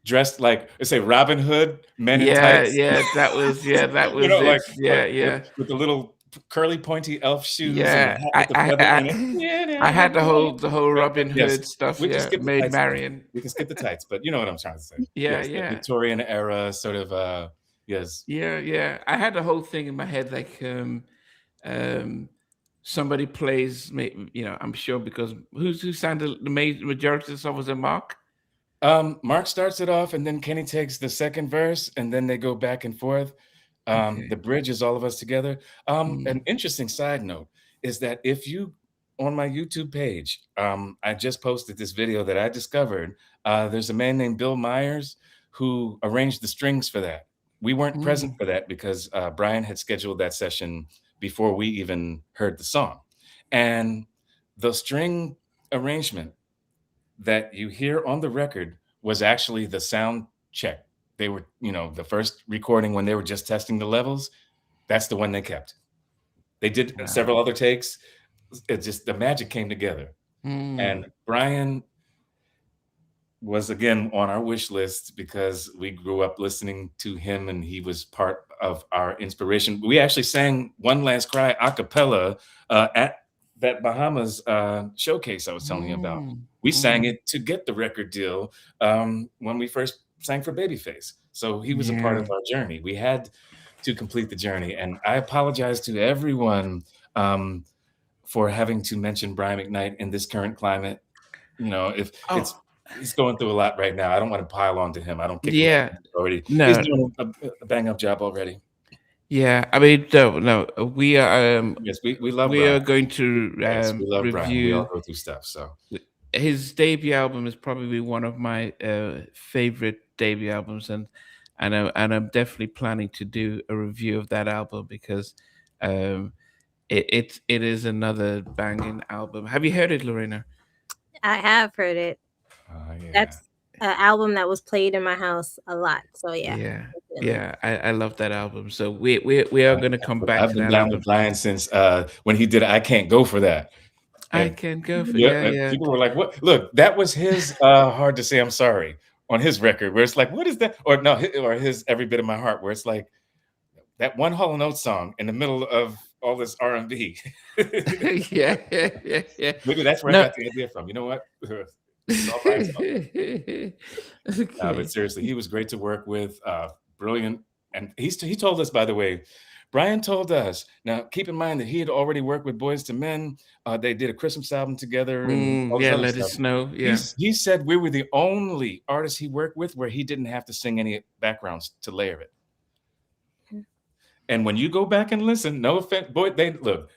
Speaker 2: dressed like, let's say, Robin Hood, men in
Speaker 1: Yeah,
Speaker 2: tights.
Speaker 1: yeah, that
Speaker 2: You
Speaker 1: was
Speaker 2: know,
Speaker 1: it.
Speaker 2: like
Speaker 1: Yeah, yeah.
Speaker 2: with the little curly pointy elf shoes and the
Speaker 1: Yeah,
Speaker 2: hat with the feather in it.
Speaker 1: I had the whole
Speaker 2: Right,
Speaker 1: Robin
Speaker 2: yes,
Speaker 1: Hood stuff.
Speaker 2: we can
Speaker 1: Yeah,
Speaker 2: skip the
Speaker 1: Maid
Speaker 2: tights though.
Speaker 1: Marian.
Speaker 2: We can skip the tights, but you know what I'm trying to say.
Speaker 1: Yeah,
Speaker 2: Yes, that
Speaker 1: yeah,
Speaker 2: Victorian era sort of, yes.
Speaker 1: yeah, yeah. I had the whole thing in my head, like um, somebody plays. I'm sure because who sang the majority of the song was it Mark?
Speaker 2: Mark starts it off, and then Kenny takes the second verse, and then they go back and forth. The
Speaker 1: Okay.
Speaker 2: bridge is all of us together. An
Speaker 1: Mm,
Speaker 2: interesting side note is that if you on my YouTube page, I just posted this video that I discovered. There's a man named Bill Myers who arranged the strings for that. We weren't present
Speaker 1: mm,
Speaker 2: for that because Brian had scheduled that session before we even heard the song, and the string arrangement that you hear on the record was actually the sound check. They were, the first recording when they were just testing the levels. That's the one they kept. They did
Speaker 1: wow.
Speaker 2: several other takes. It just the magic came together.
Speaker 1: Mm,
Speaker 2: And Brian was again on our wish list because we grew up listening to him and he was part of our inspiration. We actually sang One Last Cry a cappella at that Bahamas showcase I was telling you about.
Speaker 1: mm,
Speaker 2: We sang
Speaker 1: mm.
Speaker 2: it to get the record deal when we first sang for Babyface. So he was a part
Speaker 1: Yeah.
Speaker 2: of our journey. We had to complete the journey. And I apologize to everyone um, for having to mention Brian McKnight in this current climate. If it's
Speaker 1: Oh,
Speaker 2: he's going through a lot right now. I don't want to pile on to him. I don't kick him
Speaker 1: yeah.
Speaker 2: already. He's
Speaker 1: No.
Speaker 2: doing a bang up job already.
Speaker 1: Yeah. I mean, no, no.
Speaker 2: Yes, we love
Speaker 1: We
Speaker 2: Brian.
Speaker 1: are going to
Speaker 2: Yes, we love Brian. We all
Speaker 1: review
Speaker 2: go through stuff. So
Speaker 1: his debut album is probably one of my favorite debut albums, and I'm definitely planning to do a review of that album because um, it is another banging album. Have you heard it, Lorena?
Speaker 3: I have heard it.
Speaker 2: yeah.
Speaker 3: That's an album that was played in my house a lot. So yeah,
Speaker 1: Yeah,
Speaker 3: definitely.
Speaker 1: yeah, I love that album. So we are going to come back
Speaker 2: I've
Speaker 1: to
Speaker 2: been
Speaker 1: that
Speaker 2: down
Speaker 1: album.
Speaker 2: with Brian since when he did I Can't Go For That.
Speaker 1: I
Speaker 2: And
Speaker 1: can go for
Speaker 2: yeah,
Speaker 1: yeah,
Speaker 2: and
Speaker 1: yeah.
Speaker 2: people were like, "What?" Look, that was his "Hard to Say I'm Sorry" on his record, where it's like, "What is that?" Or no, or his "Every Bit of My Heart," where it's like that one Hall and Oates song in the middle of all this R&B.
Speaker 1: Yeah, yeah, yeah, yeah.
Speaker 2: Maybe that's where I
Speaker 1: No.
Speaker 2: got the idea from. You know what? It's all by itself. But
Speaker 1: Okay.
Speaker 2: seriously, he was great to work with, brilliant. And he told us, by the way, Brian told us. Now, keep in mind that he had already worked with Boys to Men. They did a Christmas album together and all this
Speaker 1: Yeah,
Speaker 2: other
Speaker 1: Let It
Speaker 2: stuff.
Speaker 1: Snow. Yeah.
Speaker 2: He said we were the only artists he worked with where he didn't have to sing any backgrounds to layer it. And when you go back and listen, no offense, boy, they look,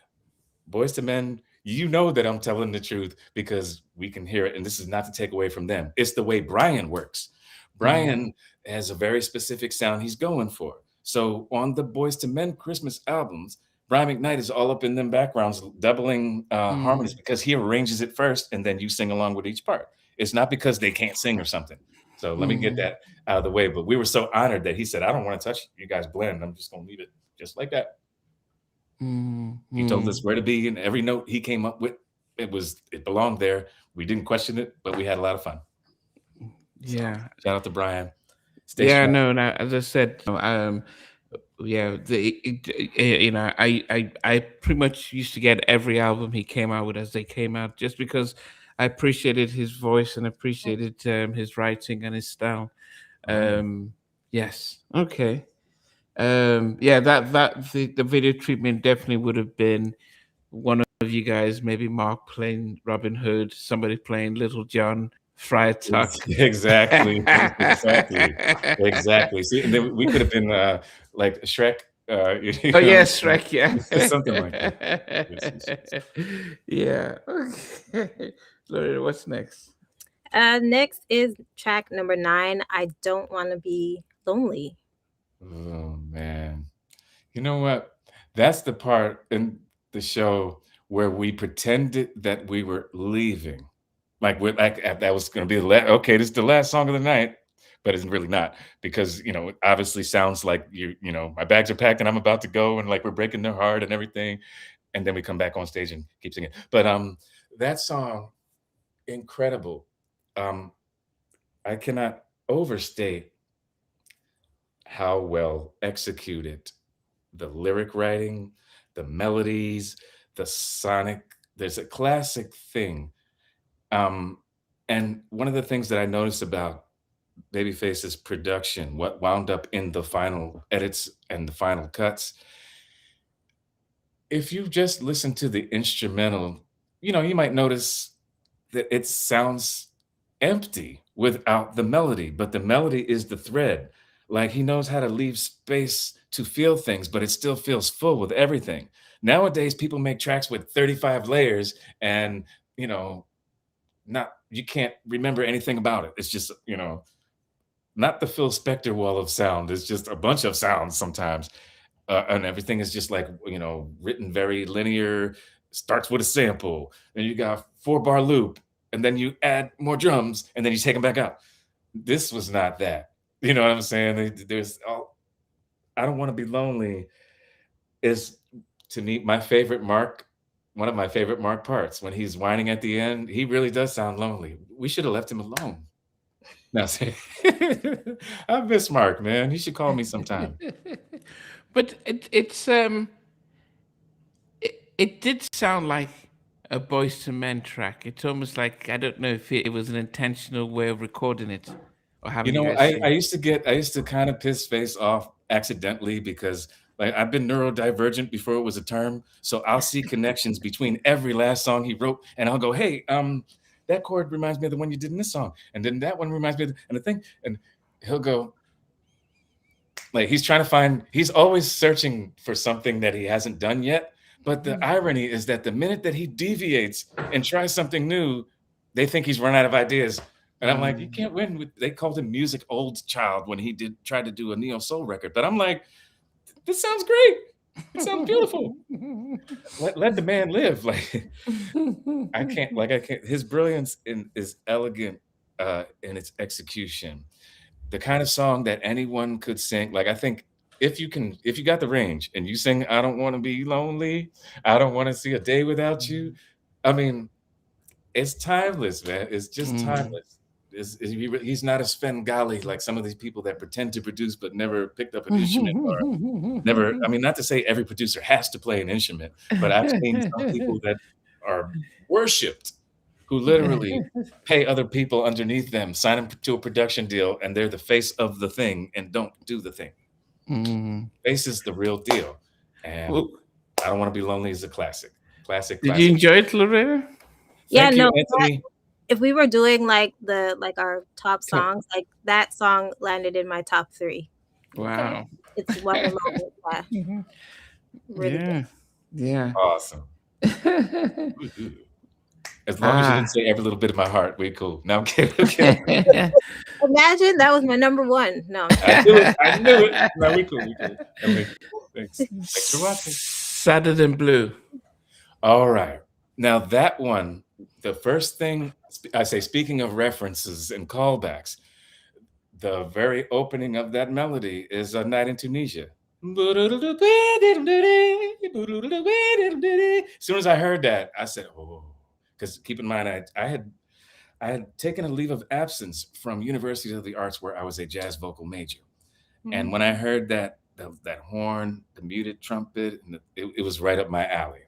Speaker 2: Boys to Men, you know that I'm telling the truth because we can hear it. And this is not to take away from them. It's the way Brian works.
Speaker 1: Mm,
Speaker 2: Brian has a very specific sound he's going for. So on the Boys to Men Christmas albums, Brian McKnight is all up in them backgrounds, doubling harmonies
Speaker 1: mm,
Speaker 2: because he arranges it first and then you sing along with each part. It's not because they can't sing or something. So let me get
Speaker 1: mm,
Speaker 2: that out of the way. But we were so honored that he said, I don't want to touch you guys' blend. I'm just going to leave it just like that.
Speaker 1: mm,
Speaker 2: He told
Speaker 1: mm.
Speaker 2: us where to be, and every note he came up with, it belonged there. We didn't question it, but we had a lot of fun. So
Speaker 1: Yeah.
Speaker 2: shout out to Brian. Stay
Speaker 1: Yeah,
Speaker 2: strong.
Speaker 1: no, no. As I said, yeah, I pretty much used to get every album he came out with as they came out, just because I appreciated his voice and appreciated his writing and his style.
Speaker 2: Oh yeah.
Speaker 1: Um, yes, okay. Yeah, the video treatment definitely would have been one of you guys, maybe Mark playing Robin Hood, somebody playing Little John, Friar Tuck.
Speaker 2: Exactly, exactly, exactly. See, and then we could have been like Shrek,
Speaker 1: Oh
Speaker 2: what I'm
Speaker 1: yes, Shrek, yeah.
Speaker 2: saying? Something like that. Yes, yes, yes.
Speaker 1: Yeah. Okay. Loretta, what's next?
Speaker 3: Next is track number 9. I don't want to be lonely.
Speaker 2: Oh man. You know what? That's the part in the show where we pretended that we were leaving. Like we're like that was gonna be the last okay, this is the last song of the night, but it's really not because it obviously sounds like my bags are packed and I'm about to go and like we're breaking their heart and everything. And then we come back on stage and keep singing. But that song, incredible. Um, I cannot overstate how well executed the lyric writing, the melodies, the sonic. There's a classic thing. Um, and one of the things that I noticed about Babyface's production, what wound up in the final edits and the final cuts, if you just listen to the instrumental, you might notice that it sounds empty without the melody, but the melody is the thread. Like he knows how to leave space to feel things, but it still feels full with everything. Nowadays, people make tracks with 35 layers and, you know, not you can't remember anything about it. It's just, not the Phil Spector wall of sound. It's just a bunch of sounds sometimes. And everything is just like, written very linear, starts with a sample, then you got 4-bar loop, and then you add more drums, and then you take them back out. This was not that. You know what I'm saying? There's I Don't Want to Be Lonely is, to me, one of my favorite Mark parts. When he's whining at the end, he really does sound lonely. We should have left him alone. Now, I miss Mark, man. He should call me sometime.
Speaker 1: But it did sound like a Boys to Men track. It's almost like, I don't know if it was an intentional way of recording it or having you guys
Speaker 2: I
Speaker 1: sing.
Speaker 2: used to kind of piss face off accidentally because like I've been neurodivergent before it was a term. So I'll see connections between every last song he wrote, and I'll go, hey, that chord reminds me of the one you did in this song, and then that one reminds me of and the thing, and he'll go, like he's always searching for something that he hasn't done yet. But the irony is that the minute that he deviates and tries something new, they think he's run out of ideas. And I'm like, you can't win with. They called him music old child when he tried to do a neo soul record. But I'm like, this sounds great. It sounds beautiful. Let the man live. Like I can't. His brilliance is elegant in its execution. The kind of song that anyone could sing. Like I think if you got the range and you sing, I don't want to be lonely, I don't want to see a day without you. I mean, it's timeless, man. It's just timeless. He's not a Svengali like some of these people that pretend to produce but never picked up an instrument or never. I mean, not to say every producer has to play an instrument, but I've seen some people that are worshipped who literally pay other people underneath them, sign them to a production deal, and they're the face of the thing and don't do the thing. Face is the real deal. And
Speaker 1: Well,
Speaker 2: I Don't Want to Be Lonely is a classic. Classic.
Speaker 1: did you enjoy it, Loretta?
Speaker 3: Yeah,
Speaker 2: Thank you,
Speaker 3: no.
Speaker 2: Anthony.
Speaker 3: If we were doing like our top songs, like that song landed in my top 3.
Speaker 1: Wow.
Speaker 3: It's one of my really good.
Speaker 1: Yeah.
Speaker 2: Awesome. As long as you didn't say every little bit of my heart, we cool. Now I'm kidding.
Speaker 3: Imagine that was my number 1. No.
Speaker 2: I knew it. No, we cool. Thanks for watching.
Speaker 1: Sadder Than Blue.
Speaker 2: All right. Now that one, the first thing I say, speaking of references and callbacks, the very opening of that melody is A Night in Tunisia. As soon as I heard that, I said, oh, because keep in mind, I had taken a leave of absence from University of the Arts where I was a jazz vocal major. And when I heard that horn, the muted trumpet, and it was right up my alley.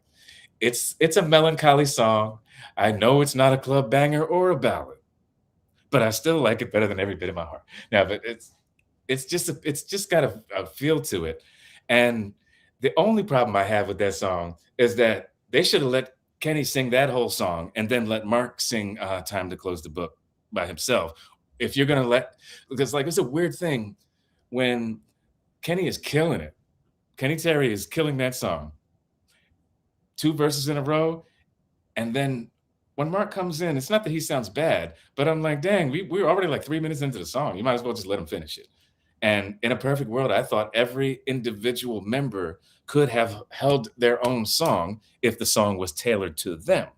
Speaker 2: It's a melancholy song. I know it's not a club banger or a ballad, but I still like it better than every bit of my heart. Now, but it's just got a feel to it. And the only problem I have with that song is that they should have let Kenny sing that whole song and then let Mark sing Time to Close the Book by himself. If you're gonna because like it's a weird thing when Kenny is killing it. Kenny Terry is killing that song. 2 verses in a row, and then when Mark comes in, it's not that he sounds bad, but I'm like, dang, we're already like 3 minutes into the song. You might as well just let him finish it. And in a perfect world, I thought every individual member could have held their own song if the song was tailored to them.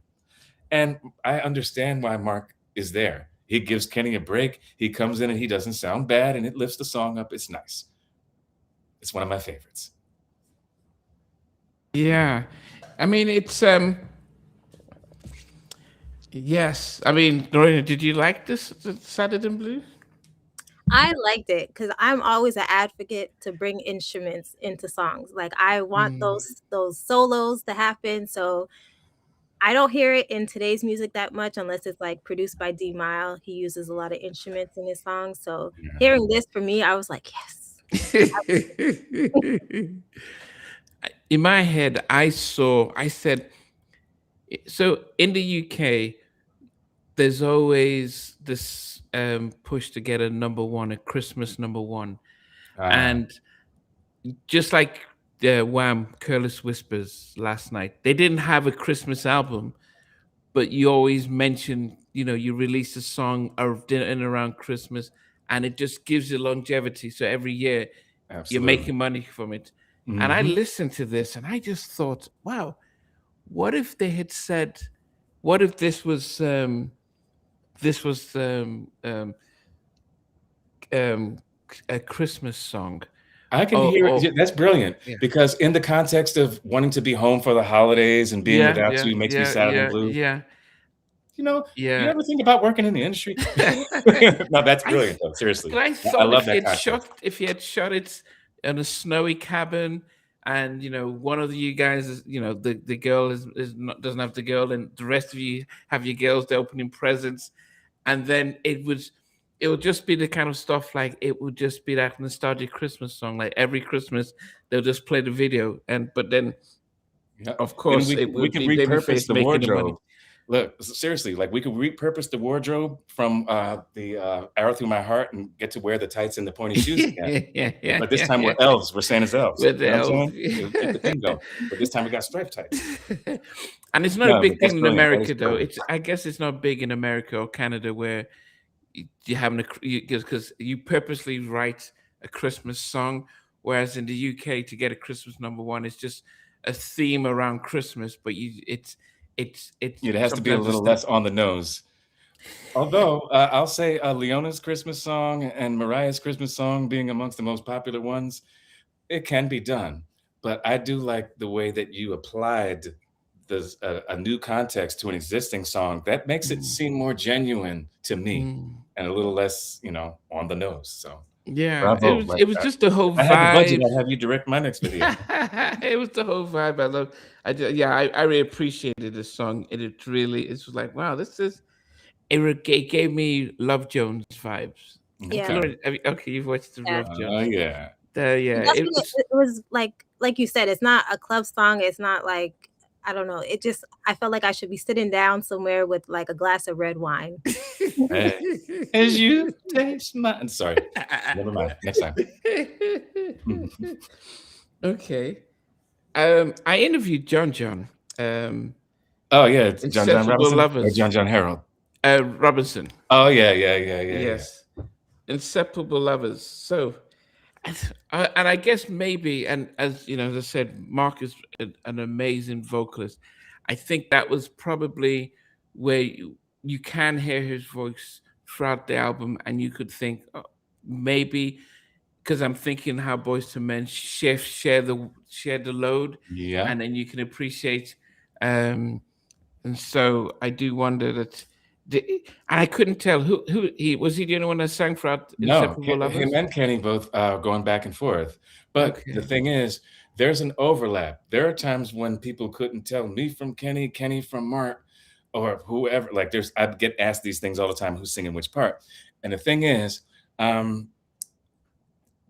Speaker 2: And I understand why Mark is there. He gives Kenny a break. He comes in and he doesn't sound bad, and it lifts the song up. It's nice. It's one of my favorites.
Speaker 1: Yeah. I mean, it's yes. I mean, Lorena, did you like this Sadder Than Blue?
Speaker 3: I liked it because I'm always an advocate to bring instruments into songs. Like I want
Speaker 1: Mm.
Speaker 3: those solos to happen. So I don't hear it in today's music that much unless it's like produced by D Mile. He uses a lot of instruments in his songs. So
Speaker 2: Yeah.
Speaker 3: hearing this for me, I was like, yes.
Speaker 1: In my head, I said, so in the UK, there's always this push to get a number one, a Christmas number one.
Speaker 2: Uh,
Speaker 1: And just like the Wham! Careless Whispers last night, they didn't have a Christmas album, but you always mention, you release a song in and around Christmas, and it just gives you longevity. So every year you're
Speaker 2: Absolutely.
Speaker 1: making money from it. And I
Speaker 2: Hmm.
Speaker 1: listened to this and I just thought, wow, what if they had said, what if this was um, a Christmas song?
Speaker 2: I can
Speaker 1: Oh,
Speaker 2: hear it.
Speaker 1: oh,
Speaker 2: Yeah, that's brilliant
Speaker 1: yeah,
Speaker 2: because in the context of wanting to be home for the holidays and being
Speaker 1: yeah,
Speaker 2: without
Speaker 1: yeah,
Speaker 2: you makes me
Speaker 1: yeah,
Speaker 2: sad and
Speaker 1: yeah,
Speaker 2: blue.
Speaker 1: yeah,
Speaker 2: You
Speaker 1: yeah.
Speaker 2: ever think about working in the industry? No, that's
Speaker 1: I
Speaker 2: brilliant
Speaker 1: th-
Speaker 2: though. Seriously,
Speaker 1: I
Speaker 2: I
Speaker 1: thought
Speaker 2: love that context.
Speaker 1: if he had shot it in a snowy cabin, and one of you guys is, the girl is not, doesn't have the girl, and the rest of you have your girls, they're opening presents, and then it would just be the kind of stuff, like it would just be that nostalgic Christmas song, like every Christmas they'll just play the video, and but then
Speaker 2: Yeah.
Speaker 1: of
Speaker 2: Then
Speaker 1: course it
Speaker 2: we
Speaker 1: would
Speaker 2: could
Speaker 1: be
Speaker 2: repurpose
Speaker 1: Babyface
Speaker 2: the
Speaker 1: making the money.
Speaker 2: wardrobe. Look, seriously, like we could repurpose the wardrobe from the Arrow Through My Heart and get to wear the tights and the pointy shoes again.
Speaker 1: Yeah, yeah,
Speaker 2: But this
Speaker 1: yeah,
Speaker 2: time we're
Speaker 1: yeah.
Speaker 2: elves. We're Santa's elves.
Speaker 1: With
Speaker 2: You
Speaker 1: the
Speaker 2: know what I'm
Speaker 1: elves.
Speaker 2: saying? Keep the theme going. But this time we got striped tights.
Speaker 1: And it's not a
Speaker 2: No, but
Speaker 1: big
Speaker 2: that's
Speaker 1: thing in
Speaker 2: brilliant. That is
Speaker 1: America, though.
Speaker 2: brilliant.
Speaker 1: It's I guess it's not big in America or Canada, where you having because you purposely write a Christmas song, whereas in the UK to get a Christmas number one, it's just a theme around Christmas, but it's
Speaker 2: It has to be a
Speaker 1: sometimes it's
Speaker 2: little
Speaker 1: not.
Speaker 2: less on the nose. Although I'll say Leona's Christmas song and Mariah's Christmas song being amongst the most popular ones, it can be done. But I do like the way that you applied a new context to an existing song. That makes it
Speaker 1: Mm,
Speaker 2: seem more genuine to me
Speaker 1: mm.
Speaker 2: and a little less, on the nose. So
Speaker 1: Yeah, it
Speaker 2: bravo.
Speaker 1: was
Speaker 2: Like,
Speaker 1: it was just the whole
Speaker 2: if I had the budget,
Speaker 1: vibe.
Speaker 2: I'd have you direct my next video.
Speaker 1: It was the whole vibe. I love. Yeah, I really appreciated this song. It really, it's like, wow, this is. It gave me Love Jones vibes.
Speaker 3: Yeah.
Speaker 2: Okay.
Speaker 1: Okay, you've watched the
Speaker 3: Yeah.
Speaker 1: Love
Speaker 2: Oh,
Speaker 1: Jones.
Speaker 2: yeah.
Speaker 1: Yeah,
Speaker 3: That's what it was like you said, it's not a club song. It's not like I don't know. It just I felt like I should be sitting down somewhere with like a glass of red wine.
Speaker 2: Hey, as you taste my. Sorry. Never mind. Next time.
Speaker 1: Okay. I interviewed John, um,
Speaker 2: Oh, yeah. It's John
Speaker 1: Inseparable
Speaker 2: Robinson or
Speaker 1: Lovers,
Speaker 2: John Harold.
Speaker 1: Robinson.
Speaker 2: Oh, yeah, yeah, yeah, yeah, yeah.
Speaker 1: Yes, Inseparable Lovers. So, and I guess maybe, and as you know, as I said, Mark is an amazing vocalist. I think that was probably where you can hear his voice throughout the album, and you could think, oh, maybe, because I'm thinking how Boys to Men share the load,
Speaker 2: Yeah.
Speaker 1: and then you can appreciate. Um, and so I do wonder that, and I couldn't tell who he was. He the only one that sang throughout
Speaker 2: No,
Speaker 1: Inseparable
Speaker 2: him
Speaker 1: Lovers?
Speaker 2: and Kenny both going back and forth. But the
Speaker 1: Okay.
Speaker 2: thing is, there's an overlap. There are times when people couldn't tell me from Kenny, Kenny from Mark, or whoever. Like, I get asked these things all the time: who's singing which part? And the thing is, um,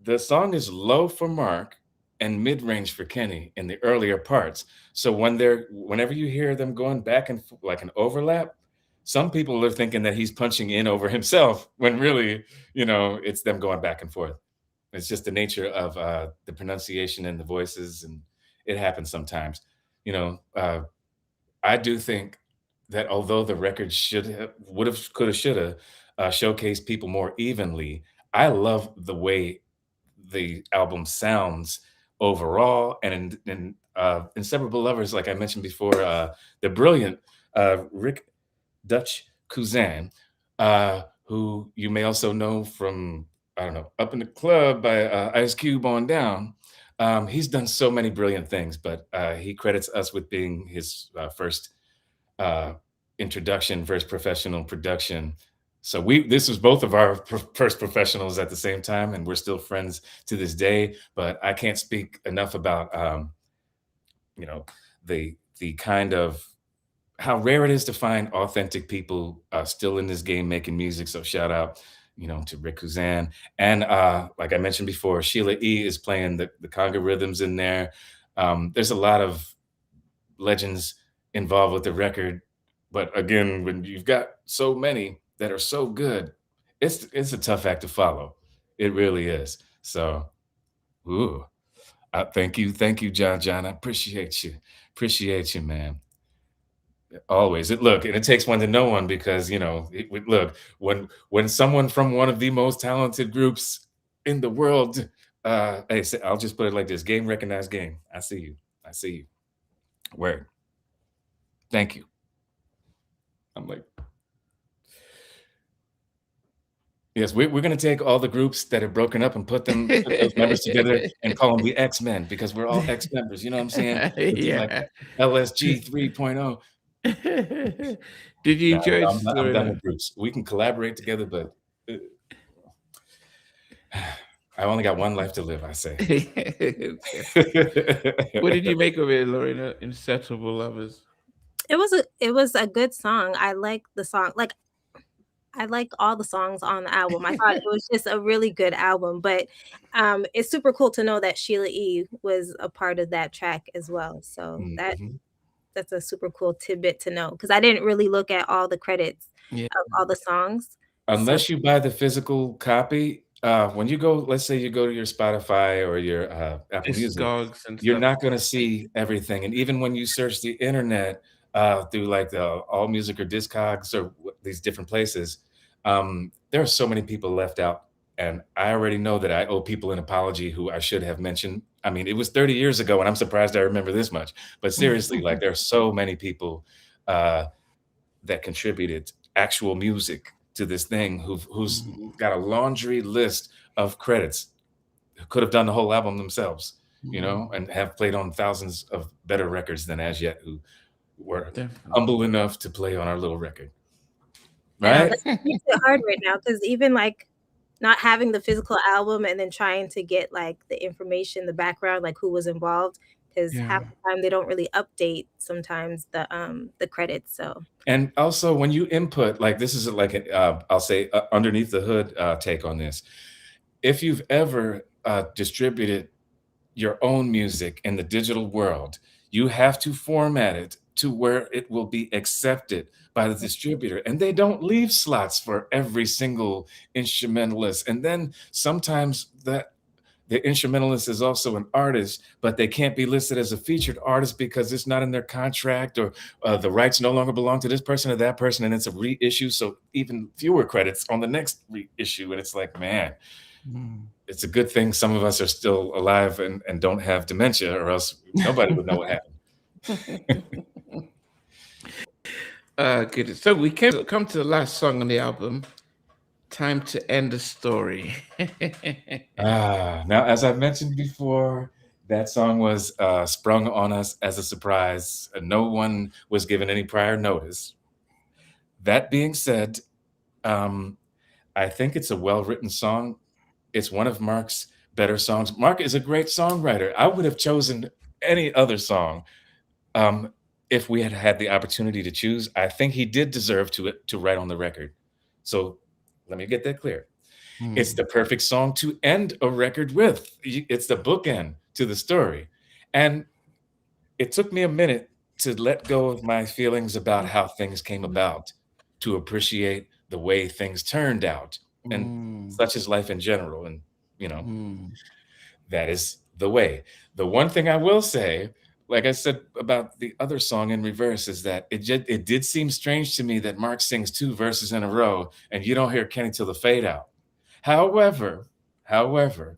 Speaker 2: the song is low for Mark and mid-range for Kenny in the earlier parts. So whenever you hear them going back and like an overlap, some people are thinking that he's punching in over himself when really, it's them going back and forth. It's just the nature of the pronunciation and the voices, and it happens sometimes. You know, uh, I do think that although the record would have, could have, should have showcased people more evenly, I love the way the album sounds overall. And in Inseparable Lovers, like I mentioned before, the brilliant Rick Dutch Kuzan, who you may also know from, I don't know, Up in the Club by Ice Cube on down. He's done so many brilliant things, but he credits us with being his first uh, introduction, first professional production. So this was both of our first professionals at the same time, and we're still friends to this day. But I can't speak enough about you know the kind of how rare it is to find authentic people still in this game making music. So shout out, to Rick Kuzan. And like I mentioned before, Sheila E is playing the conga rhythms in there. There's a lot of legends involved with the record. But again, when you've got so many that are so good, it's a tough act to follow. It really is. So, ooh, thank you, John. I appreciate you, man. Always. Look, and it takes one to know one because look, when someone from one of the most talented groups in the world, hey, I'll just put it like this: game recognized game. I see you. I see you. Word. Thank you. I'm like, yes, we're gonna take all the groups that are broken up and put those members together and call them the X-Men because we're all ex-members. You know what I'm saying? We'll do like
Speaker 1: Yeah.
Speaker 2: LSG 3.0.
Speaker 1: Did you
Speaker 2: No,
Speaker 1: enjoy it,
Speaker 2: I'm done
Speaker 1: Lorena?
Speaker 2: with groups. We can collaborate together, but I only got one life to live, I say.
Speaker 1: What did you make of it, Lorena? Inseparable Lovers.
Speaker 3: It was a good song. I like the song. Like I like all the songs on the album. I thought it was just a really good album, but it's super cool to know that Sheila E was a part of that track as well. So
Speaker 2: Mhm.
Speaker 3: that's a super cool tidbit to know because I didn't really look at all the credits
Speaker 1: Yeah.
Speaker 3: of all the songs. So
Speaker 2: Unless you buy the physical copy, when you go, let's say you go to your Spotify or your Apple Music,
Speaker 1: Discogs and
Speaker 2: you're
Speaker 1: stuff.
Speaker 2: not going to see everything. And even when you search the internet through like the All Music or Discogs or these different places, there are so many people left out. And I already know that I owe people an apology who I should have mentioned. I mean, it was 30 years ago, and I'm surprised I remember this much. But seriously, like there are so many people uh, that contributed actual music to this thing who's got a laundry list of credits, who could have done the whole album themselves, and have played on thousands of better records than as yet, who were
Speaker 1: Definitely.
Speaker 2: humble enough to play on our little record.
Speaker 3: I know
Speaker 2: Right?
Speaker 3: that makes it hard right now because even like not having the physical album and then trying to get like the information, the background, like who was involved, because
Speaker 1: Yeah.
Speaker 3: half the time they don't really update sometimes the credits. So
Speaker 2: And also when you input, like this is like, I'll say underneath the hood take on this. If you've ever distributed your own music in the digital world, you have to format it to where it will be accepted by the distributor. And they don't leave slots for every single instrumentalist. And then sometimes the instrumentalist is also an artist, but they can't be listed as a featured artist because it's not in their contract, or the rights no longer belong to this person or that person, and it's a reissue. So even fewer credits on the next reissue. And it's like, man,
Speaker 1: Mm.
Speaker 2: it's a good thing some of us are still alive and don't have dementia, or else nobody would know what happened.
Speaker 1: Good. So we come to the last song on the album. Time to end the story.
Speaker 2: Now, as I've mentioned before, that song was sprung on us as a surprise. No one was given any prior notice. That being said, um, I think it's a well-written song. It's one of Mark's better songs. Mark is a great songwriter. I would have chosen any other song um, if we had had the opportunity to choose. I think he did deserve to write on the record. So let me get that clear. It's the
Speaker 1: Mm.
Speaker 2: perfect song to end a record with. It's the bookend to the story. And it took me a minute to let go of my feelings about how things came about, to appreciate the way things turned out. And
Speaker 1: Mm.
Speaker 2: such is life in general. And, you know,
Speaker 1: Mm.
Speaker 2: that is the way. The one thing I will say, like I said about the other song in reverse, is that it did seem strange to me that Mark sings two verses in a row and you don't hear Kenny till the fade out. However, however,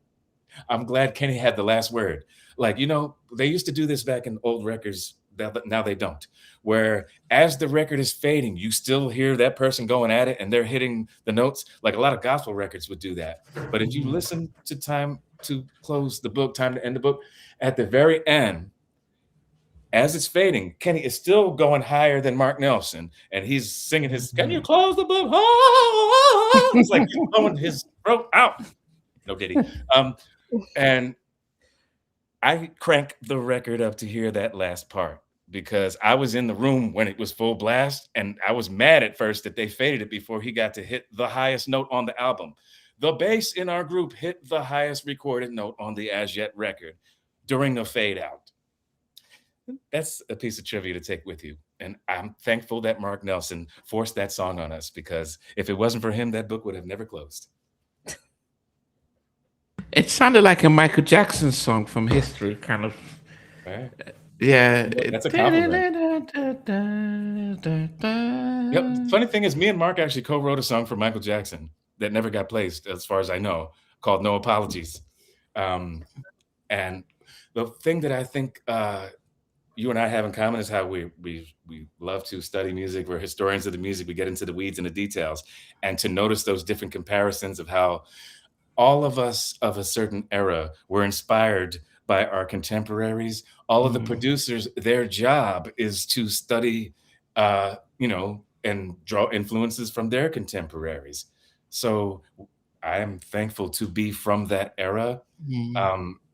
Speaker 2: I'm glad Kenny had the last word. Like, they used to do this back in old records, now they don't. Where as the record is fading, you still hear that person going at it and they're hitting the notes. Like a lot of gospel records would do that. But if you
Speaker 1: Mm.
Speaker 2: listen to Time to Close the Book, Time to End the Book, at the very end, as it's fading, Kenny is still going higher than Mark Nelson, and he's singing his "Can you close the book?" It's like he's blowing his throat out. No Diddy. And I cranked the record up to hear that last part because I was in the room when it was full blast, and I was mad at first that they faded it before he got to hit the highest note on the album. The bass in our group hit the highest recorded note on the As Yet record during the fade out. That's a piece of trivia to take with you. And I'm thankful that Mark Nelson forced that song on us, because if it wasn't for him, that book would have never closed.
Speaker 1: It sounded like a Michael Jackson song from history, kind of.
Speaker 2: Right.
Speaker 1: Yeah.
Speaker 2: That's a compliment. Yep. Funny thing is, me and Mark actually co-wrote a song for Michael Jackson that never got placed, as far as I know, called "No Apologies." And the thing that I think you and I have in common is how we love to study music. We're historians of the music. We get into the weeds and the details, and to notice those different comparisons of how all of us of a certain era were inspired by our contemporaries. All of the producers, their job is to study, and draw influences from their contemporaries. So I am thankful to be from that era,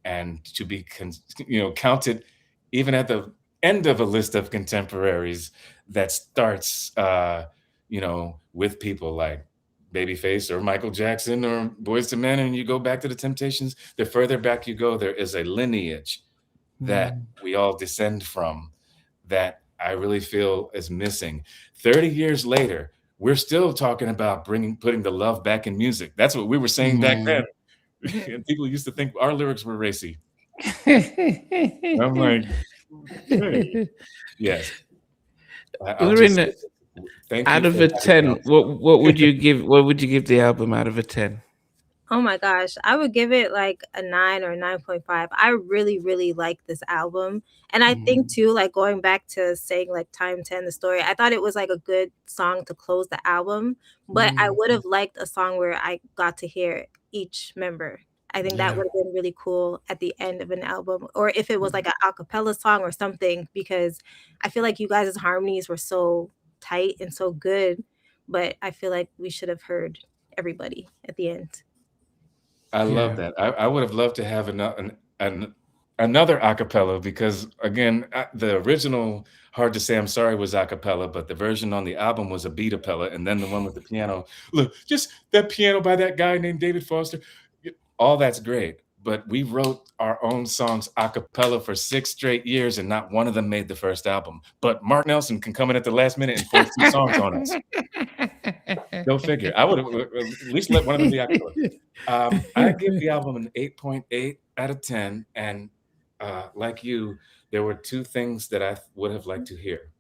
Speaker 2: and to be, counted even at the end of a list of contemporaries that starts, with people like Babyface or Michael Jackson or Boyz II Men, and you go back to the Temptations. The further back you go, there is a lineage that we all descend from that I really feel is missing. 30 years later, we're still talking about putting the love back in music. That's what we were saying back then. And people used to think our lyrics were racy. I'm like, hey. Yes.
Speaker 1: Thank you. Out of a 10, what would you give? What would you give the album out of a 10?
Speaker 3: Oh my gosh, I would give it like a 9 or 9.5. I really, really like this album. And I think too, like going back to saying like Time 10, the story, I thought it was like a good song to close the album, but I would have liked a song where I got to hear each member. I think that would have been really cool at the end of an album, or if it was like an a cappella song or something, because I feel like you guys' harmonies were so tight and so good, but I feel like we should have heard everybody at the end.
Speaker 2: I love that. I would have loved to have another acapella, because again, the original "Hard to Say I'm Sorry" was acapella, but the version on the album was a beatapella, and then the one with the piano. Look, just that piano by that guy named David Foster. All that's great, but we wrote our own songs acapella for 6 straight years, and not one of them made the first album. But Mark Nelson can come in at the last minute and force 2 songs on us. Go figure. I would have at least let one of them be acapella. I give the album an 8.8 out of 10, and like you, there were 2 things that I would have liked to hear,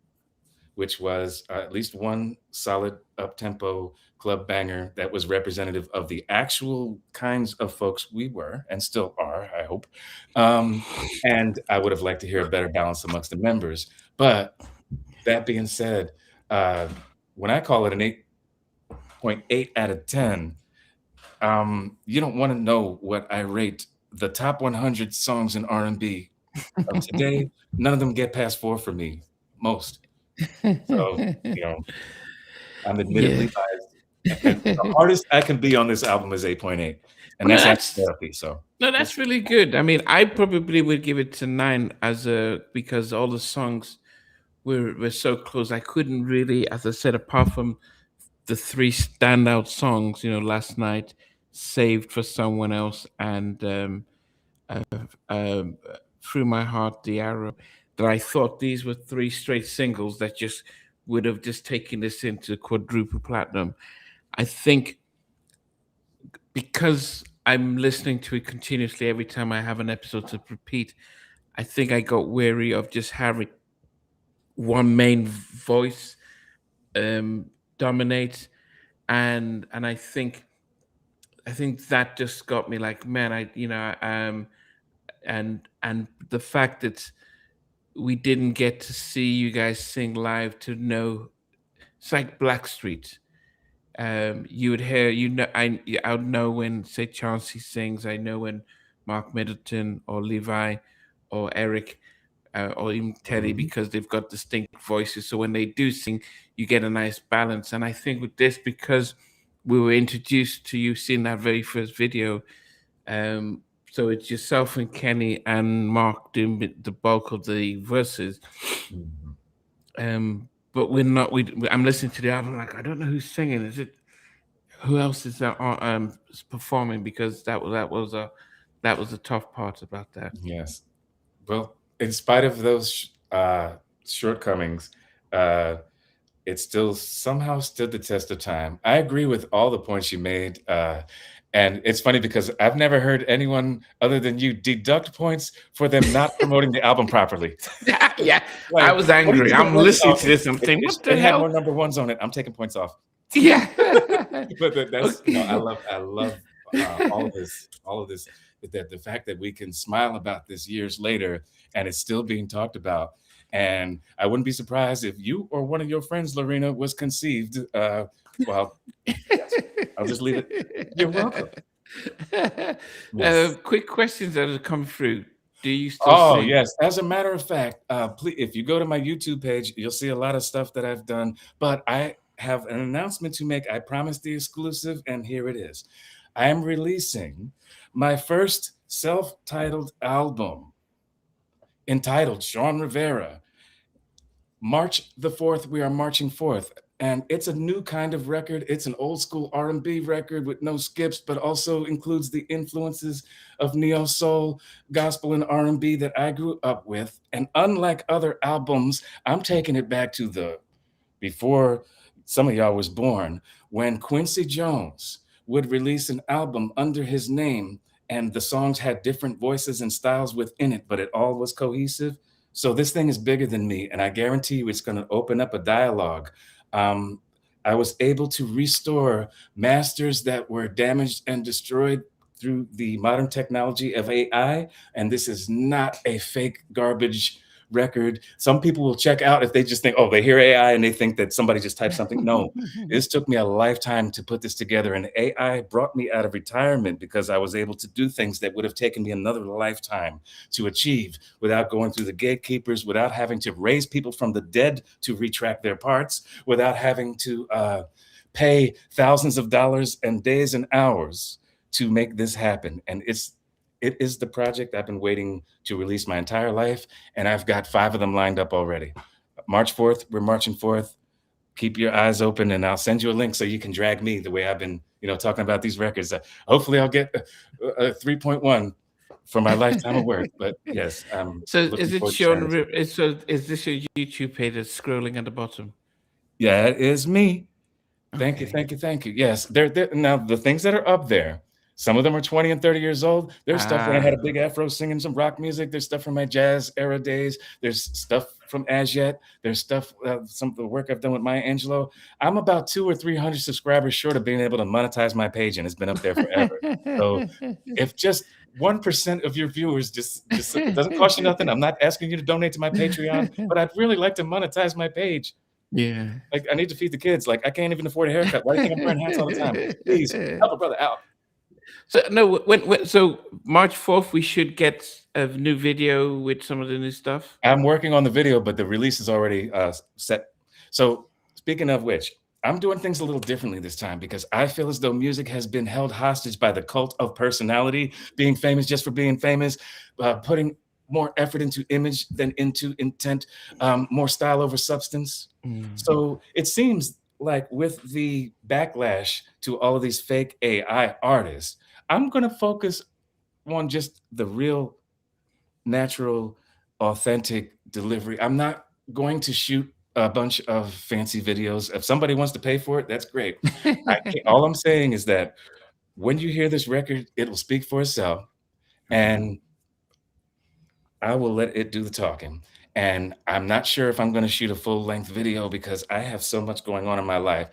Speaker 2: which was at least one solid up-tempo club banger that was representative of the actual kinds of folks we were and still are, I hope. And I would have liked to hear a better balance amongst the members. But that being said, when I call it an 8.8 out of 10, you don't want to know what I rate the top 100 songs in R&B of today. None of them get past 4 for me, most. So, I'm admittedly biased. And the hardest I can be on this album is 8.8, and that's therapy. So
Speaker 1: no, that's really good. I mean, I probably would give it to 9 because all the songs were so close. I couldn't really, as I said, apart from the 3 standout songs, Last Night, Saved for Someone Else, and Through My Heart, The Arrow, that I thought these were 3 straight singles that just would have just taken this into quadruple platinum. I think because I'm listening to it continuously every time I have an episode to repeat, I think I got weary of just having one main voice dominate, and I think that just got me like, man, and the fact that we didn't get to see you guys sing live to know, it's like Blackstreet. You would hear, I would know when, say, Chauncey sings. I know when Mark Middleton or Levi or Eric or even Teddy, because they've got distinct voices. So when they do sing, you get a nice balance. And I think with this, because we were introduced to you seeing that very first video, um, so it's yourself and Kenny and Mark doing the bulk of the verses.
Speaker 2: Mhm.
Speaker 1: But we're not. I'm listening to the album like I don't know who's singing. Is it who else is that performing? Because that was a tough part about that.
Speaker 2: Yes. Well, in spite of those shortcomings, uh, it still somehow stood the test of time. I agree with all the points you made. And it's funny because I've never heard anyone other than you deduct points for them not promoting the album properly.
Speaker 1: Yeah, I
Speaker 2: Like,
Speaker 1: was
Speaker 2: what do you
Speaker 1: angry.
Speaker 2: think it
Speaker 1: I'm
Speaker 2: was?
Speaker 1: listening
Speaker 2: Oh,
Speaker 1: to this. I'm thinking, what the
Speaker 2: it had
Speaker 1: hell?
Speaker 2: more number ones on it. I'm taking points off.
Speaker 1: Yeah.
Speaker 2: But that's I
Speaker 1: Okay.
Speaker 2: love all of this. That the fact that we can smile about this years later and it's still being talked about. And I wouldn't be surprised if you or one of your friends, Lorena, was conceived. Well, yes, I'll just leave it. You're welcome. Yes.
Speaker 1: Quick questions that have come through. Do you still
Speaker 2: Oh,
Speaker 1: sing?
Speaker 2: yes. As a matter of fact, please, if you go to my YouTube page, you'll see a lot of stuff that I've done. But I have an announcement to make. I promised the exclusive, and here it is. I am releasing my first self-titled album entitled Shawn Rivera. March the 4th, we are marching forth. And it's a new kind of record. It's an old school R&B record with no skips, but also includes the influences of neo soul, gospel, and R&B that I grew up with. And unlike other albums, I'm taking it back to the before some of y'all was born, when Quincy Jones would release an album under his name and the songs had different voices and styles within it, but it all was cohesive. So this thing is bigger than me, and I guarantee you it's going to open up a dialogue. Um, I was able to restore masters that were damaged and destroyed through the modern technology of AI, and this is not a fake garbage record. Some people will check out if they just think, oh, they hear AI and they think that somebody just typed something. No, this took me a lifetime to put this together. And AI brought me out of retirement because I was able to do things that would have taken me another lifetime to achieve without going through the gatekeepers, without having to raise people from the dead to retract their parts, without having to pay thousands of dollars and days and hours to make this happen. And it is the project I've been waiting to release my entire life, and I've got 5 of them lined up already. March 4th, we're marching forth. Keep your eyes open, and I'll send you a link so you can drag me the way I've been, talking about these records. Hopefully, I'll get a 3.1 for my lifetime of work. But yes, I'm
Speaker 1: So
Speaker 2: looking
Speaker 1: is it
Speaker 2: forward to sharing
Speaker 1: Sean?
Speaker 2: this.
Speaker 1: So is this your YouTube page that's scrolling at the bottom?
Speaker 2: Yeah, it is me. Thank you,
Speaker 1: Okay.
Speaker 2: thank you, thank you. Yes, they're now the things that are up there. Some of them are 20 and 30 years old. There's stuff when I had a big afro singing some rock music. There's stuff from my jazz era days. There's stuff from As Yet. There's stuff, some of the work I've done with Maya Angelou. I'm about 200 or 300 subscribers short of being able to monetize my page, and it's been up there forever. So if just 1% of your viewers just it doesn't cost you nothing. I'm not asking you to donate to my Patreon, but I'd really like to monetize my page.
Speaker 1: Yeah.
Speaker 2: Like, I need to feed the kids. Like, I can't even afford a haircut. Why do you think I'm wearing hats all the time? Please help a brother out.
Speaker 1: So no, so March 4th we should get a new video with some of the new stuff.
Speaker 2: I'm working on the video, but the release is already set. So speaking of which, I'm doing things a little differently this time because I feel as though music has been held hostage by the cult of personality, being famous just for being famous, putting more effort into image than into intent, more style over substance. So it seems like with the backlash to all of these fake AI artists, I'm going to focus on just the real, natural, authentic delivery. I'm not going to shoot a bunch of fancy videos. If somebody wants to pay for it, that's great. All I'm saying is that when you hear this record, it'll speak for itself, and I will let it do the talking. And I'm not sure if I'm going to shoot a full length video because I have so much going on in my life.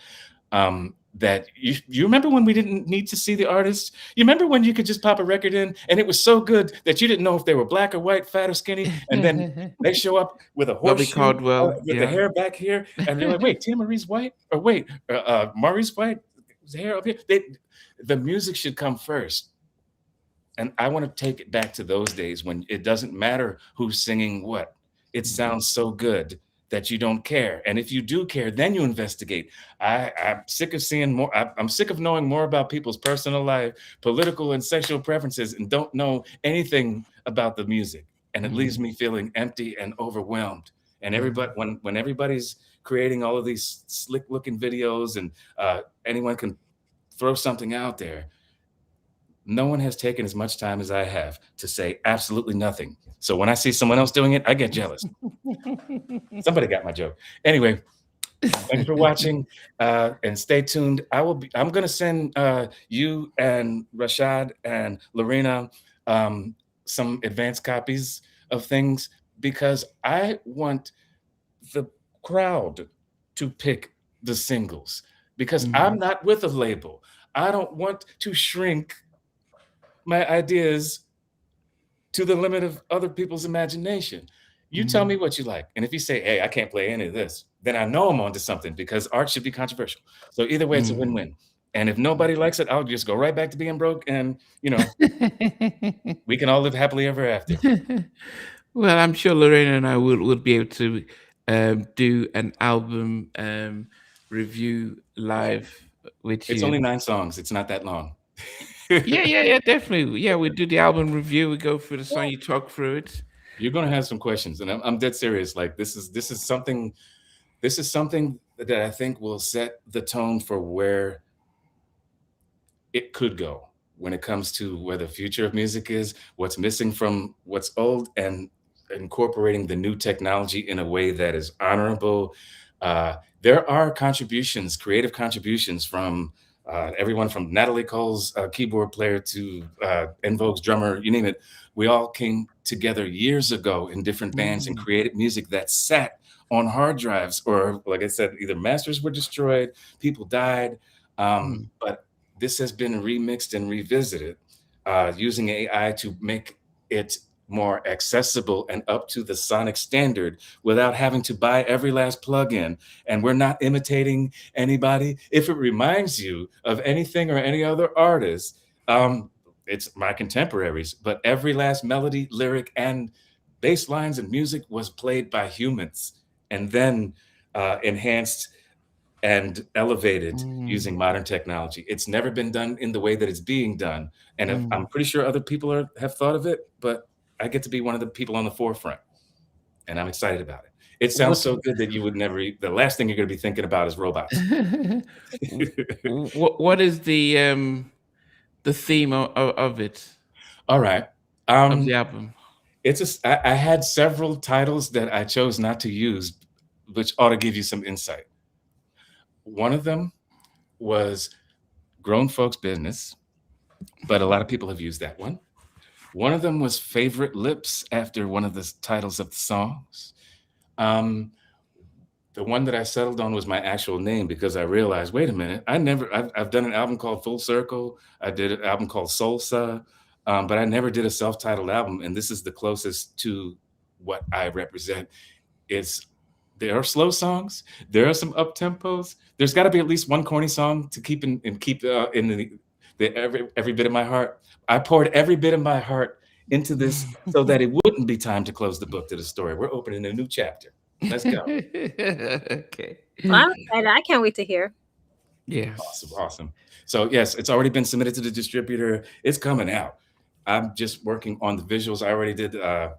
Speaker 2: That you remember when we didn't need to see the artists? You remember when you could just pop a record in and it was so good that you didn't know if they were black or white, fat or skinny, and then they show up with a
Speaker 1: Bobby
Speaker 2: horseshoe
Speaker 1: Caldwell,
Speaker 2: with the
Speaker 1: yeah.
Speaker 2: hair back here, and you're like, wait, Tia Marie's white, or wait, Marie's white, the hair up here. The music should come first. And I want to take it back to those days when it doesn't matter who's singing what. it sounds so good that you don't care. And if you do care, then you investigate. I'm sick of seeing more. I'm sick of knowing more about people's personal life, political and sexual preferences, and don't know anything about the music. And it leaves me feeling empty and overwhelmed. And everybody, when everybody's creating all of these slick looking videos and anyone can throw something out there, no one has taken as much time as I have to say absolutely nothing. So when I see someone else doing it, I get jealous. Somebody got my joke. Anyway, thanks for watching and stay tuned. I'm going to send you and Rashad and Lorena some advanced copies of things because I want the crowd to pick the singles because I'm not with a label. I don't want to shrink my ideas to the limit of other people's imagination. You tell me what you like. And if you say, hey, I can't play any of this, then I know I'm onto something because art should be controversial. So either way, it's a win-win. And if nobody likes it, I'll just go right back to being broke and, we can all live happily ever after.
Speaker 1: Well, I'm sure Lorena and I would be able to do an album review live with you.
Speaker 2: It's only 9 songs. It's not that long.
Speaker 1: Yeah, definitely. Yeah, we do the album review. We go through the song, you talk through it.
Speaker 2: You're gonna have some questions, and I'm dead serious. Like this is something that I think will set the tone for where it could go when it comes to where the future of music is, what's missing from what's old, and incorporating the new technology in a way that is honorable. There are contributions, creative contributions from everyone from Natalie Cole's keyboard player to En Vogue's drummer, you name it. We all came together years ago in different bands and created music that sat on hard drives, or like I said, either masters were destroyed, people died, but this has been remixed and revisited using AI to make it more accessible and up to the sonic standard without having to buy every last plugin. And we're not imitating anybody. If it reminds you of anything or any other artist, it's my contemporaries, but every last melody, lyric, and bass lines and music was played by humans and then enhanced and elevated using modern technology. It's never been done in the way that it's being done. And I'm pretty sure other people have thought of it, but I get to be one of the people on the forefront, and I'm excited about it. It sounds so good that you would never, the last thing you're going to be thinking about is robots.
Speaker 1: What is the theme of it?
Speaker 2: All right.
Speaker 1: Of the album.
Speaker 2: I had several titles that I chose not to use, which ought to give you some insight. One of them was Grown Folks Business, but a lot of people have used that one. One of them was Favorite Lips after one of the titles of the songs. The one that I settled on was my actual name because I realized, wait a minute, I've done an album called Full Circle. I did an album called Salsa, but I never did a self-titled album. And this is the closest to what I represent. There are slow songs. There are some up tempos. There's got to be at least one corny song to keep in every bit of my heart. I poured every bit of my heart into this so that it wouldn't be time to close the book to the story. We're opening a new chapter. Let's go.
Speaker 1: Okay.
Speaker 3: Well, I'm excited. I can't wait to hear.
Speaker 1: Yes.
Speaker 2: Awesome. So yes, it's already been submitted to the distributor. It's coming out. I'm just working on the visuals. I already did the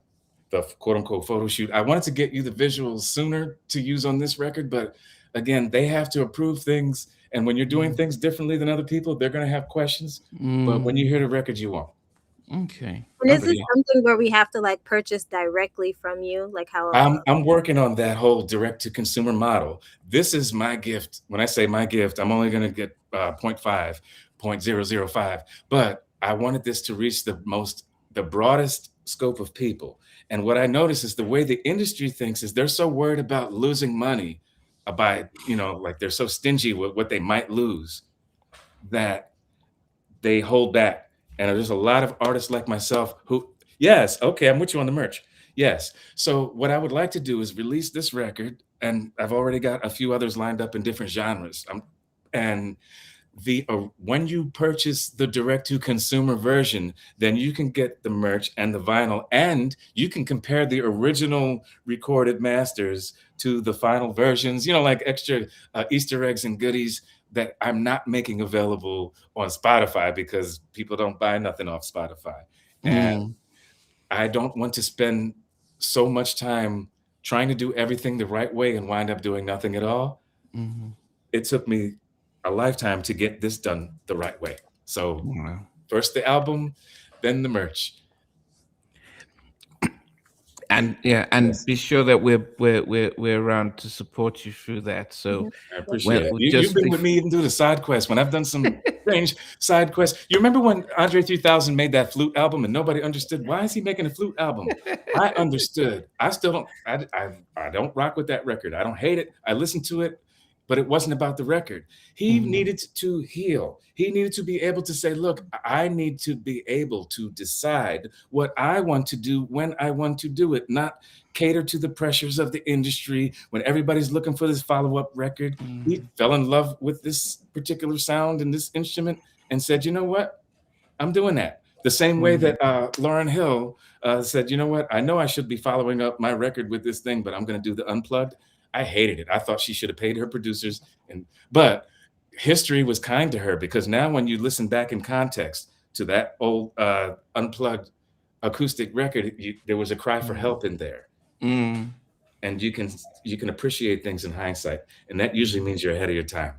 Speaker 2: quote unquote photo shoot. I wanted to get you the visuals sooner to use on this record, but again, they have to approve things. And when you're doing things differently than other people, they're going to have questions. But when you hear the record, you won't.
Speaker 1: Okay.
Speaker 3: And is this something where we have to like purchase directly from you? Like how
Speaker 2: I'm working on that whole direct to consumer model. This is my gift. When I say my gift, I'm only going to get 0.5, 0.005. But I wanted this to reach the broadest scope of people. And what I notice is the way the industry thinks is they're so worried about losing money by, like they're so stingy with what they might lose that they hold back. And there's a lot of artists like myself who, yes, okay, I'm with you on the merch. Yes. So what I would like to do is release this record, and I've already got a few others lined up in different genres. And when you purchase the direct to consumer version, then you can get the merch and the vinyl, and you can compare the original recorded masters to the final versions, like extra Easter eggs and goodies that I'm not making available on Spotify because people don't buy nothing off Spotify. And
Speaker 1: Mm,
Speaker 2: I don't want to spend so much time trying to do everything the right way and wind up doing nothing at all.
Speaker 1: mhm.
Speaker 2: It took me a lifetime to get this done the right way. So
Speaker 1: Wow.
Speaker 2: first the album, then the merch.
Speaker 1: And yeah, and
Speaker 2: Yes,
Speaker 1: be sure that we're around to support you through that. So
Speaker 3: Mhm.
Speaker 2: I
Speaker 3: Yes.
Speaker 2: appreciate
Speaker 1: when
Speaker 2: it.
Speaker 1: we
Speaker 2: You've
Speaker 1: just
Speaker 2: been with me even through the side quests when I've done some strange side quests. You remember when Andre 3000 made that flute album and nobody understood why is he making a flute album? I understood. I still don't. I don't rock with that record. I don't hate it. I listened to it, but it wasn't about the record. He
Speaker 1: Mhm,
Speaker 2: needed to heal. He needed to be able to say, "Look, I need to be able to decide what I want to do when I want to do it, not cater to the pressures of the industry when everybody's looking for this follow-up record." He
Speaker 1: mhm,
Speaker 2: fell in love with this particular sound and this instrument and said, "You know what? I'm doing that." The same way
Speaker 1: mhm,
Speaker 2: that Lauryn Hill said, "You know what? I know I should be following up my record with this thing, but I'm going to do the unplugged." I hated it. I thought she should have paid her producers, but history was kind to her because now when you listen back in context to that old unplugged acoustic record, there was a cry for
Speaker 1: mhm,
Speaker 2: help in there,
Speaker 1: mm,
Speaker 2: and you can appreciate things in hindsight, and that usually means you're ahead of your time.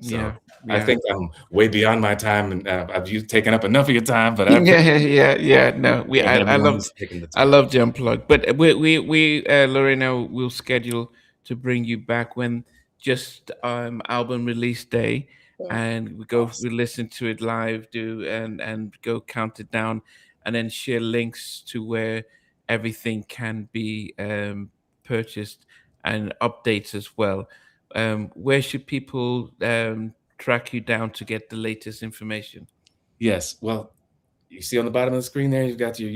Speaker 2: So
Speaker 1: yeah,
Speaker 2: I
Speaker 1: yeah.
Speaker 2: think I'm way beyond my time, and I've taken up enough of your time. But I
Speaker 1: Yeah,
Speaker 2: appreciate
Speaker 1: yeah, yeah. No, we
Speaker 2: everyone who's taking the
Speaker 1: I
Speaker 2: time.
Speaker 1: love the unplugged, but we Lorena will schedule to bring you back when just album release day,
Speaker 3: Yeah.
Speaker 1: and we
Speaker 2: Awesome.
Speaker 1: listen to it live, do and go count it down, and then share links to where everything can be purchased and updates as well. Where should people track you down to get the latest information?
Speaker 2: Yes. Well, you see on the bottom of the screen there, you've got the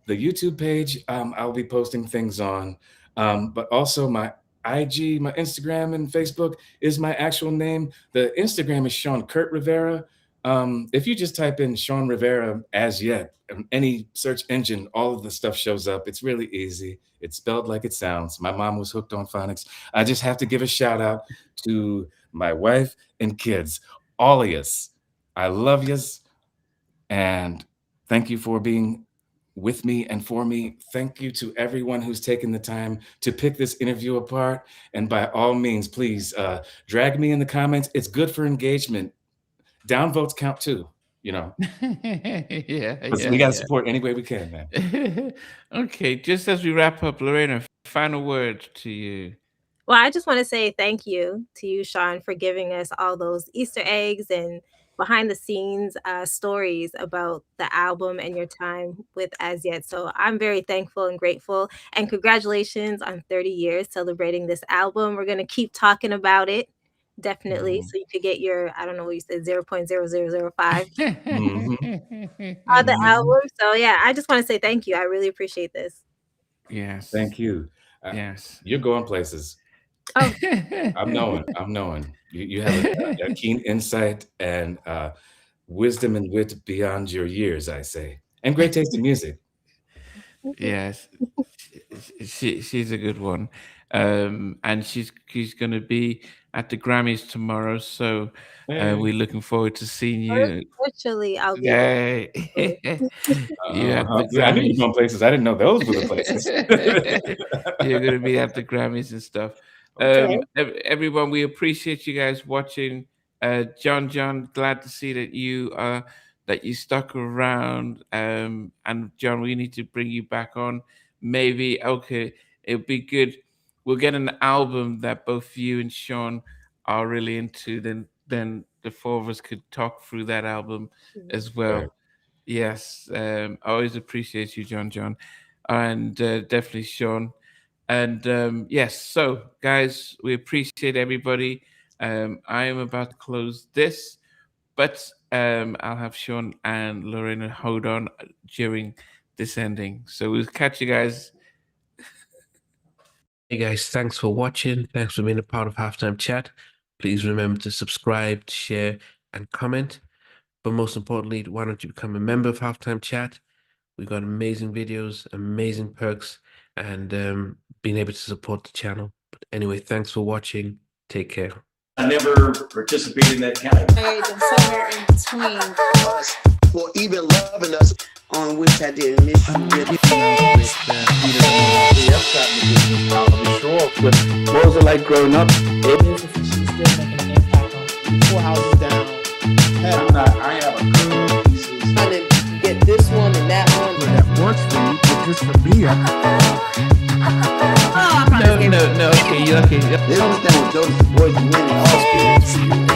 Speaker 2: YouTube page. I'll be posting things on, but also my IG, my Instagram, and Facebook is my actual name. The Instagram is Shawn Kurt Rivera. If you just type in Shawn Rivera as yet, any search engine, all of the stuff shows up. It's really easy. It's spelled like it sounds. My mom was hooked on phonics. I just have to give a shout out to my wife and kids, all of yous. I love yous. And thank you for being with me and for me. Thank you to everyone who's taken the time to pick this interview apart. And by all means, please drag me in the comments. It's good for engagement. Downvotes count too, you know,
Speaker 1: Yeah,
Speaker 2: because
Speaker 1: yeah,
Speaker 2: we got to
Speaker 1: yeah.
Speaker 2: support any way we can, man.
Speaker 1: Okay, just as we wrap up, Lorena, final word to you.
Speaker 3: Well, I just want to say thank you to you, Sean, for giving us all those Easter eggs and behind the scenes stories about the album and your time with As Yet. So I'm very thankful and grateful. And congratulations on 30 years celebrating this album. We're going to keep talking about it. Definitely.
Speaker 1: Mhm.
Speaker 3: So you could get your, I don't know what you said, 0.0005
Speaker 2: Hmm.
Speaker 3: on the
Speaker 2: Hmm.
Speaker 3: album. So yeah, I just want to say thank you. I really appreciate this.
Speaker 1: Yes,
Speaker 2: Thank you. Uh,
Speaker 1: yes.
Speaker 2: you're going places.
Speaker 3: Oh,
Speaker 2: I'm knowing. I'm knowing. You have a keen insight and wisdom and wit beyond your years, I say, and great taste in music.
Speaker 1: Yes, she's a good one, and she's gonna be at the Grammys tomorrow, so
Speaker 2: Hey.
Speaker 1: we're looking forward to seeing you.
Speaker 3: virtually, I'll be
Speaker 1: Yay!
Speaker 3: there.
Speaker 1: You at the
Speaker 2: See, I knew you were
Speaker 1: Grammys.
Speaker 2: going places. I didn't know those were the places.
Speaker 1: You're gonna be at the Grammys and stuff.
Speaker 2: Okay.
Speaker 1: Everyone, we appreciate you guys watching. John, glad to see that you stuck around. And John, we need to bring you back on. Maybe okay, it'd be good. We'll get an album that both you and Sean are really into. Then the four of us could talk through that album as
Speaker 2: Sure.
Speaker 1: well. Yes, I always appreciate you, John, and definitely Sean. And yes, so guys, we appreciate everybody. I am about to close this, but I'll have Sean and Lorena hold on during this ending. So we'll catch you guys.
Speaker 4: Hey guys, thanks for watching. Thanks for being a part of Halftime Chat. Please remember to subscribe, share, and comment. But most importantly, why don't you become a member of Halftime Chat? We've got amazing videos, amazing perks, and being able to support the channel. But anyway, thanks for watching. Take care.
Speaker 5: I never participated in that category.
Speaker 6: And somewhere in between.
Speaker 7: Us for even loving us, on which I didn't miss you with.
Speaker 8: What was it like growing up?
Speaker 9: She's still making an impact on 4 houses down.
Speaker 5: I have a couple pieces.
Speaker 7: Trying to get this one and that one.
Speaker 10: That works for you, but just for me,
Speaker 3: Oh, I probably
Speaker 1: No, okay, okay.
Speaker 7: They don't understand what Jonas Boys and men and all spirits.